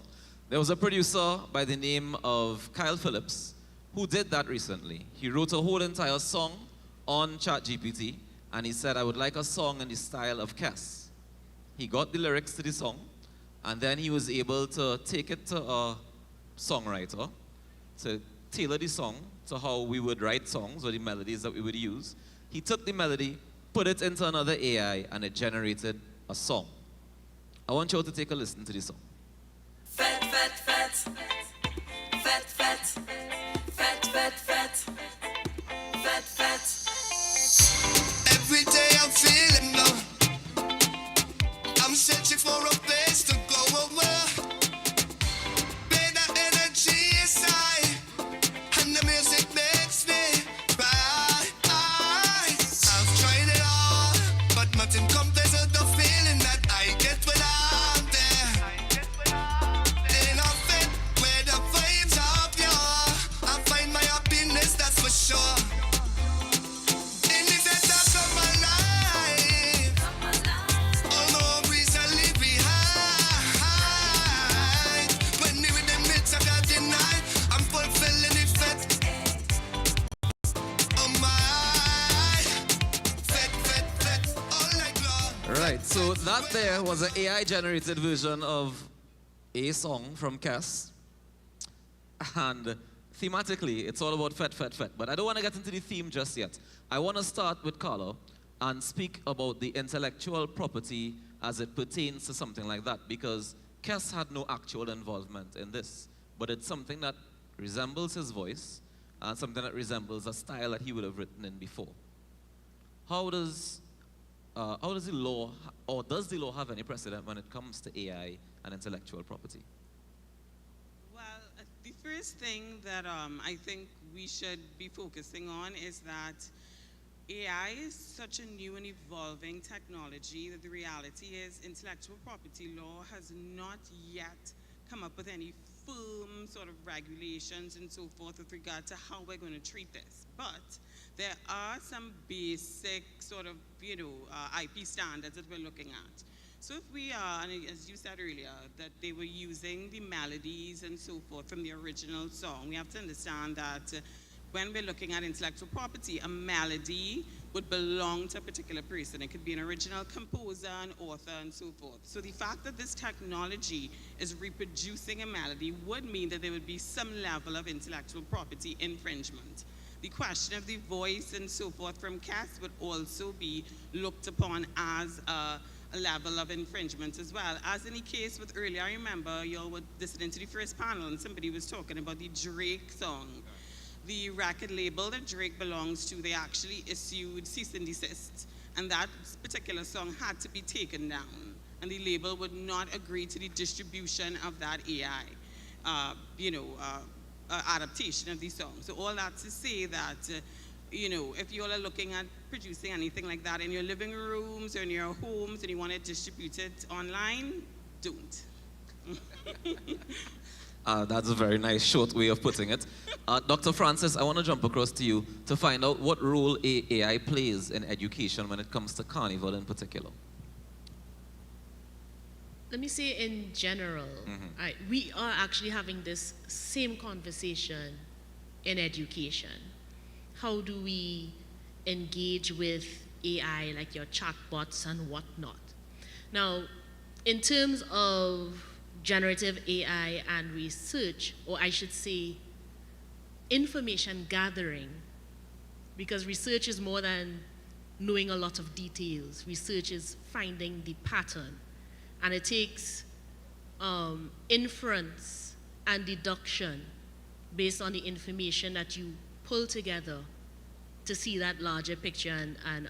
O: There was a producer by the name of Kyle Phillips who did that recently. He wrote a whole entire song on ChatGPT, and he said, I would like a song in the style of Cass. He got the lyrics to the song, and then he was able to take it to a songwriter to tailor the song to how we would write songs or the melodies that we would use. He took the melody, put it into another AI, and it generated a song. I want you all to take a listen to this song.
R: Fat, fat, fat. Fat, fat. Fat, fat, fat. Fat, fat. Every day I'm feeling low. I'm searching for a place to go away. Better energy inside, and the music makes me cry. I've tried it all, but nothing compares to the feeling that I get when I'm there. In a fit where the vibes are pure, I find my happiness, that's for sure. In the depths of my life, although recently behind, when the rhythm hits, I got denied. I'm fulfilling the fit. Oh my, fit, all like love.
O: Right, so that there was an AI-generated version of a song from Cass. And thematically, it's all about fat, fat, fat. But I don't want to get into the theme just yet. I want to start with Carlo and speak about the intellectual property as it pertains to something like that, because Cass had no actual involvement in this. But it's something that resembles his voice and something that resembles a style that he would have written in before. How does the law, or does the law have any precedent when it comes to AI and intellectual property?
S: Well, the first thing that I think we should be focusing on is that AI is such a new and evolving technology that the reality is intellectual property law has not yet come up with any firm sort of regulations and so forth with regard to how we're going to treat this. But there are some basic sort of, IP standards that we're looking at. So if we are, and as you said earlier, that they were using the melodies and so forth from the original song, we have to understand that when we're looking at intellectual property, a melody would belong to a particular person. It could be an original composer, an author, and so forth. So the fact that this technology is reproducing a melody would mean that there would be some level of intellectual property infringement. The question of the voice and so forth from Cass would also be looked upon as a level of infringement as well. As in the case with earlier, I remember y'all were listening to the first panel and somebody was talking about the Drake song. The record label that Drake belongs to, they actually issued cease and desist, and that particular song had to be taken down, and the label would not agree to the distribution of that AI, adaptation of the song. So all that to say that, if you all are looking at producing anything like that in your living rooms or in your homes and you want to distribute it online, don't.
O: That's a very nice short way of putting it. Dr. Francis, I want to jump across to you to find out what role AI plays in education when it comes to Carnival in particular.
I: Let me say in general, we are actually having this same conversation in education. How do we engage with AI, like your chatbots and whatnot? Now, in terms of generative AI and research, or I should say information gathering, because research is more than knowing a lot of details. Research is finding the pattern, and it takes inference and deduction based on the information that you pull together to see that larger picture and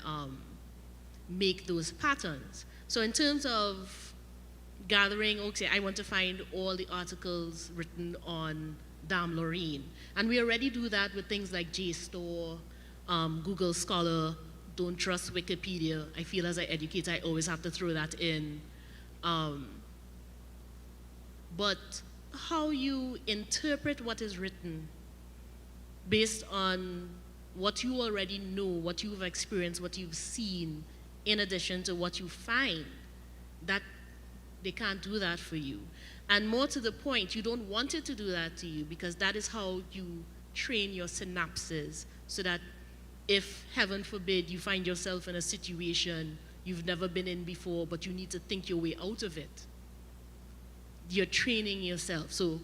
I: make those patterns. So in terms of gathering, okay, I want to find all the articles written on Dame Lorraine. And we already do that with things like JSTOR, Google Scholar, don't trust Wikipedia. I feel as an educator, I always have to throw that in. But how you interpret what is written based on what you already know, what you've experienced, what you've seen, in addition to what you find, that
T: They can't do that for you. And more to the point, you don't want it to do that to you because that is how you train your synapses so that if, heaven forbid, you find yourself in a situation you've never been in before, but you need to think your way out of it, you're training yourself. So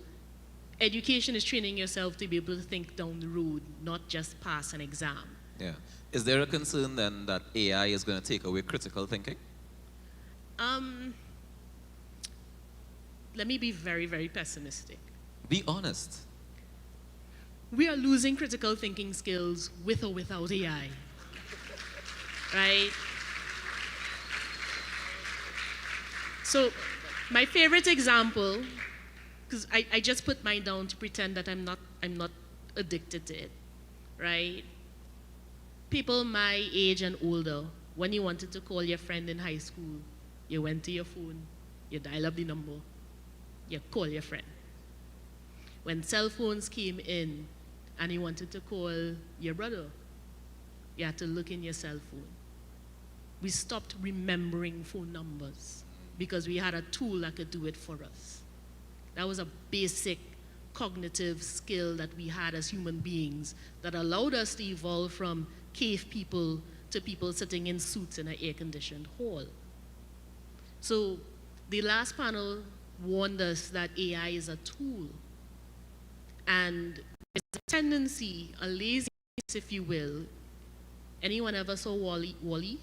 T: education is training yourself to be able to think down the road, not just pass an exam.
O: Yeah. Is there a concern then that AI is going to take away critical thinking?
T: Let me be very, very pessimistic.
O: Be honest.
T: We are losing critical thinking skills with or without AI, right? So my favorite example, because I just put mine down to pretend that I'm not addicted to it, right? People my age and older, when you wanted to call your friend in high school, you went to your phone, you dial up the number, you call your friend. When cell phones came in and you wanted to call your brother, you had to look in your cell phone. We stopped remembering phone numbers because we had a tool that could do it for us. That was a basic cognitive skill that we had as human beings that allowed us to evolve from cave people to people sitting in suits in an air-conditioned hall. So the last panel warned us that AI is a tool. And it's a tendency, a laziness, if you will. Anyone ever saw Wall-E?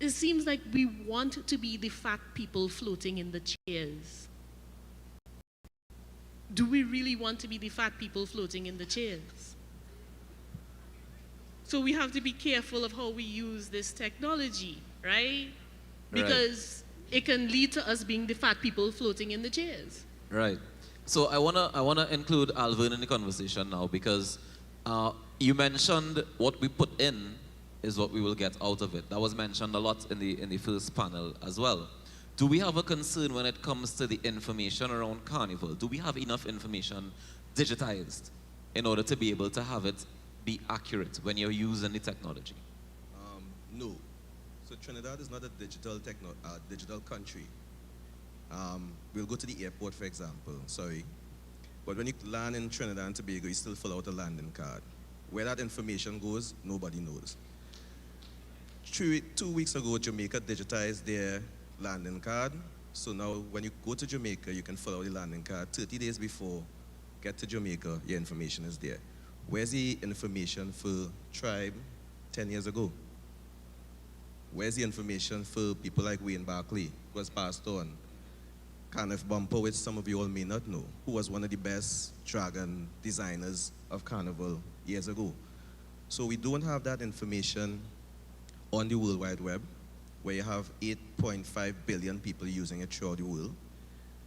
T: It seems like we want to be the fat people floating in the chairs. Do we really want to be the fat people floating in the chairs? So we have to be careful of how we use this technology, right? Because it can lead to us being the fat people floating in the chairs.
O: Right. So I wanna include Alvin in the conversation now because you mentioned what we put in is what we will get out of it. That was mentioned a lot in the first panel as well. Do we have a concern when it comes to the information around Carnival? Do we have enough information digitized in order to be able to have it be accurate when you're using the technology?
H: No. So Trinidad is not a digital country. We'll go to the airport, for example, but when you land in Trinidad and Tobago, you still fill out a landing card. Where that information goes, nobody knows. 2 weeks ago, Jamaica digitized their landing card. So now when you go to Jamaica, you can fill out the landing card. 30 days before, get to Jamaica, your information is there. Where's the information for Tribe 10 years ago? Where's the information for people like Wayne Barkley, who was passed on? Kenneth Bumper, which some of you all may not know, who was one of the best dragon designers of Carnival years ago. So we don't have that information on the World Wide Web, where you have 8.5 billion people using it throughout the world.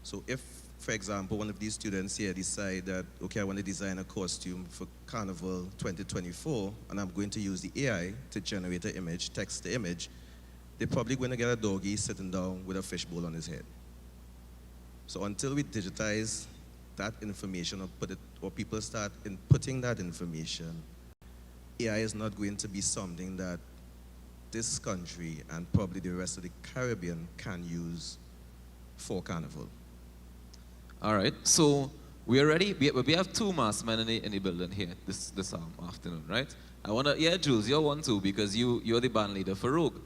H: So if, for example, one of these students here decide that, okay, I want to design a costume for Carnival 2024, and I'm going to use the AI to generate an image, text the image, they're probably going to get a doggy sitting down with a fishbowl on his head. So until we digitize that information or people start inputting that information, AI is not going to be something that this country and probably the rest of the Caribbean can use for Carnival.
O: All right, so we are ready. We have 2 masked men in the building here this afternoon, right? Jules, you're one too because you're the band leader for Rogue.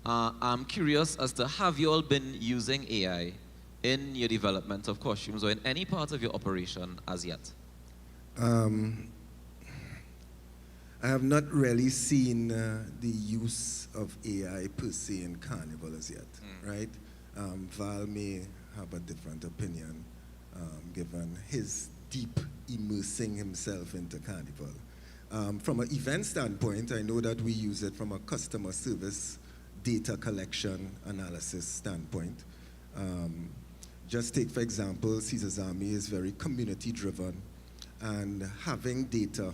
O: I'm curious as to, have you all been using AI in your development of costumes or in any part of your operation as yet?
U: I have not really seen the use of AI per se in Carnival as yet, right? Val may have a different opinion given his deep immersing himself into Carnival. From an event standpoint, I know that we use it from a customer service data collection analysis standpoint. Just take, for example, Caesar's Army is very community driven, and having data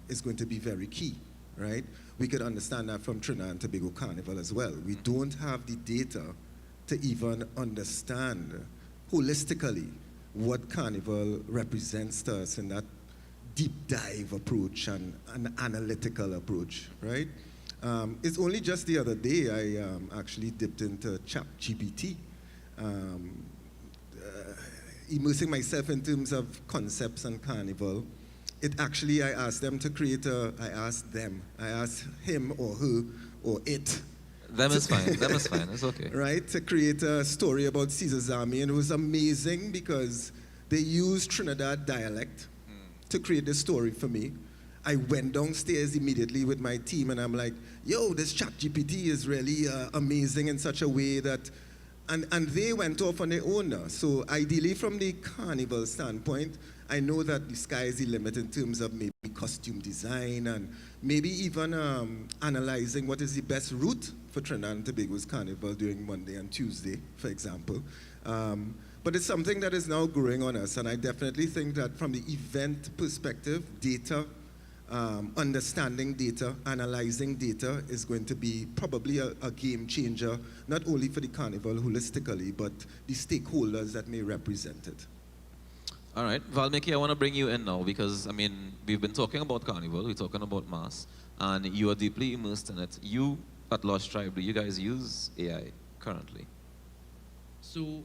U: is going to be very key, right? We could understand that from Trinidad and Tobago Carnival as well. We don't have the data to even understand holistically what Carnival represents to us in that deep dive approach and an analytical approach, right? It's only just the other day I actually dipped into ChatGPT, immersing myself in terms of concepts and Carnival. I asked them to create I asked him or her or it.
O: Them is fine, it's okay.
U: Right, to create a story about Caesar's army, and it was amazing because they used Trinidad dialect to create the story for me. I went downstairs immediately with my team and I'm like, yo, this ChatGPT is really amazing in such a way that, and they went off on their own now. So ideally from the Carnival standpoint, I know that the sky is the limit in terms of maybe costume design and maybe even analyzing what is the best route for Trinidad and Tobago's Carnival during Monday and Tuesday, for example. But it's something that is now growing on us, and I definitely think that from the event perspective, data, understanding data, analyzing data is going to be probably a game changer, not only for the Carnival holistically, but the stakeholders that may represent it.
O: All right, Valmiki, I want to bring you in now because, I mean, we've been talking about Carnival, we're talking about mass, and you are deeply immersed in it. You, at Lost Tribe, do you guys use AI currently?
A: So,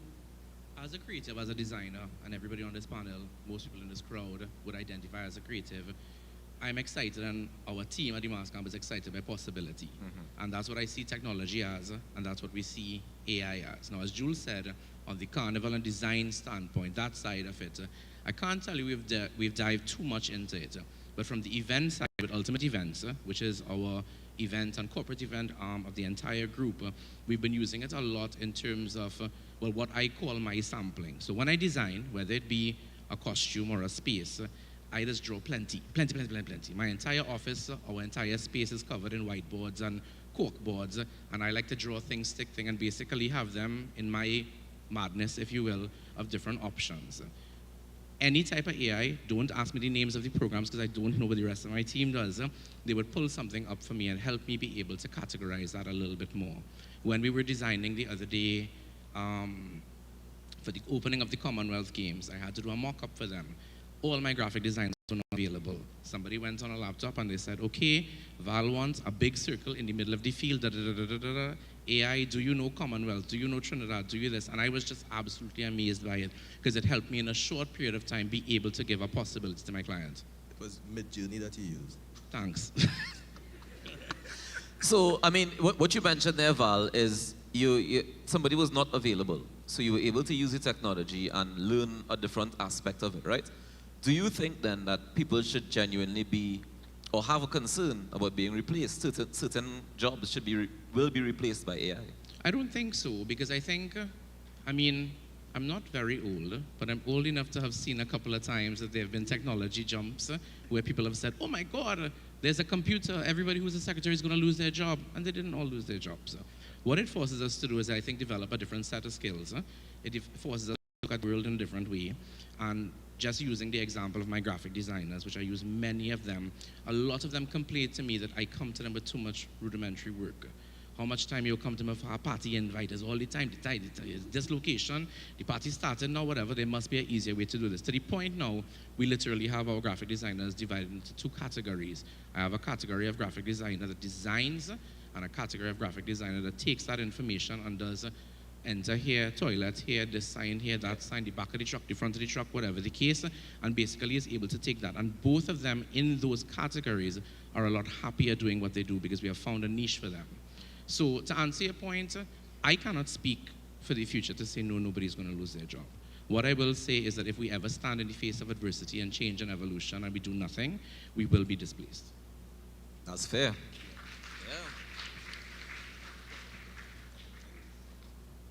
A: as a creative, as a designer, and everybody on this panel, most people in this crowd would identify as a creative, I'm excited, and our team at the Mass Camp is excited by possibility. And that's what I see technology as, and that's what we see AI as. Now, as Jules said, on the Carnival and design standpoint, that side of it, I can't tell you we've dived too much into it. But from the event side, with Ultimate Events, which is our event and corporate event arm of the entire group, we've been using it a lot in terms of, well, what I call my sampling. So when I design, whether it be a costume or a space, I just draw plenty. My entire office, our entire space is covered in whiteboards and cork boards, and I like to draw things, stick things, and basically have them in my madness, if you will, of different options. Any type of AI, don't ask me the names of the programs because I don't know what the rest of my team does. They would pull something up for me and help me be able to categorize that a little bit more. When we were designing the other day for the opening of the Commonwealth Games, I had to do a mock-up for them. All my graphic designs were not available. Somebody went on a laptop and they said, okay, Val wants a big circle in the middle of the field, AI, do you know Commonwealth? Do you know Trinidad? Do you this? And I was just absolutely amazed by it because it helped me in a short period of time be able to give a possibility to my client.
V: It was Mid-Journey that you used.
A: Thanks.
O: So, I mean, what you mentioned there, Val, is somebody was not available. So you were able to use the technology and learn a different aspect of it, right? Do you think then that people should genuinely be, or have a concern about being replaced? Certain jobs will be replaced by AI?
A: I don't think so, because I think, I mean, I'm not very old, but I'm old enough to have seen a couple of times that there have been technology jumps where people have said, oh my God, there's a computer, everybody who's a secretary is going to lose their job, and they didn't all lose their jobs. What it forces us to do is, I think, develop a different set of skills. It forces us to look at the world in a different way, and just using the example of my graphic designers, which I use many of them, a lot of them complain to me that I come to them with too much rudimentary work. How much time you come to me for a party invite is all the time, this location, the party started now, whatever, there must be an easier way to do this. To the point now, we literally have our graphic designers divided into two categories. I have a category of graphic designer that designs, and a category of graphic designer that takes that information and does enter here, toilet here, this sign here, that sign, the back of the truck, the front of the truck, whatever the case, and basically is able to take that. And both of them in those categories are a lot happier doing what they do because we have found a niche for them. So to answer your point, I cannot speak for the future to say no, nobody's going to lose their job. What I will say is that if we ever stand in the face of adversity and change and evolution and we do nothing, we will be displaced.
O: That's fair.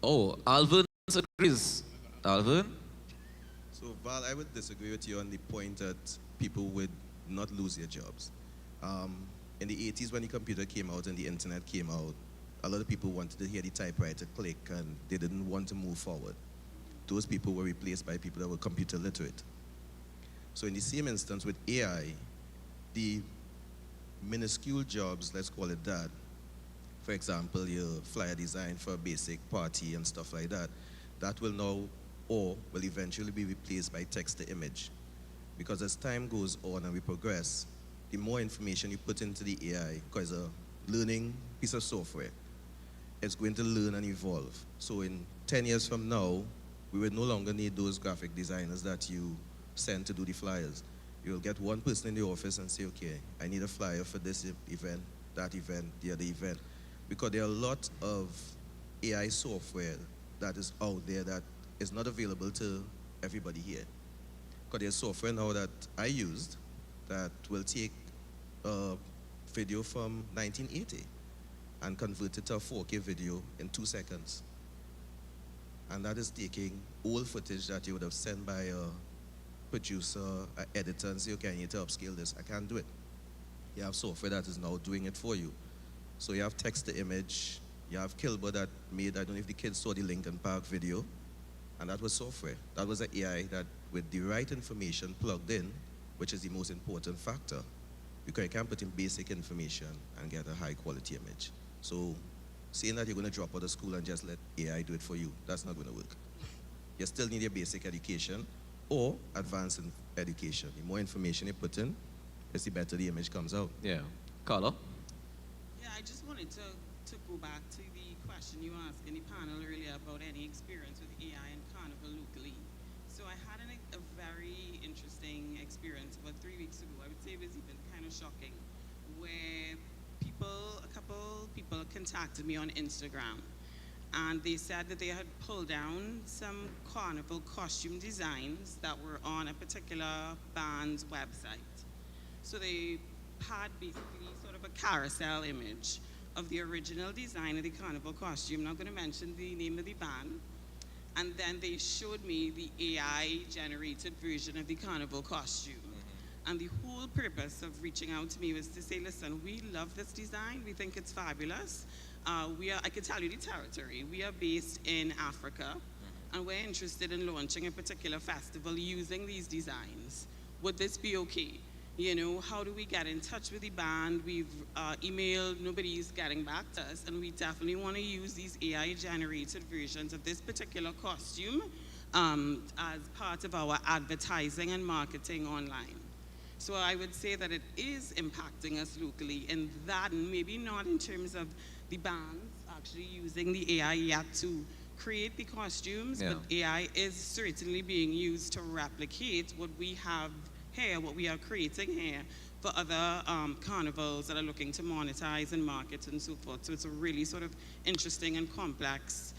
O: Oh, Alvin agrees. Alvin?
V: So, Val, I would disagree with you on the point that people would not lose their jobs. In the 80s, when the computer came out and the internet came out, a lot of people wanted to hear the typewriter click and they didn't want to move forward. Those people were replaced by people that were computer literate. So in the same instance with AI, the minuscule jobs, let's call it that, for example, your flyer design for a basic party and stuff like that, that will now, or will eventually be replaced by text to image. Because as time goes on and we progress, the more information you put into the AI, because learning piece of software. It's going to learn and evolve. So in 10 years from now, we will no longer need those graphic designers that you send to do the flyers. You'll get one person in the office and say, okay, I need a flyer for this event, that event, the other event. Because there are a lot of AI software that is out there that is not available to everybody here. Because there's software now that I used that will take a video from 1980 and convert it to a 4K video in 2 seconds. And that is taking old footage that you would have sent by a producer, an editor, and say, okay, I need to upscale this. I can't do it. You have software that is now doing it for you. So you have text to image. You have Kilber that made, I don't know if the kids saw the Lincoln Park video, and that was software. That was an AI that with the right information plugged in, which is the most important factor, because you can't put in basic information and get a high quality image. So saying that you're going to drop out of school and just let AI do it for you, that's not going to work. You still need your basic education or advanced education. The more information you put in, it's the better the image comes out.
O: Yeah. Carla?
S: Yeah, I just wanted to go back to the question you asked in the panel earlier about any experience with AI and Carnival locally. So I had a very interesting experience about 3 weeks ago. I would say it was even kind of shocking, where a couple people contacted me on Instagram, and they said that they had pulled down some Carnival costume designs that were on a particular band's website. So they had basically sort of a carousel image of the original design of the Carnival costume. Not going to mention the name of the band. And then they showed me the AI-generated version of the Carnival costume. And the whole purpose of reaching out to me was to say, listen, we love this design. We think it's fabulous. I can tell you the territory. We are based in Africa, and we're interested in launching a particular festival using these designs. Would this be okay? You know, how do we get in touch with the band? We've emailed, nobody's getting back to us, and we definitely want to use these AI-generated versions of this particular costume as part of our advertising and marketing online. So I would say that it is impacting us locally in that, and maybe not in terms of the bands actually using the AI yet to create the costumes, but AI is certainly being used to replicate what we have here, what we are creating here for other carnivals that are looking to monetize and market and so forth. So it's a really sort of interesting and complex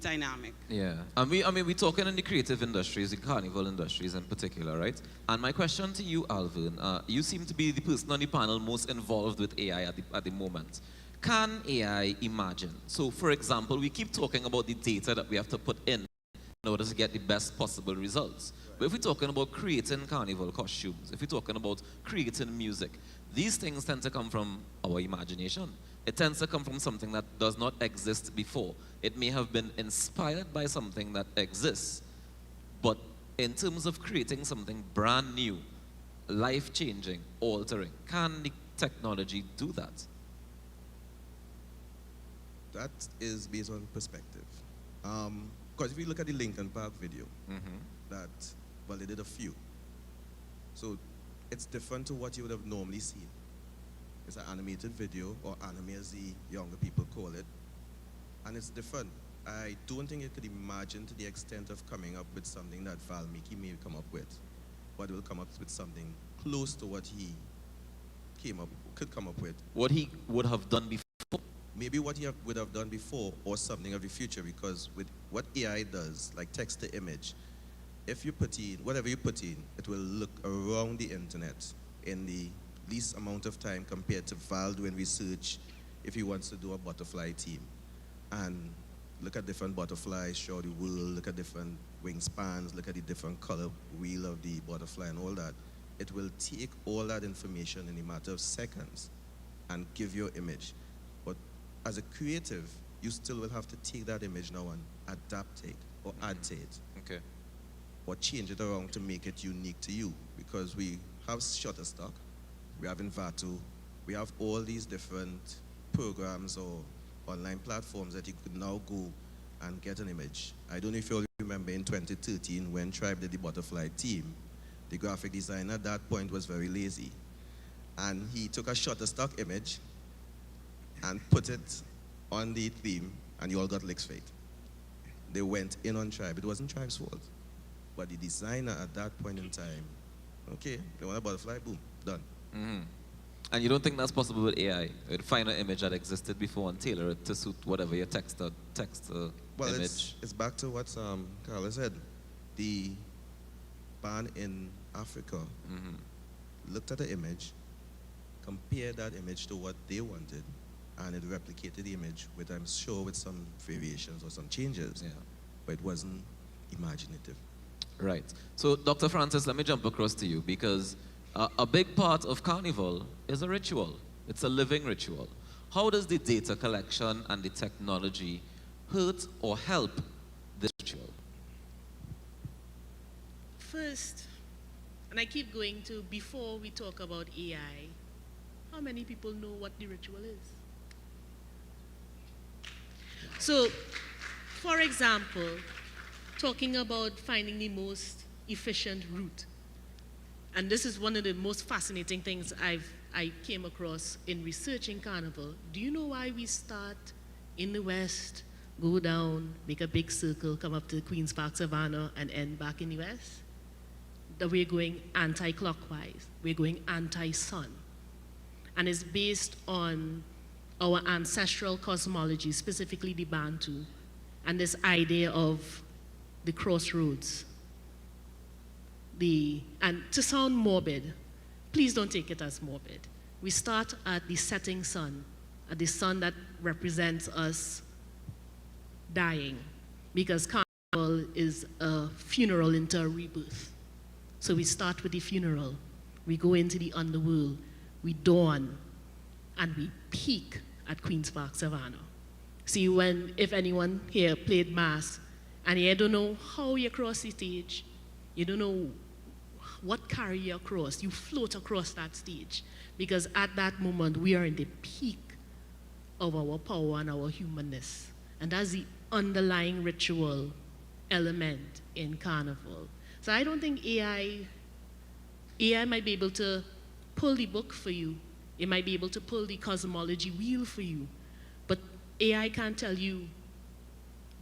S: dynamic.
O: Yeah, and we're talking in the creative industries, the carnival industries in particular, right? And my question to you, Alvin, you seem to be the person on the panel most involved with AI at the moment. Can AI imagine? So, for example, we keep talking about the data that we have to put in order to get the best possible results. But if we're talking about creating carnival costumes, if we're talking about creating music, these things tend to come from our imagination. It tends to come from something that does not exist before. It may have been inspired by something that exists, but in terms of creating something brand new, life-changing, altering, can the technology do that?
V: That is based on perspective. Because if you look at the Lincoln Park video, they did a few. So it's different to what you would have normally seen. It's an animated video, or anime as the younger people call it. And it's different. I don't think you could imagine to the extent of coming up with something that Valmiki may come up with, but it will come up with something close to what he could come up with.
O: What he would have done before?
V: Maybe what he would have done before, or something of the future, because with what AI does, like text to image, if you put in, whatever you put in, it will look around the internet in the least amount of time compared to Val doing research if he wants to do a butterfly team. And look at different butterflies, show the world, look at different wingspans, look at the different color wheel of the butterfly and all that. It will take all that information in a matter of seconds and give you an image. But as a creative, you still will have to take that image now and adapt it or add to it.
O: Okay.
V: Or change it around to make it unique to you, because we have Shutterstock, we have Envato, we have all these different programs or online platforms that you could now go and get an image. I don't know if you all remember in 2013 when Tribe did the butterfly team, the graphic designer at that point was very lazy. And he took a Shutterstock image and put it on the theme, and you all got licks for it. They went in on Tribe. It wasn't Tribe's fault. But the designer at that point in time, okay, they want a butterfly, boom, done.
O: Mm-hmm. And you don't think that's possible with AI? You'd find an image that existed before and tailor it to suit whatever your text
V: Well,
O: image.
V: it's back to what Carla said. The band in Africa looked at the image, compared that image to what they wanted, and it replicated the image with, I'm sure, with some variations or some changes.
O: Yeah.
V: But it wasn't imaginative.
O: Right. So, Dr. Francis, let me jump across to you because a big part of Carnival is a ritual. It's a living ritual. How does the data collection and the technology hurt or help this ritual?
T: First, and I keep going to, before we talk about AI, how many people know what the ritual is? So, for example, talking about finding the most efficient route. And this is one of the most fascinating things I came across in researching Carnival. Do you know why we start in the west, go down, make a big circle, come up to Queen's Park Savannah, and end back in the west? That we're going anti-clockwise. We're going anti-sun. And it's based on our ancestral cosmology, specifically the Bantu, and this idea of the crossroads. And to sound morbid, please don't take it as morbid. We start at the setting sun, at the sun that represents us dying, because Carnival is a funeral into a rebirth. So we start with the funeral, we go into the underworld, we dawn, and we peak at Queen's Park Savannah. See, if anyone here played mass, and you don't know how you cross the stage, you don't know what carry you across, you float across that stage. Because at that moment, we are in the peak of our power and our humanness. And that's the underlying ritual element in Carnival. So I don't think AI might be able to pull the book for you. It might be able to pull the cosmology wheel for you. But AI can't tell you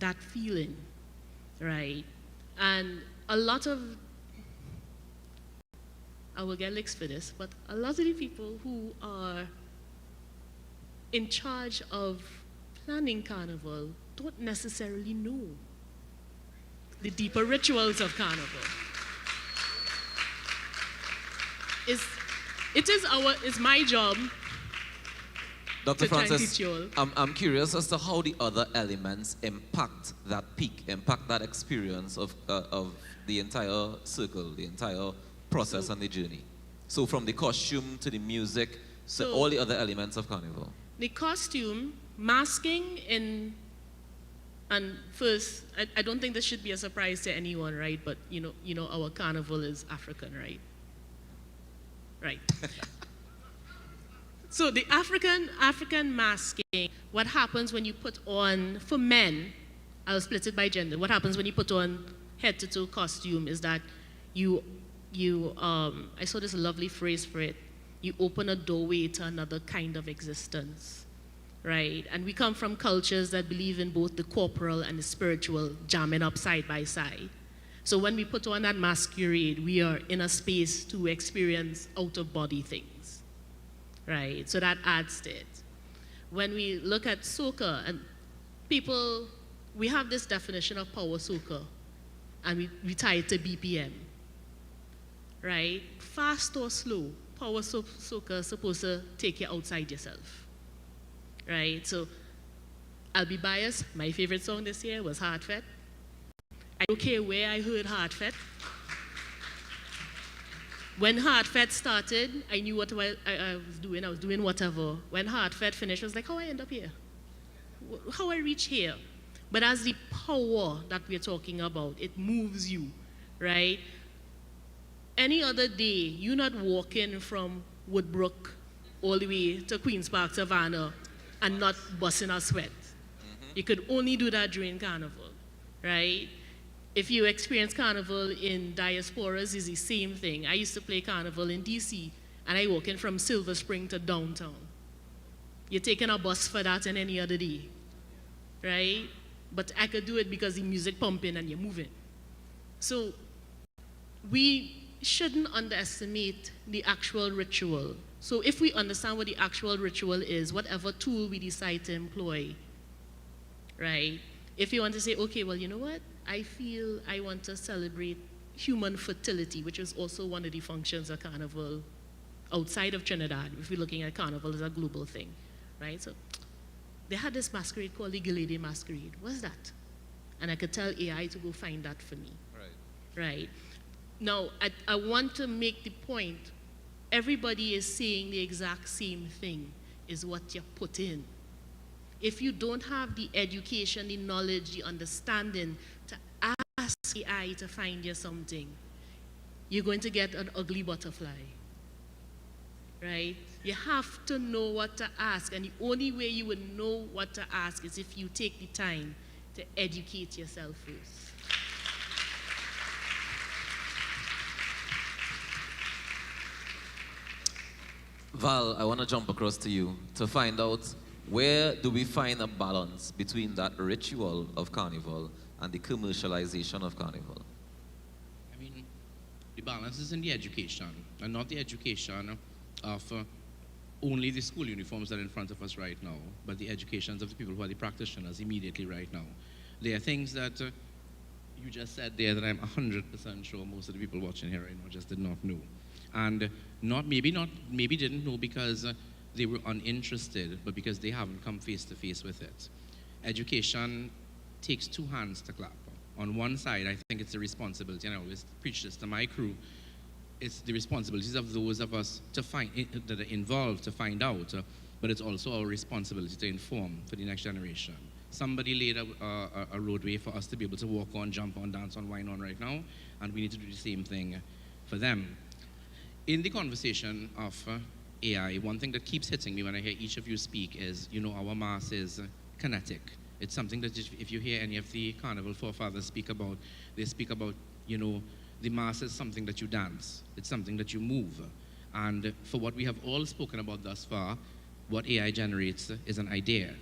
T: that feeling, right? And a lot of, I will get licks for this, but a lot of the people who are in charge of planning Carnival don't necessarily know the deeper rituals of Carnival. It's my job
O: Dr.
T: to try and
O: Francis,
T: teach you all.
O: I'm curious as to how the other elements impact that peak, impact that experience of the entire circle, the entire process and the journey. So from the costume to the music, so all the other elements of Carnival.
T: The costume, masking, and first, I don't think this should be a surprise to anyone, right? But you know, our Carnival is African, right? Right. So the African masking, what happens when you put on, for men, I'll split it by gender, what happens when you put on head-to-toe costume is that I saw this lovely phrase for it, you open a doorway to another kind of existence, right? And we come from cultures that believe in both the corporal and the spiritual jamming up side by side. So when we put on that masquerade, we are in a space to experience out-of-body things, right? So that adds to it. When we look at soca, and people, we have this definition of power soca, and we tie it to BPM, right? Fast or slow, power soca is supposed to take you outside yourself, right? So I'll be biased. My favorite song this year was Heartfelt. I don't care where I heard Heartfelt. When Heartfelt started, I knew what I was doing. I was doing whatever. When Heartfelt finished, I was like, how I end up here? How I reach here? But as the power that we're talking about, it moves you, right? Any other day, you're not walking from Woodbrook all the way to Queen's Park, Savannah, and not busting a sweat. You could only do that during Carnival, right? If you experience Carnival in diasporas, it's the same thing. I used to play Carnival in DC, and I walk in from Silver Spring to downtown. You're taking a bus for that in any other day, right? But I could do it because the music pumping and you're moving. So we shouldn't underestimate the actual ritual. So if we understand what the actual ritual is, whatever tool we decide to employ, right? If you want to say, okay, well, you know what? I feel I want to celebrate human fertility, which is also one of the functions of Carnival outside of Trinidad, if we're looking at Carnival as a global thing, right? So they had this masquerade called the Gilede Masquerade. What's that? And I could tell AI to go find that for me. Right? Now, I want to make the point, everybody is saying the exact same thing, is what you put in. If you don't have the education, the knowledge, the understanding to ask AI to find you something, you're going to get an ugly butterfly, right? You have to know what to ask, and the only way you would know what to ask is if you take the time to educate yourself first.
O: Val, I want to jump across to you to find out where do we find a balance between that ritual of Carnival and the commercialization of Carnival?
A: I mean, the balance is in the education, and not the education of only the school uniforms that are in front of us right now, but the educations of the people who are the practitioners immediately right now. There are things that you just said there that I'm 100% sure most of the people watching here right now just did not know. And maybe didn't know because they were uninterested, but because they haven't come face to face with it. Education takes two hands to clap. On one side, I think it's the responsibility, and I always preach this to my crew, it's the responsibilities of those of us to that are involved to find out, but it's also our responsibility to inform for the next generation. Somebody laid a roadway for us to be able to walk on, jump on, dance on, wine on right now, and we need to do the same thing for them. In the conversation of AI, one thing that keeps hitting me when I hear each of you speak is, our mass is kinetic. It's something that if you hear any of the Carnival forefathers speak about, they speak about, the mass is something that you dance. It's something that you move. And for what we have all spoken about thus far, what AI generates is an idea.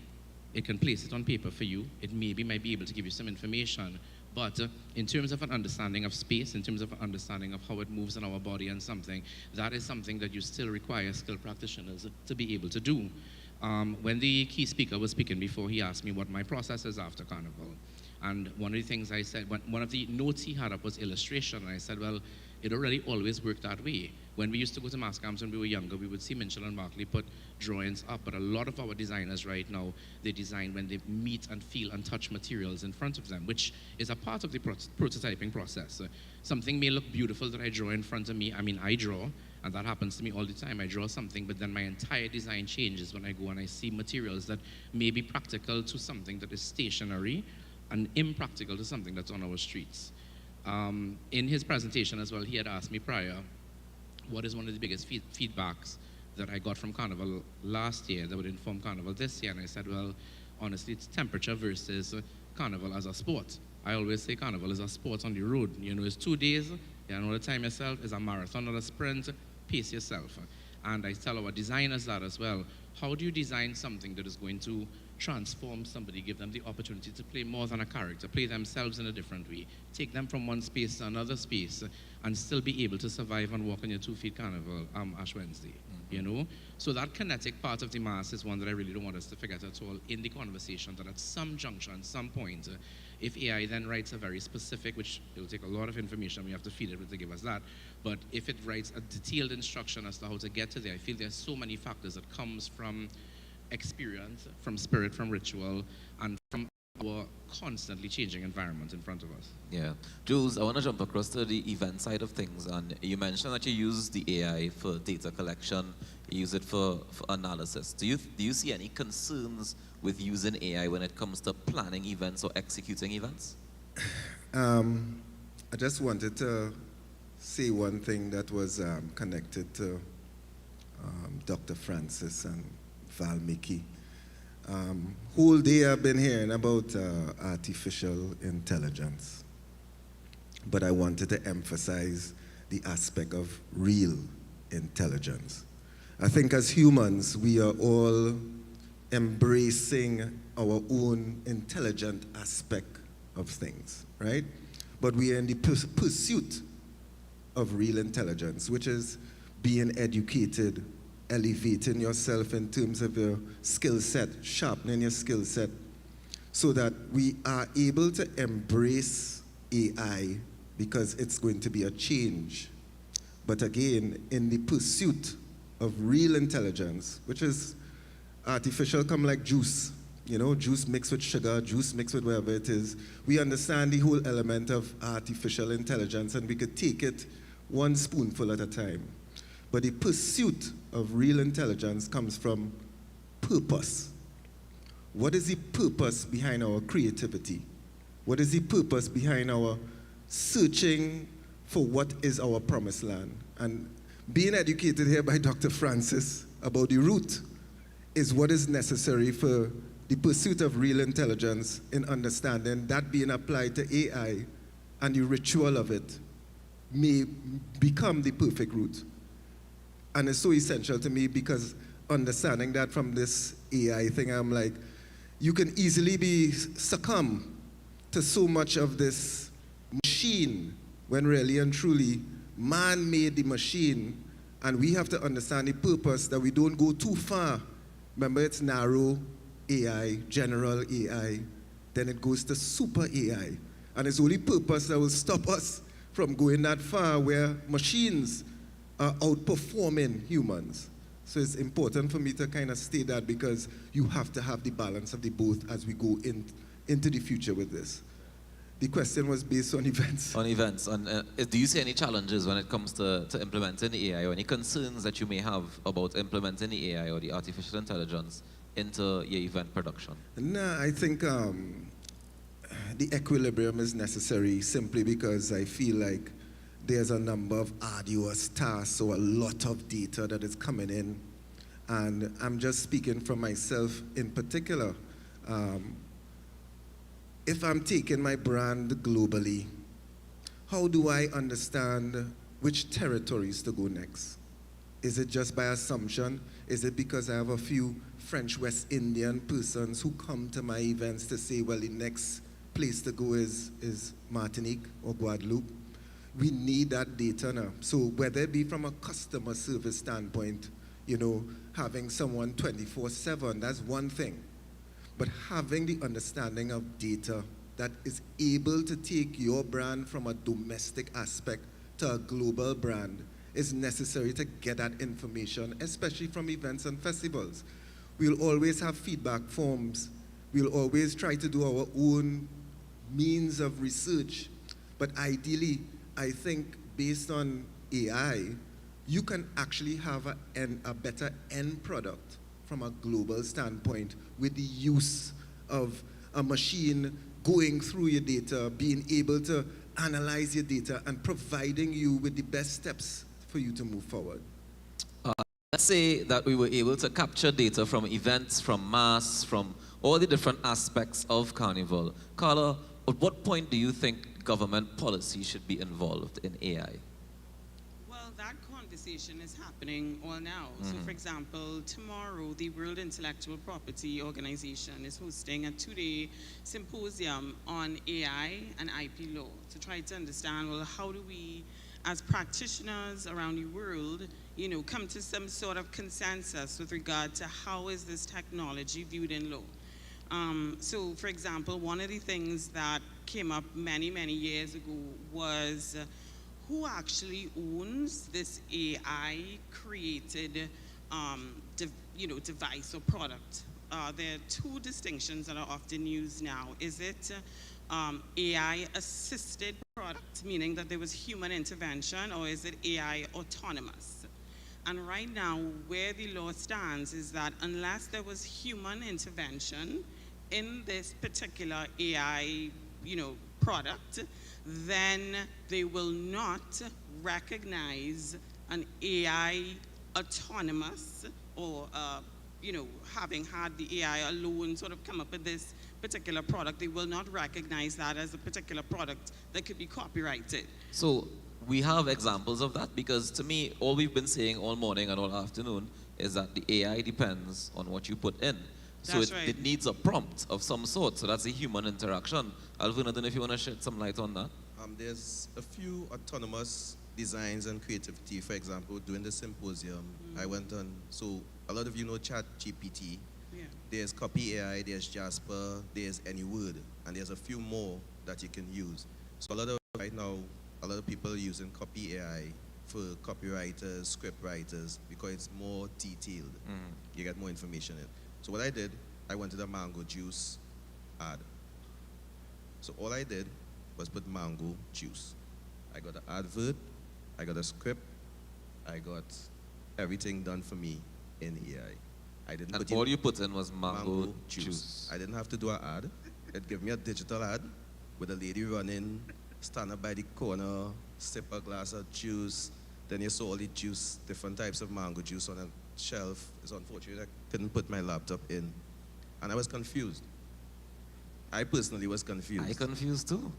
A: It can place it on paper for you. It might be able to give you some information. But in terms of an understanding of space, in terms of an understanding of how it moves in our body and something, that is something that you still require skilled practitioners to be able to do. When the key speaker was speaking before, he asked me what my process is after Carnival. And one of the things I said, one of the notes he had up was illustration. And I said, well, it already always worked that way. When we used to go to mass camps when we were younger, we would see Minchell and Barkley put drawings up, but a lot of our designers right now, they design when they meet and feel and touch materials in front of them, which is a part of the prototyping process. Something may look beautiful that I draw in front of me. I mean, I draw, and that happens to me all the time. I draw something, but then my entire design changes when I go and I see materials that may be practical to something that is stationary and impractical to something that's on our streets. In his presentation as well, he had asked me prior, what is one of the biggest feedbacks that I got from Carnival last year that would inform Carnival this year? And I said, well, honestly, it's temperature versus Carnival as a sport. I always say Carnival is a sport on the road. It's 2 days, you know the time yourself, it's a marathon, not a sprint, pace yourself. And I tell our designers that as well. How do you design something that is going to transform somebody, give them the opportunity to play more than a character, play themselves in a different way, take them from one space to another space, and still be able to survive and walk on your 2 feet Carnival Ash Wednesday, So that kinetic part of the mass is one that I really don't want us to forget at all in the conversation, that at some junction, some point, if AI then writes a very specific, which it'll take a lot of information, we have to feed it with to give us that, but if it writes a detailed instruction as to how to get to there, I feel there's so many factors that comes from experience, from spirit, from ritual, and from our constantly changing environment in front of us.
O: Yeah. Jules, I want to jump across to the event side of things. And you mentioned that you use the AI for data collection, you use it for analysis. Do you see any concerns with using AI when it comes to planning events or executing events?
U: I just wanted to say one thing that was connected to Dr. Francis and Valmiki. Whole day I've been hearing about artificial intelligence, but I wanted to emphasize the aspect of real intelligence. I think as humans, we are all embracing our own intelligent aspect of things, right? But we are in the pursuit of real intelligence, which is being educated, elevating yourself in terms of your skill set, sharpening your skill set, so that we are able to embrace AI because it's going to be a change. But again, in the pursuit of real intelligence, which is artificial come like juice, you know, juice mixed with sugar, juice mixed with whatever it is. We understand the whole element of artificial intelligence, and we could take it one spoonful at a time. But the pursuit of real intelligence comes from purpose. What is the purpose behind our creativity? What is the purpose behind our searching for what is our promised land? And being educated here by Dr. Francis about the root is what is necessary for the pursuit of real intelligence in understanding that being applied to AI and the ritual of it may become the perfect route. And it's so essential to me because understanding that from this AI thing, I'm like, you can easily be succumb to so much of this machine when really and truly man made the machine, and we have to understand the purpose that we don't go too far. Remember, it's narrow AI, general AI, then it goes to super AI. And it's only purpose that will stop us from going that far where machines are outperforming humans. So it's important for me to kind of state that because you have to have the balance of the both as we go into the future with this. The question was based on events.
O: On events. Do you see any challenges when it comes to implementing the AI, or any concerns that you may have about implementing the AI or the artificial intelligence into your event production?
U: No, I think the equilibrium is necessary simply because I feel like there's a number of arduous tasks or a lot of data that is coming in. And I'm just speaking for myself in particular. If I'm taking my brand globally, how do I understand which territories to go next? Is it just by assumption? Is it because I have a few French West Indian persons who come to my events to say, well, the next place to go is Martinique or Guadeloupe? We need that data now. So whether it be from a customer service standpoint, you know, having someone 24/7, that's one thing. But having the understanding of data that is able to take your brand from a domestic aspect to a global brand is necessary to get that information, especially from events and festivals. We'll always have feedback forms. We'll always try to do our own means of research. But ideally, I think based on AI, you can actually have a better end product from a global standpoint with the use of a machine going through your data, being able to analyze your data and providing you with the best steps for you to move forward.
O: Let's say that we were able to capture data from events, from mass, from all the different aspects of Carnival. Carla, at what point do you think government policy should be involved in AI?
S: Well, that conversation is happening all now. So, for example, tomorrow, the World Intellectual Property Organization is hosting a 2-day symposium on AI and IP law to try to understand, well, how do we, as practitioners around the world, you know, come to some sort of consensus with regard to how is this technology viewed in law. So, for example, one of the things that came up many, many years ago was who actually owns this AI-created, device or product. There are two distinctions that are often used now. Is it AI-assisted product, meaning that there was human intervention, or is it AI autonomous? And right now, where the law stands is that unless there was human intervention in this particular AI, product, then they will not recognize an AI autonomous or, having had the AI alone sort of come up with this particular product, they will not recognize that as a particular product that could be copyrighted.
O: So we have examples of that, because to me, all we've been saying all morning and all afternoon is that the AI depends on what you put in. So
S: That's
O: it,
S: right.
O: it needs a prompt of some sort. So that's a human interaction. Alvin, I don't know if you want to shed some light on that.
V: There's a few autonomous designs and creativity. For example, during the symposium, I went on, so a lot of you know Chat GPT.
S: Yeah.
V: There's Copy AI, there's Jasper, there's AnyWord, and there's a few more that you can use. So right now, a lot of people are using Copy AI for copywriters, script writers, because it's more detailed. You get more information in. So what I did, I went to the mango juice ad. So all I did was put mango juice. I got an advert, I got a script, I got everything done for me in AI. I didn't
O: And
V: put
O: all
V: in
O: you put in was mango juice.
V: I didn't have to do an ad. It gave me a digital ad with a lady running, stand up by the corner, sip a glass of juice. Then you saw all the juice, different types of mango juice on a shelf. It's unfortunate I couldn't put my laptop in. And I was confused. I personally was confused.
O: I confused too.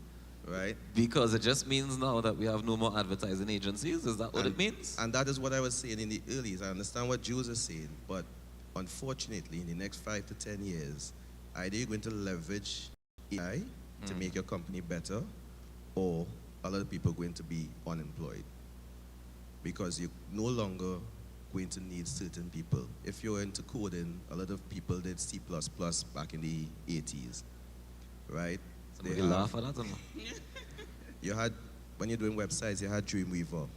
V: Right?
O: Because it just means now that we have no more advertising agencies. Is that what it means?
V: And that is what I was saying in the earlies. I understand what Jules is saying, but unfortunately, in the next 5 to 10 years, either you're going to leverage AI to make your company better, or a lot of people are going to be unemployed. Because you're no longer going to need certain people. If you're into coding, a lot of people did C++ back in the 80s, right?
O: Somebody laugh at that,
V: you had, when you're doing websites, you had Dreamweaver.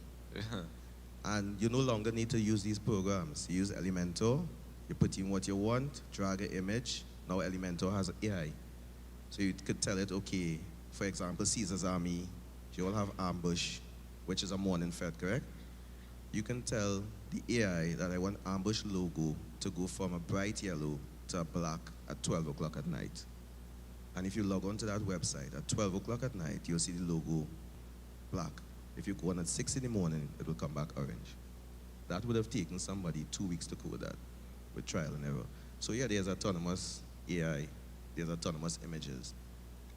V: And you no longer need to use these programs. You use Elementor, you put in what you want, drag an image. Now Elementor has AI. So you could tell it, okay, for example, Caesar's army, you all have ambush, which is a morning fed, correct? You can tell the AI that I want ambush logo to go from a bright yellow to a black at 12 o'clock at night. And if you log on to that website at 12 o'clock at night, you'll see the logo black. If you go on at 6 in the morning, it will come back orange. That would have taken somebody 2 weeks to code that with trial and error. So yeah, there's autonomous AI, there's autonomous images.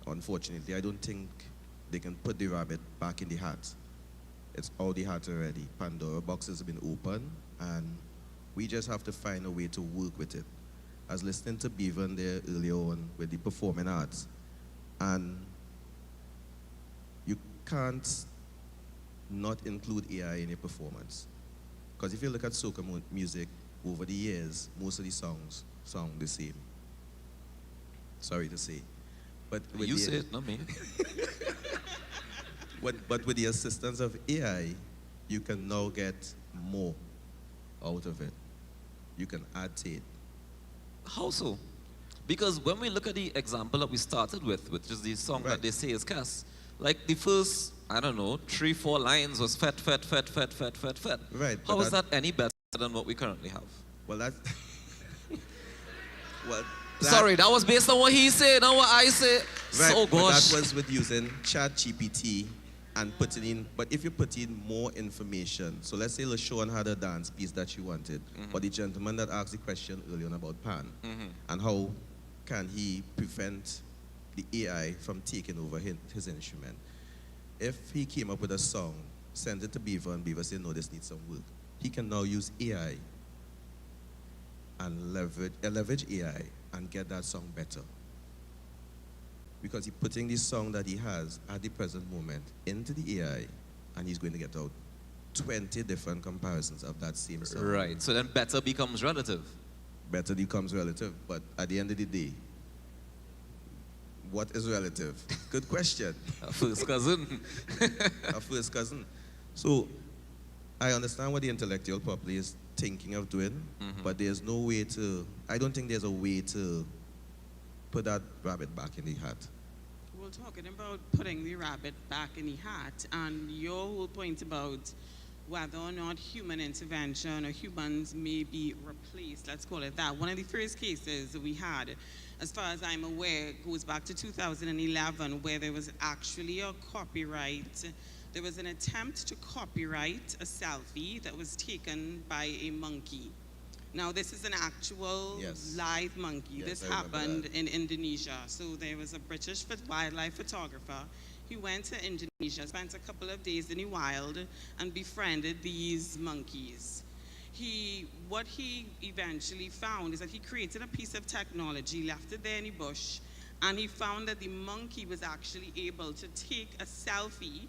V: Unfortunately, I don't think they can put the rabbit back in the hat. It's all the hat already. Pandora boxes have been opened, and we just have to find a way to work with it. I was listening to Bevan there earlier on with the performing arts, and you can't not include AI in your performance. Because if you look at soca music over the years, most of the songs sound the same. Sorry to say. But
O: You say it, not me.
V: But with the assistance of AI, you can now get more out of it. You can add to it.
O: How so? Because when we look at the example that we started with, which is the song that they say is Cass, like the first, I don't know, 3-4 lines was fat.
V: Right.
O: How is that any better than what we currently have?
V: Well, that's... well,
O: sorry, that was based on what he said, not what I said.
V: Right,
O: So
V: but
O: gosh.
V: that was with using Chat GPT and putting in, but if you put in more information, so let's say LaShawn had a dance piece that she wanted, but the gentleman that asked the question earlier on about Pan, and how can he prevent the AI from taking over his instrument. If he came up with a song, send it to Beaver, and Beaver said, no, this needs some work. He can now use AI and leverage AI and get that song better. Because he's putting this song that he has at the present moment into the AI, and he's going to get out 20 different comparisons of that same song.
O: Right, so then better becomes relative.
V: Better becomes relative, but at the end of the day, what is relative? Good question.
O: A first cousin.
V: A first cousin. So I understand what the intellectual property is thinking of doing, but there's no way to, I don't think there's a way to put that rabbit back in the hat.
S: Well, talking about putting the rabbit back in the hat, and your whole point about whether or not human intervention or humans may be replaced, let's call it that. One of the first cases that we had, as far as I'm aware, goes back to 2011, where there was actually a copyright. There was an attempt to copyright a selfie that was taken by a monkey. Now, this is an actual live monkey.
V: Yes,
S: This
V: I remember
S: happened
V: that.
S: in Indonesia. So there was a British wildlife photographer. He went to Indonesia, spent a couple of days in the wild, and befriended these monkeys. what he eventually found is that he created a piece of technology, left it there in the bush, and he found that the monkey was actually able to take a selfie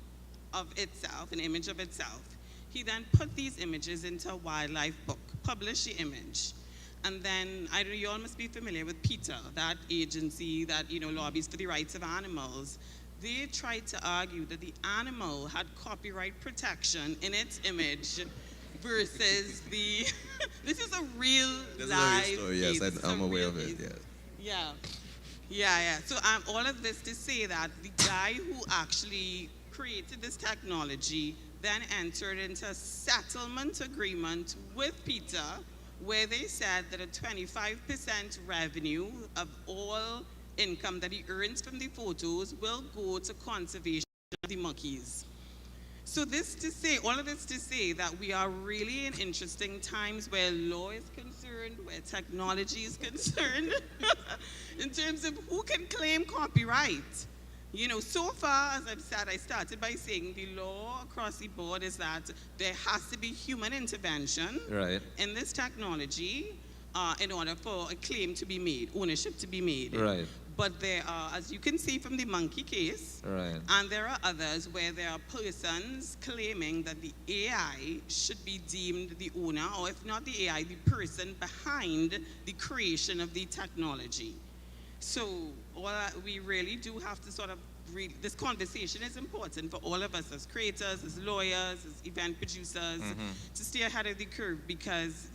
S: of itself, an image of itself. He then put these images into a wildlife book, published the image, and then you all must be familiar with PETA, that agency that lobbies for the rights of animals. They tried to argue that the animal had copyright protection in its image versus the. This is a real live
V: story. Yes, I'm aware of it. Yes.
S: Yeah. So all of this to say that the guy who actually created this technology then entered into a settlement agreement with PETA, where they said that a 25% revenue of all income that he earns from the photos will go to conservation of the monkeys. So all of this to say that we are really in interesting times where law is concerned, where technology is concerned, in terms of who can claim copyright. So far, as I've said, I started by saying the law across the board is that there has to be human intervention in this technology in order for a claim to be made, ownership to be made.
O: Right.
S: But there are, as you can see from the monkey case, and there are others where there are persons claiming that the AI should be deemed the owner, or if not the AI, the person behind the creation of the technology. So we really do have to sort of this conversation is important for all of us as creators, as lawyers, as event producers, to stay ahead of the curve because,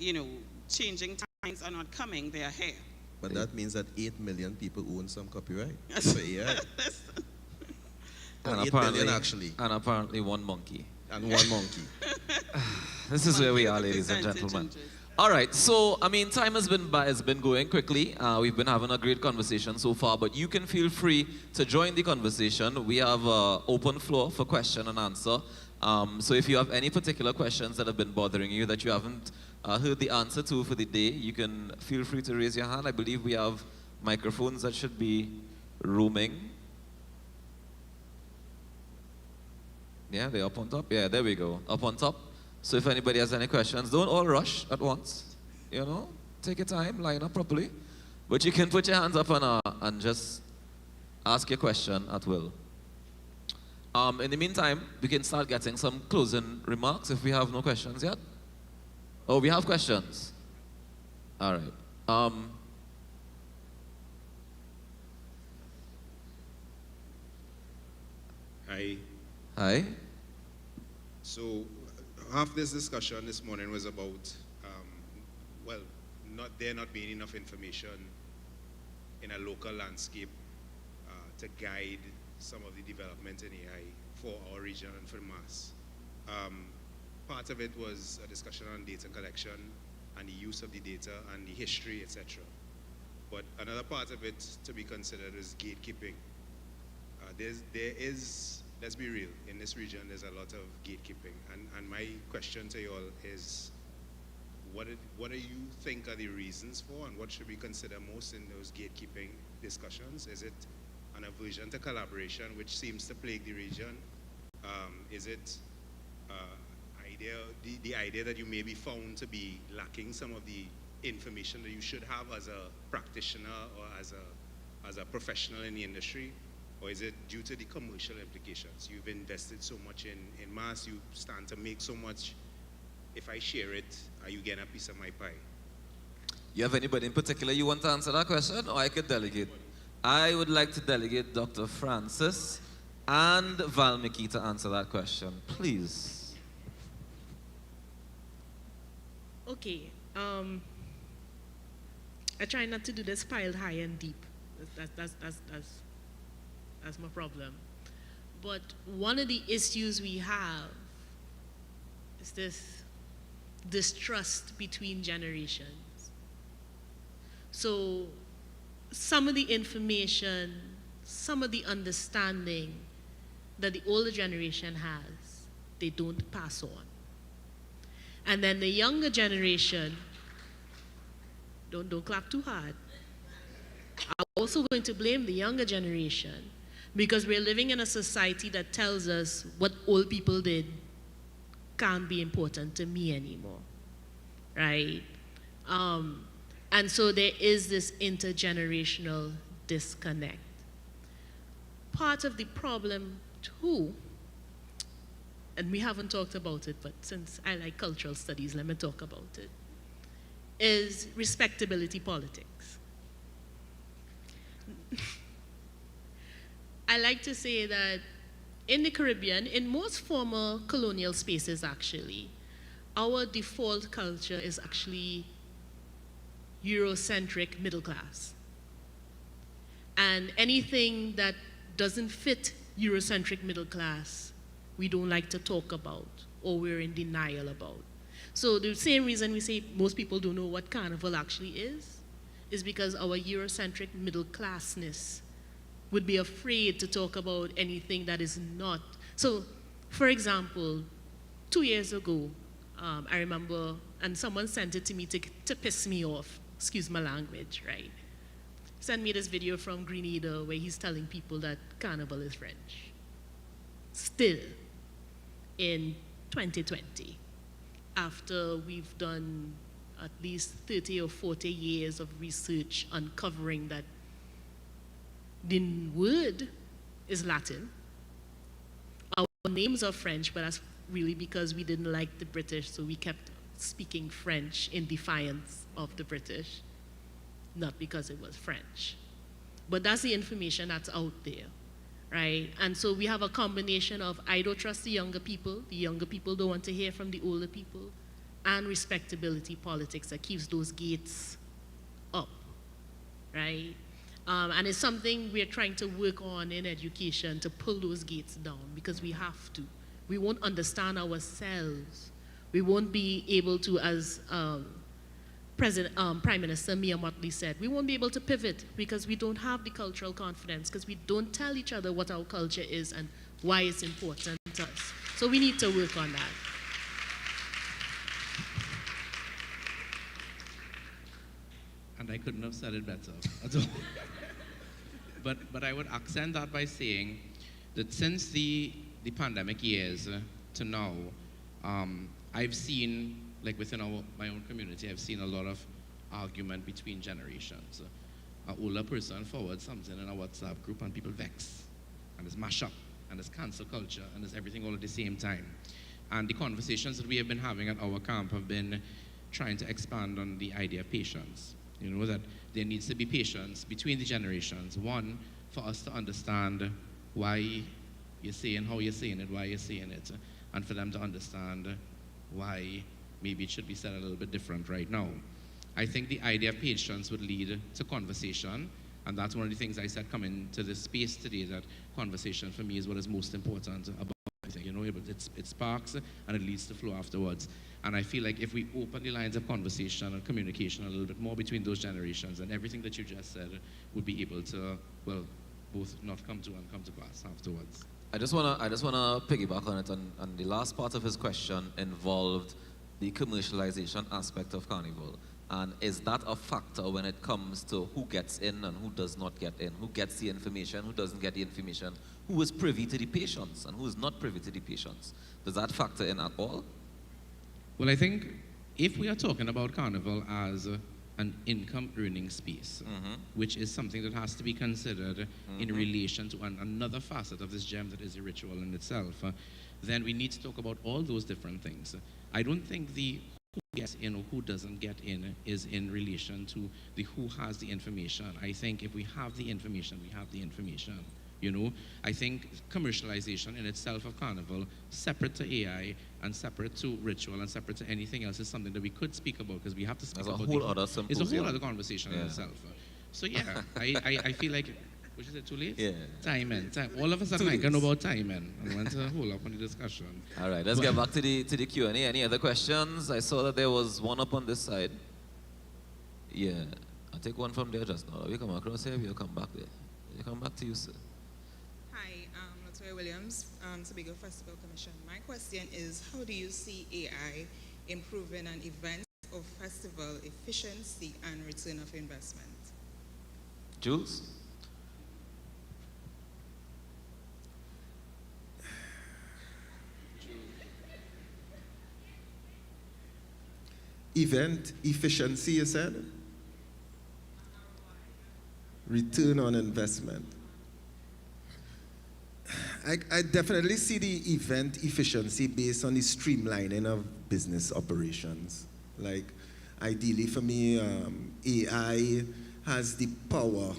S: changing times are not coming, they are here.
V: But that means that 8 million people own some copyright for AI.
O: And
V: 8 million actually.
O: And apparently one monkey.
V: And one monkey.
O: This is where we are, ladies and gentlemen. All right, so, time has been going quickly. We've been having a great conversation so far, but you can feel free to join the conversation. We have an open floor for question and answer. So if you have any particular questions that have been bothering you that you haven't heard the answer to for the day, you can feel free to raise your hand. I believe we have microphones that should be roaming. Yeah, they're up on top. Yeah, there we go, up on top. So if anybody has any questions, don't all rush at once. Take your time, line up properly. But you can put your hands up and just ask your question at will. In the meantime, we can start getting some closing remarks if we have no questions yet. Oh, we have questions. All right.
B: Hi.
O: Hi.
B: So half this discussion this morning was about, not being enough information in a local landscape to guide some of the development in AI for our region and for the mass. Part of it was a discussion on data collection and the use of the data and the history, etc. But another part of it to be considered is gatekeeping. There is, let's be real, in this region there's a lot of gatekeeping. And my question to you all is, what do you think are the reasons for, and what should we consider most in those gatekeeping discussions? Is it an aversion to collaboration, which seems to plague the region? Is it the idea that you may be found to be lacking some of the information that you should have as a practitioner or as a professional in the industry? Or is it due to the commercial implications? You've invested so much in mass, you stand to make so much. If I share it, are you getting a piece of my pie?
O: You have anybody in particular you want to answer that question, or I could delegate? I would like to delegate Dr. Francis and Valmiki to answer that question, please.
T: Okay. I try not to do this piled high and deep. That's my problem. But one of the issues we have is this distrust between generations. So some of the information, some of the understanding that the older generation has, they don't pass on. And then the younger generation, don't clap too hard. I'm also going to blame the younger generation because we're living in a society that tells us what old people did can't be important to me anymore. right? And so there is this intergenerational disconnect. Part of the problem too, and we haven't talked about it, but since I like cultural studies, let me talk about it, is respectability politics. I like to say that in the Caribbean, in most former colonial spaces actually, our default culture is actually Eurocentric middle class. And anything that doesn't fit Eurocentric middle class, we don't like to talk about or we're in denial about. So the same reason we say most people don't know what Carnival actually is because our Eurocentric middle classness would be afraid to talk about anything that is not. So, for example, 2 years ago, I remember, and someone sent it to me to piss me off, excuse my language, right? Sent me this video from Grenada where he's telling people that Carnival is French. Still, in 2020, after we've done at least 30 or 40 years of research uncovering that the word is Latin, our names are French, but that's really because we didn't like the British, so we kept speaking French in defiance of the British, not because it was French. But that's the information that's out there, right? And so we have a combination of I don't trust the younger people don't want to hear from the older people, and respectability politics that keeps those gates up, right? And it's something we're trying to work on in education to pull those gates down because we have to. We won't understand ourselves. We won't be able to, as Prime Minister Mia Mottley said, we won't be able to pivot because we don't have the cultural confidence, because we don't tell each other what our culture is and why it's important to us. So we need to work on that.
A: And I couldn't have said it better at all. But I would accent that by saying that since the pandemic years to now, I've seen, like within my own community, I've seen a lot of argument between generations. An older person forwards something in a WhatsApp group and people vex, and there's mash up, and there's cancel culture, and there's everything all at the same time. And the conversations that we have been having at our camp have been trying to expand on the idea of patience. You know, that there needs to be patience between the generations. One, for us to understand why you're saying how you're saying it, why you're saying it, and for them to understand why maybe it should be said a little bit different right now. I think the idea of patience would lead to conversation, and that's one of the things I said coming to this space today, that conversation for me is what is most important about everything. You know, it sparks and it leads to flow afterwards. And I feel like if we open the lines of conversation and communication a little bit more between those generations, and everything that you just said would be able to, well, both not come to and come to pass afterwards.
O: I just wanna piggyback on it, and the last part of his question involved the commercialization aspect of Carnival. And is that a factor when it comes to who gets in and who does not get in, who gets the information, who doesn't get the information, who is privy to the patients and who is not privy to the patients? Does that factor in at all?
A: Well, I think if we are talking about Carnival as an income-earning space, which is something that has to be considered in relation to another facet of this gem that is a ritual in itself, then we need to talk about all those different things. I don't think the who gets in or who doesn't get in is in relation to the who has the information. I think if we have the information, we have the information. You know, I think commercialization in itself of Carnival, separate to AI and separate to ritual and separate to anything else, is something that we could speak about, because we have to speak about
O: a whole other symposium.
A: It's a whole other conversation in itself. So yeah, I feel like, which is it, too late?
O: Yeah.
A: Time. All of a sudden I can know about timing and went to hold up on the discussion.
O: All right, let's get back to the Q&A. Any other questions? I saw that there was one up on this side. Yeah, I'll take one from there just now. We come across here, we'll come back there. We'll come back to you, sir.
C: Hi, Latoya Williams, Tobago Festival Commission. My question is, how do you see AI improving an event or festival efficiency and return of investment?
O: Jules?
U: Event efficiency, you said? Return on investment. I definitely see the event efficiency based on the streamlining of business operations. Like, ideally for me, AI has the power,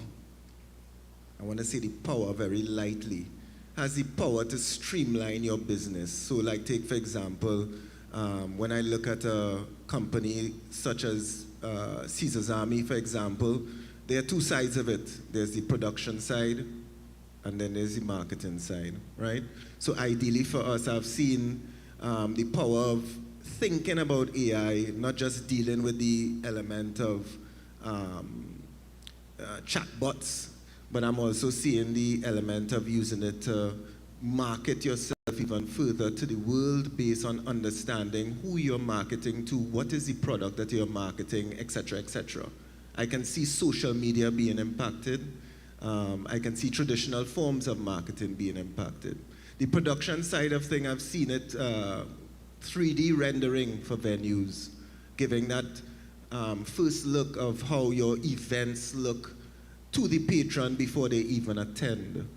U: I want to say the power very lightly, has the power to streamline your business. So like take for example, when I look at a company such as Caesar's Army, for example, there are two sides of it. There's the production side, and then there's the marketing side, right? So ideally for us, I've seen the power of thinking about AI, not just dealing with the element of chatbots, but I'm also seeing the element of using it to market yourself even further to the world based on understanding who you're marketing to, what is the product that you're marketing, etc., etc. I can see social media being impacted. I can see traditional forms of marketing being impacted. The production side of things, I've seen it 3D rendering for venues, giving that first look of how your events look to the patron before they even attend.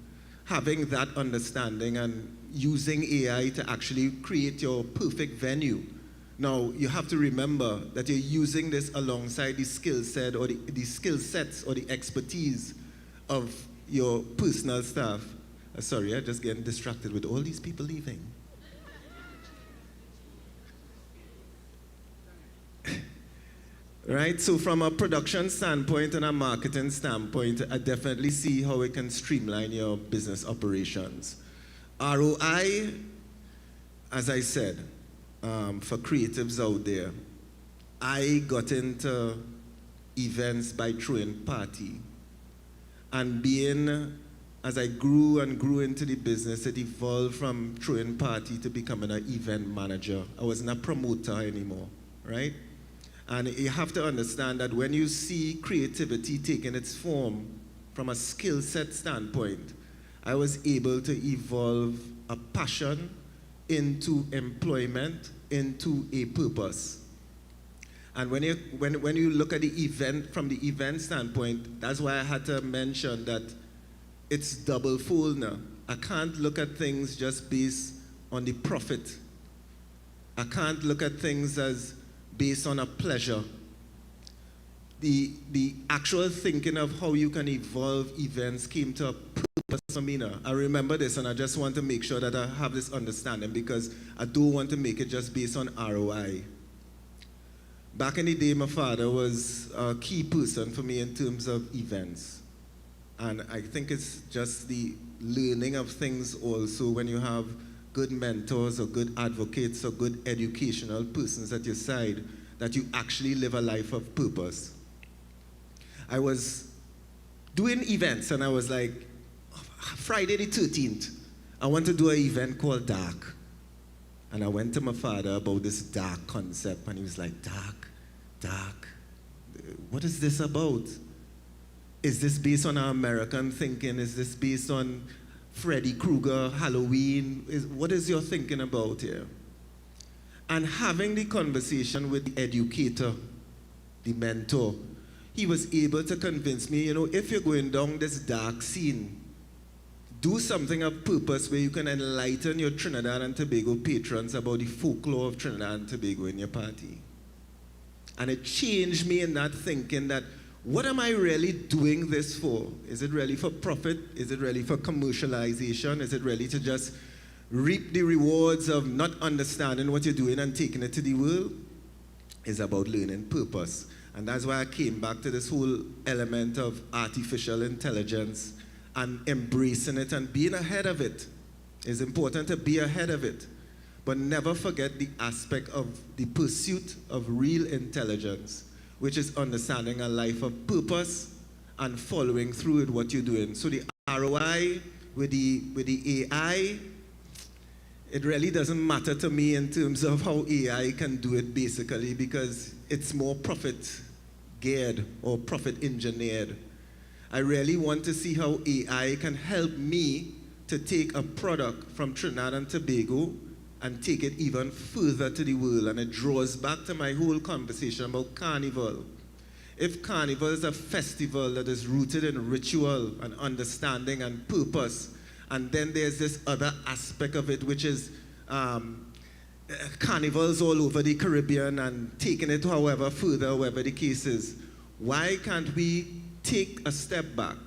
U: Having that understanding and using AI to actually create your perfect venue. Now, you have to remember that you're using this alongside the skill set or the skill sets or the expertise of your personal staff. Sorry, I'm just getting distracted with all these people leaving. Right, so from a production standpoint and a marketing standpoint, I definitely see how it can streamline your business operations. ROI, as I said, for creatives out there, I got into events by throwing party. And being, as I grew and grew into the business, it evolved from throwing party to becoming an event manager. I wasn't a promoter anymore, right? And you have to understand that when you see creativity taking its form from a skill set standpoint, I was able to evolve a passion into employment, into a purpose. And when you look at the event from the event standpoint, that's why I had to mention that it's double fold now. I can't look at things just based on the profit. I can't look at things as based on a pleasure. The actual thinking of how you can evolve events came to a purpose for me now. I remember this and I just want to make sure that I have this understanding because I don't want to make it just based on ROI. Back in the day, my father was a key person for me in terms of events. And I think it's just the learning of things also when you have good mentors or good advocates or good educational persons at your side that you actually live a life of purpose. I was doing events and I was like, Friday the 13th, I want to do an event called Dark. And I went to my father about this dark concept and he was like, dark, what is this about? Is this based on our American thinking? Is this based on Freddy Krueger, Halloween? What is your thinking about here? And having the conversation with the educator, the mentor, he was able to convince me, you know, if you're going down this dark scene, do something of purpose where you can enlighten your Trinidad and Tobago patrons about the folklore of Trinidad and Tobago in your party. And it changed me in that thinking that, what am I really doing this for? Is it really for profit? Is it really for commercialization? Is it really to just reap the rewards of not understanding what you're doing and taking it to the world? It's about learning purpose. And that's why I came back to this whole element of artificial intelligence and embracing it and being ahead of it. It's important to be ahead of it. But never forget the aspect of the pursuit of real intelligence, which is understanding a life of purpose and following through with what you're doing. So the ROI with the AI, it really doesn't matter to me in terms of how AI can do it basically because it's more profit geared or profit engineered. I really want to see how AI can help me to take a product from Trinidad and Tobago and take it even further to the world. And it draws back to my whole conversation about Carnival. If Carnival is a festival that is rooted in ritual and understanding and purpose, and then there's this other aspect of it, which is carnivals all over the Caribbean and taking it however further, however the case is, why can't we take a step back,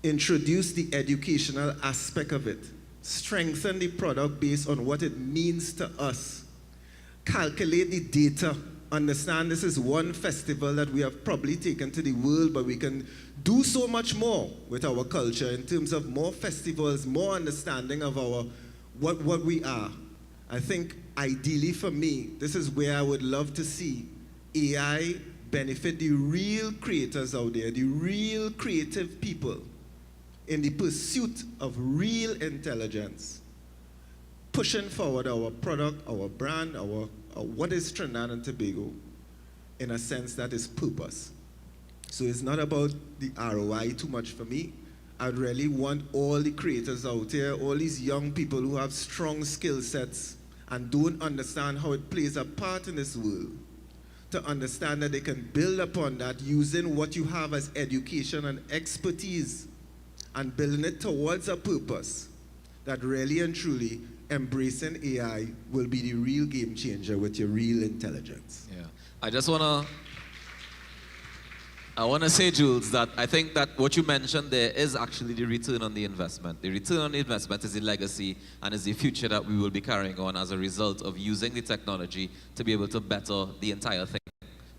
U: introduce the educational aspect of it, strengthen the product based on what it means to us, calculate the data, understand this is one festival that we have probably taken to the world, but we can do so much more with our culture in terms of more festivals, more understanding of our what we are. I think ideally for me, this is where I would love to see AI benefit the real creators out there, the real creative people in the pursuit of real intelligence, pushing forward our product, our brand, our what is Trinidad and Tobago in a sense that is purpose. So it's not about the ROI too much for me. I'd really want all the creators out there, all these young people who have strong skill sets and don't understand how it plays a part in this world, to understand that they can build upon that using what you have as education and expertise and building it towards a purpose that really and truly embracing AI will be the real game changer with your real intelligence.
O: Yeah. I want to say, Jules, that I think that what you mentioned there is actually the return on the investment. The return on the investment is the legacy and is the future that we will be carrying on as a result of using the technology to be able to better the entire thing.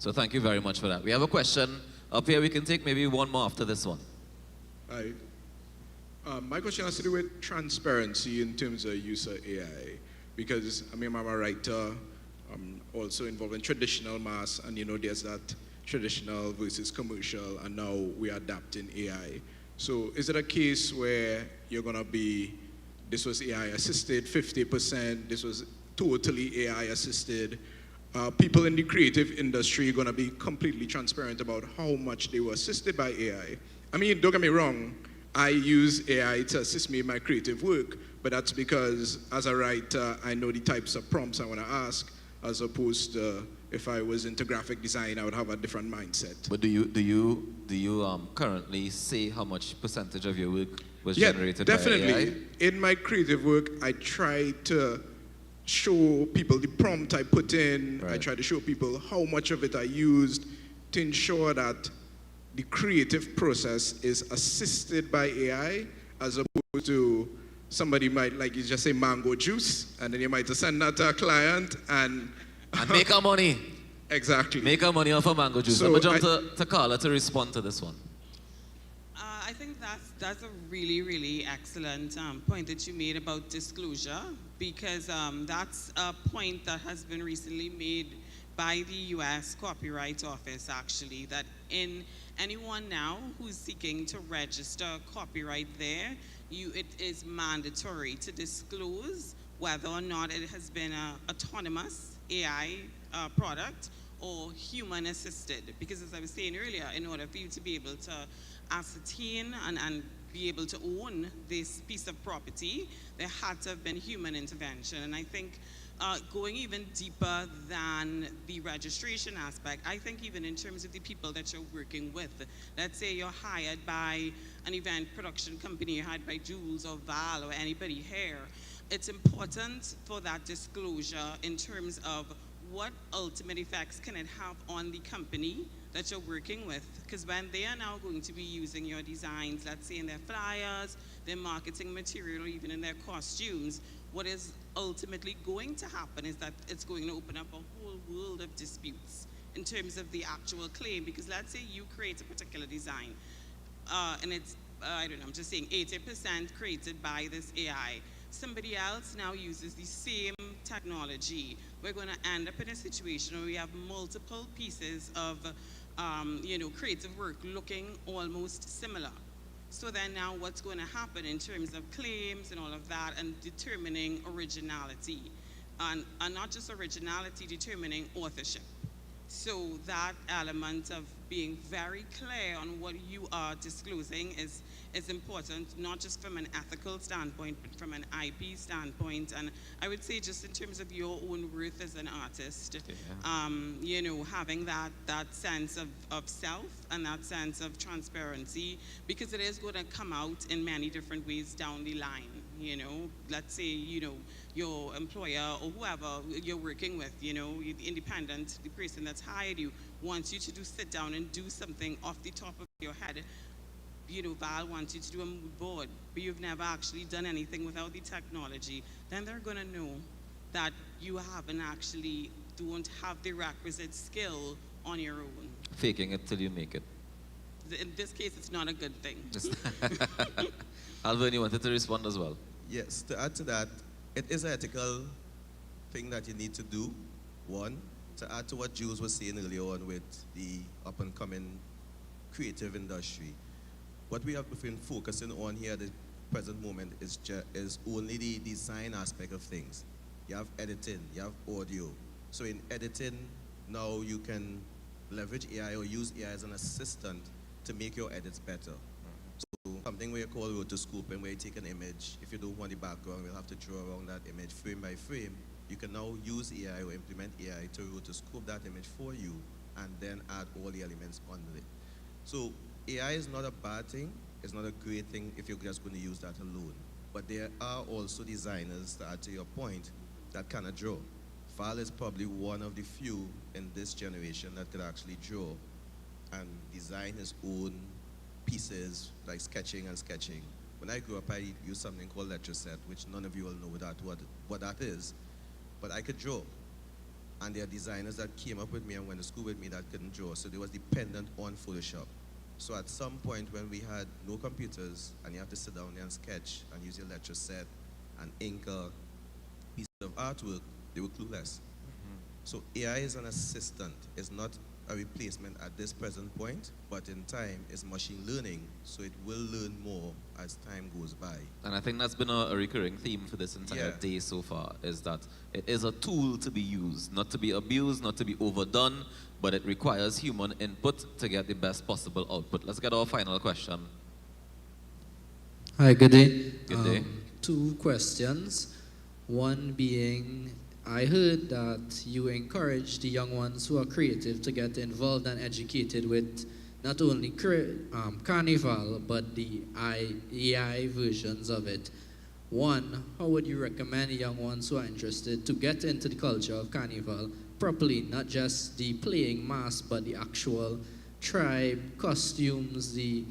O: So thank you very much for that. We have a question up here. We can take maybe one more after this one.
F: Hi. My question has to do with transparency in terms of use of AI. Because, I mean, I'm a writer, I'm also involved in traditional mass, and you know, there's that traditional versus commercial, and now we're adapting AI. So is it a case where you're gonna be, this was AI assisted, 50%, this was totally AI assisted? People in the creative industry are gonna be completely transparent about how much they were assisted by AI. I mean, don't get me wrong, I use AI to assist me in my creative work, but that's because as a writer, I know the types of prompts I wanna ask, as opposed to if I was into graphic design, I would have a different mindset.
O: But do you currently say how much percentage of your work was generated by AI?
F: Definitely. In my creative work, I try to show people the prompt I put in. Right. I try to show people how much of it I used to ensure that the creative process is assisted by AI, as opposed to somebody might, like you just say, mango juice, and then you might send that to a client and
O: make our money.
F: Exactly.
O: Make our money off of mango juice.
F: So
O: I'm going to jump to Carla to respond to this one.
S: I think that's a really, really excellent point that you made about disclosure, because that's a point that has been recently made by the U.S. Copyright Office, actually, that in anyone now who's seeking to register copyright there, it is mandatory to disclose whether or not it has been an autonomous AI product or human assisted. Because as I was saying earlier, in order for you to be able to ascertain and be able to own this piece of property, there had to have been human intervention. And I think going even deeper than the registration aspect, I think even in terms of the people that you're working with, let's say you're hired by an event production company, you're hired by Jules or Val or anybody here, it's important for that disclosure in terms of what ultimate effects can it have on the company that you're working with. Because when they are now going to be using your designs, let's say in their flyers, their marketing material, or even in their costumes, what is ultimately going to happen is that it's going to open up a whole world of disputes in terms of the actual claim. Because let's say you create a particular design, and it's, I don't know, I'm just saying 80% created by this AI. Somebody else now uses the same technology. We're going to end up in a situation where we have multiple pieces of creative work looking almost similar. So then now what's going to happen in terms of claims and all of that, and determining originality, and not just originality, determining authorship. So that element of being very clear on what you are disclosing is important, not just from an ethical standpoint, but from an IP standpoint. And I would say just in terms of your own worth as an artist, you know, having that sense of self and that sense of transparency, because it is going to come out in many different ways down the line. You know, let's say, you know, your employer or whoever you're working with, you know, the independent, the person that's hired you, wants you to sit down and do something off the top of your head. You know, Val wants you to do a mood board, but you've never actually done anything without the technology, then they're going to know that you don't have the requisite skill on your own.
O: Faking it till you make it.
S: In this case, it's not a good thing.
O: Alvin, you wanted to respond as well?
V: Yes, to add to that, it is an ethical thing that you need to do, one. To add to what Jules was saying earlier on with the up-and-coming creative industry, what we have been focusing on here at the present moment is only the design aspect of things. You have editing, you have audio. So in editing, now you can leverage AI or use AI as an assistant to make your edits better. So something where you call rotoscoping, where you take an image. If you don't want the background, you'll have to draw around that image frame by frame. You can now use AI or implement AI to rotoscope that image for you and then add all the elements under it. So AI is not a bad thing. It's not a great thing if you're just going to use that alone. But there are also designers, to add to your point, that cannot draw. Val is probably one of the few in this generation that could actually draw and design his own pieces, like sketching and sketching. When I grew up, I used something called Letraset, which none of you will know what that is. But I could draw. And there are designers that came up with me and went to school with me that couldn't draw, so they was dependent on Photoshop. So at some point when we had no computers and you have to sit down there and sketch and use your Letraset and ink a piece of artwork, they were clueless. So AI is an assistant. It's not a replacement at this present point, but in time, it's machine learning, so it will learn more as time goes by.
O: And I think that's been a recurring theme for this entire day so far, is that it is a tool to be used, not to be abused, not to be overdone, but it requires human input to get the best possible output. Let's get our final question.
L: Hi, good day.
O: Good day.
L: Two questions. One being, I heard that you encourage the young ones who are creative to get involved and educated with not only Carnival, but the AI versions of it. One, how would you recommend young ones who are interested to get into the culture of Carnival properly, not just the playing mask, but the actual tribe, costumes, the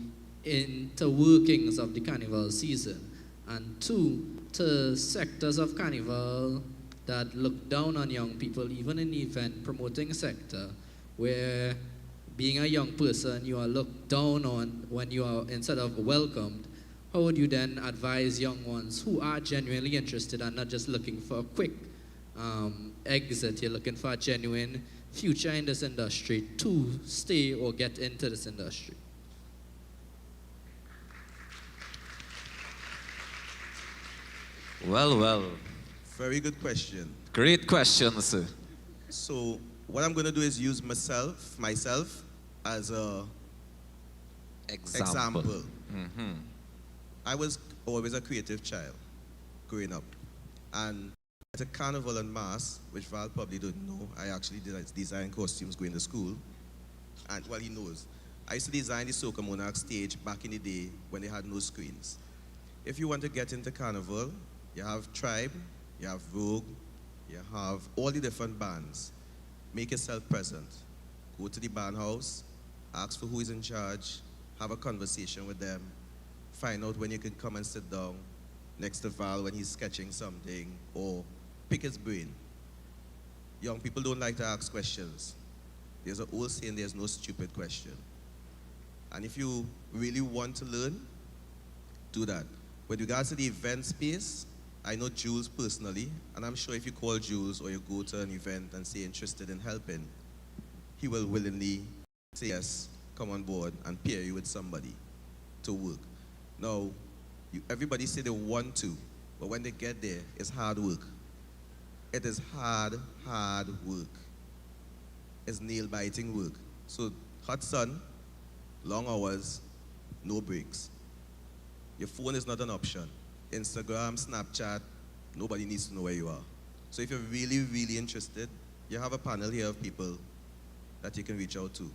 L: interworkings of the Carnival season? And two, to sectors of Carnival that look down on young people, even in the event promoting sector, where being a young person, you are looked down on when you are, instead of welcomed. How would you then advise young ones who are genuinely interested and not just looking for a quick exit, you're looking for a genuine future in this industry, to stay or get into this industry?
O: Well, well.
V: Very good question.
O: Great question, sir.
V: So what I'm going to do is use myself as a example.
O: Mm-hmm.
V: I was always a creative child growing up. And at a carnival and mass, which Val probably don't know, I actually did design costumes going to school. And well, he knows. I used to design the Soca Monarch stage back in the day when they had no screens. If you want to get into carnival, you have Tribe, you have Vogue, you have all the different bands. Make yourself present. Go to the band house, ask for who is in charge, have a conversation with them, find out when you can come and sit down next to Val when he's sketching something, or pick his brain. Young people don't like to ask questions. There's an old saying, there's no stupid question. And if you really want to learn, do that. With regards to the event space, I know Jules personally, and I'm sure if you call Jules or you go to an event and say interested in helping, he will willingly say yes, come on board and pair you with somebody to work. Now, everybody say they want to, but when they get there, it's hard work. It is hard work. is nail-biting work. So hot sun, long hours, no breaks. Your phone is not an option. Instagram, Snapchat, nobody needs to know where you are. So if you're really, really interested, you have a panel here of people that you can reach out to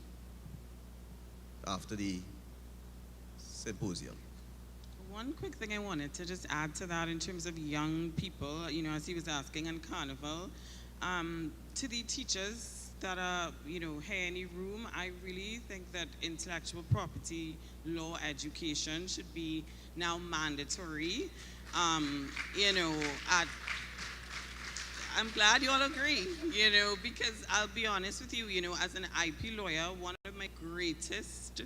V: after the symposium.
S: One quick thing I wanted to just add to that in terms of young people, you know, as he was asking on Carnival, to the teachers that are, you know, here in the room, I really think that intellectual property law education should be now mandatory. You know, I'm glad you all agree, you know, because I'll be honest with you, you know, as an IP lawyer, one of my greatest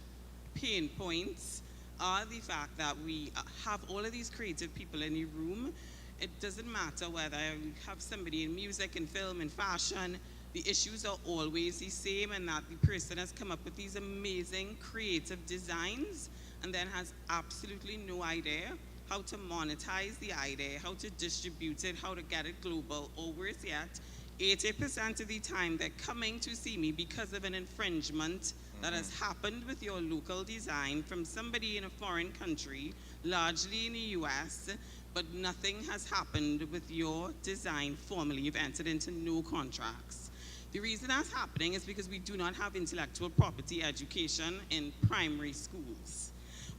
S: pain points are the fact that we have all of these creative people in the room. It doesn't matter whether you have somebody in music, in film, in fashion, the issues are always the same, and that the person has come up with these amazing creative designs and then has absolutely no idea how to monetize the idea, how to distribute it, how to get it global, or worse yet, 80% of the time they're coming to see me because of an infringement that has happened with your local design from somebody in a foreign country, largely in the US, but nothing has happened with your design formally. You've entered into no contracts. The reason that's happening is because we do not have intellectual property education in primary schools,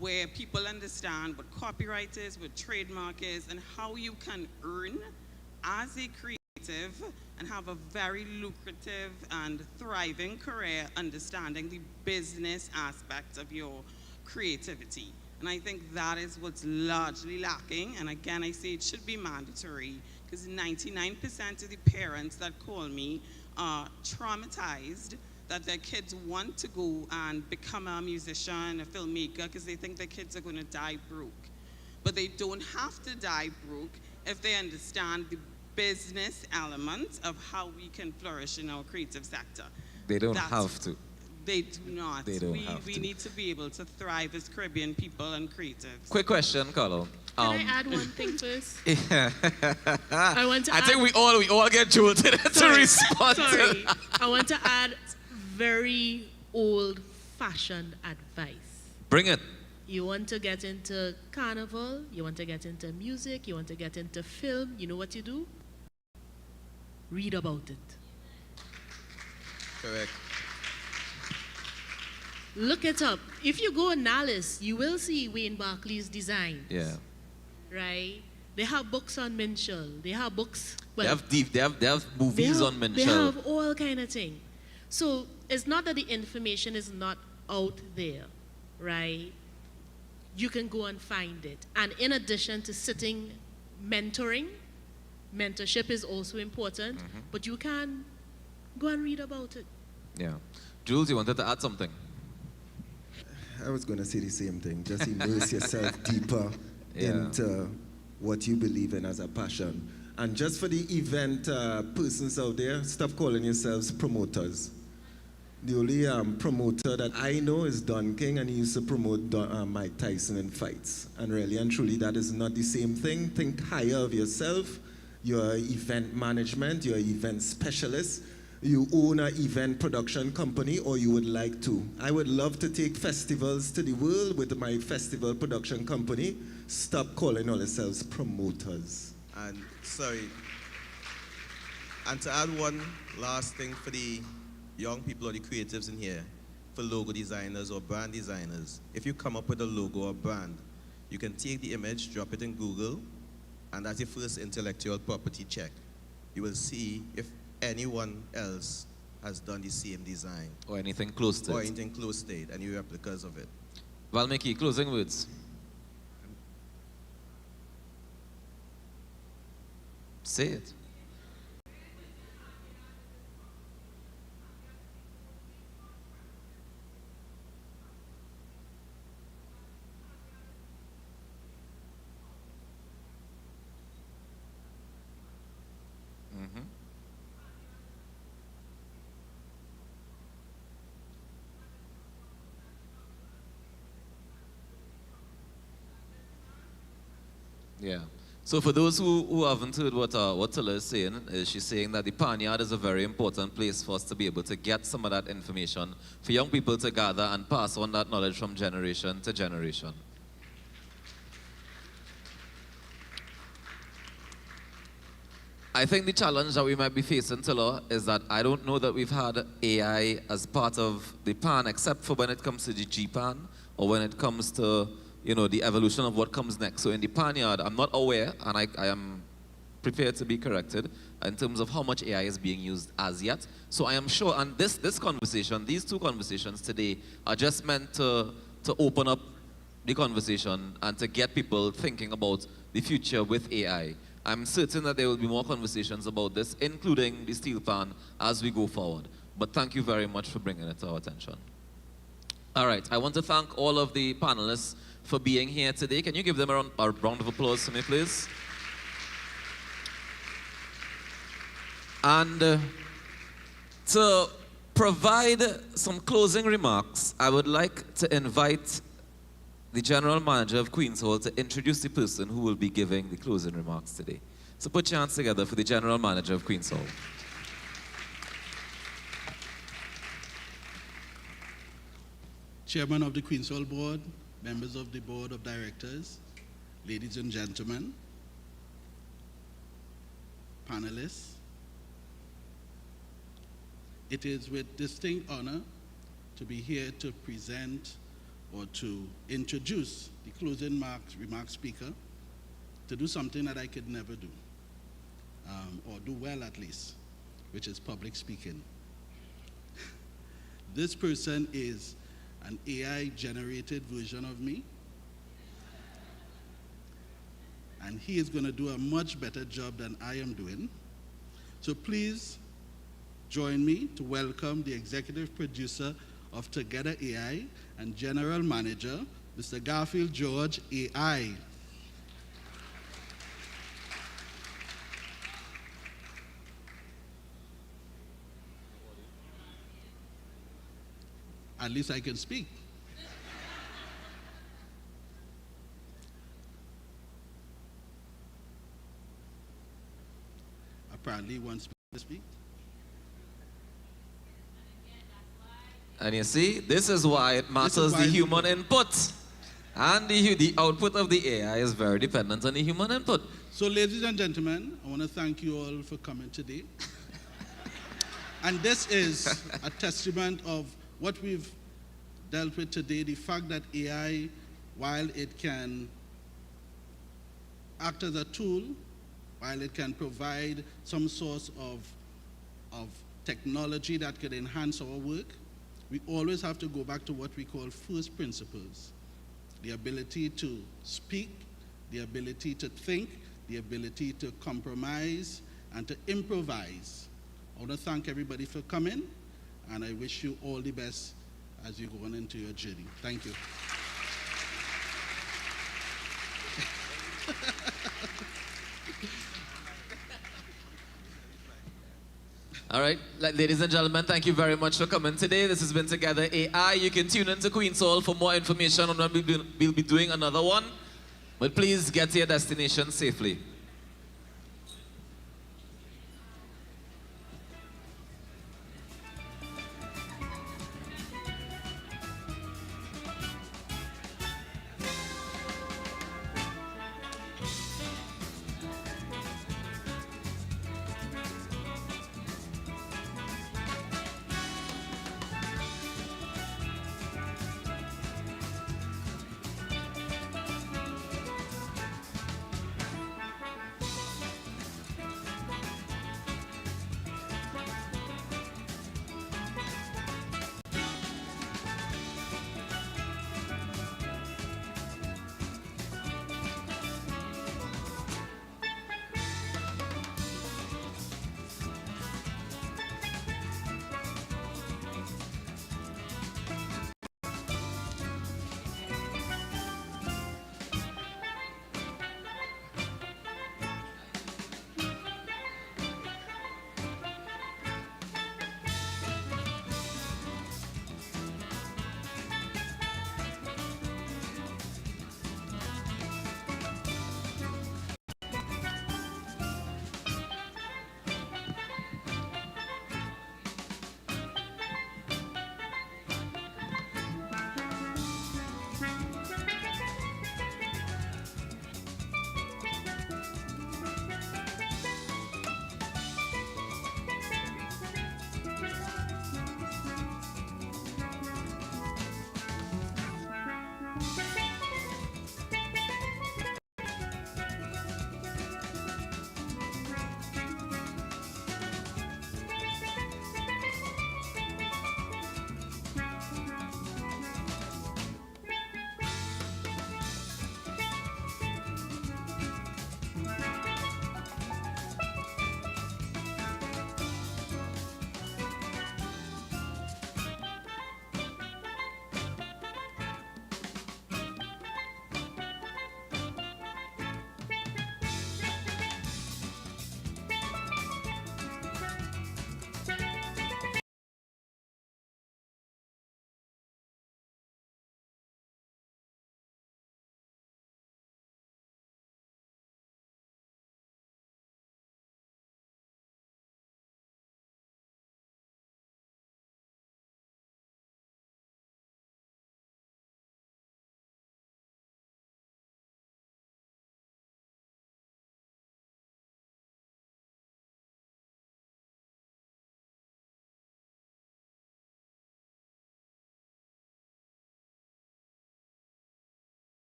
S: where people understand what copyright is, what trademark is, and how you can earn as a creative and have a very lucrative and thriving career understanding the business aspect of your creativity. And I think that is what's largely lacking. And again, I say it should be mandatory, because 99% of the parents that call me are traumatized that their kids want to go and become a musician, a filmmaker, because they think their kids are going to die broke. But they don't have to die broke if they understand the business element of how we can flourish in our creative sector.
O: They don't have to.
S: They do not.
O: They don't have
S: we
O: to.
S: need to be able to thrive as Caribbean people and creatives.
O: Quick question, Carlo.
T: Can I add one thing first?
O: Yeah.
T: I want to
O: I think
T: add-
O: we all get jolted to respond.
T: Sorry. I want to add very old-fashioned advice.
O: Bring it.
T: You want to get into carnival, you want to get into music, you want to get into film, you know what you do? Read about it.
V: Correct.
T: Look it up. If you go on Alice, you will see Wayne Barclay's designs.
O: Yeah.
T: Right? They have books on Minshall. They have books. Well,
O: they have movies on
T: They
O: Minshall.
T: have all kind of thing. So it's not that the information is not out there, right? You can go and find it. And in addition to sitting mentoring, mentorship is also important, but you can go and read about it.
O: Yeah. Jules, you wanted to add something?
U: I was going to say the same thing. Just immerse yourself deeper
O: Yeah.
U: into what you believe in as a passion. And just for the event persons out there, stop calling yourselves promoters. The only promoter that I know is Don King, and he used to promote Mike Tyson in fights. And really and truly, that is not the same thing. Think higher of yourself. You're event management, you're an event specialist. You own an event production company, or you would like to. I would love to take festivals to the world with my festival production company. Stop calling all yourselves promoters.
V: And sorry, and to add one last thing for the young people or the creatives in here, for logo designers or brand designers, if you come up with a logo or brand, you can take the image, drop it in Google, and that's your first intellectual property check. You will see if anyone else has done the same design.
O: Or anything close to
V: Or
O: it.
V: anything close to it, and you replicas of it.
O: Valmiki, closing words. Say it. Yeah. So for those who haven't heard what Tilla is saying, she's saying that the Panyard is a very important place for us to be able to get some of that information, for young people to gather and pass on that knowledge from generation to generation. I think the challenge that we might be facing, Tilla, is that I don't know that we've had AI as part of the PAN, except for when it comes to the GPAN, or when it comes to the evolution of what comes next. So in the Panyard, I'm not aware, and I am prepared to be corrected in terms of how much AI is being used as yet. So I am sure, and this conversation, these two conversations today are just meant to open up the conversation and to get people thinking about the future with AI. I'm certain that there will be more conversations about this, including the steel pan, as we go forward. But thank you very much for bringing it to our attention. All right, I want to thank all of the panelists for being here today. Can you give them a round of applause for me, please? And to provide some closing remarks, I would like to invite the General Manager of Queen's Hall to introduce the person who will be giving the closing remarks today. So put your hands together for the General Manager of Queen's Hall.
K: Chairman of the Queen's Hall Board, members of the Board of Directors, ladies and gentlemen, panelists, it is with distinct honor to be here to present or to introduce the closing remarks speaker, to do something that I could never do, or do well at least, which is public speaking. This person is an AI-generated version of me, and he is going to do a much better job than I am doing. So please join me to welcome the executive producer of Together AI and general manager, Mr. Garfield George, AI. At least I can speak. Apparently, one speaker to speak.
O: And you see, this is why it matters the human input. And the output of the AI is very dependent on the human input.
K: So, ladies and gentlemen, I want to thank you all for coming today. And this is a testament of what we've dealt with today, the fact that AI, while it can act as a tool, while it can provide some source of technology that could enhance our work, we always have to go back to what we call first principles. The ability to speak, the ability to think, the ability to compromise, and to improvise. I want to thank everybody for coming, and I wish you all the best as you go on into your journey. Thank you.
O: All right, ladies and gentlemen, thank you very much for coming today. This has been Together AI. You can tune into Queen's Hall for more information on when we'll be doing another one. But please get to your destination safely.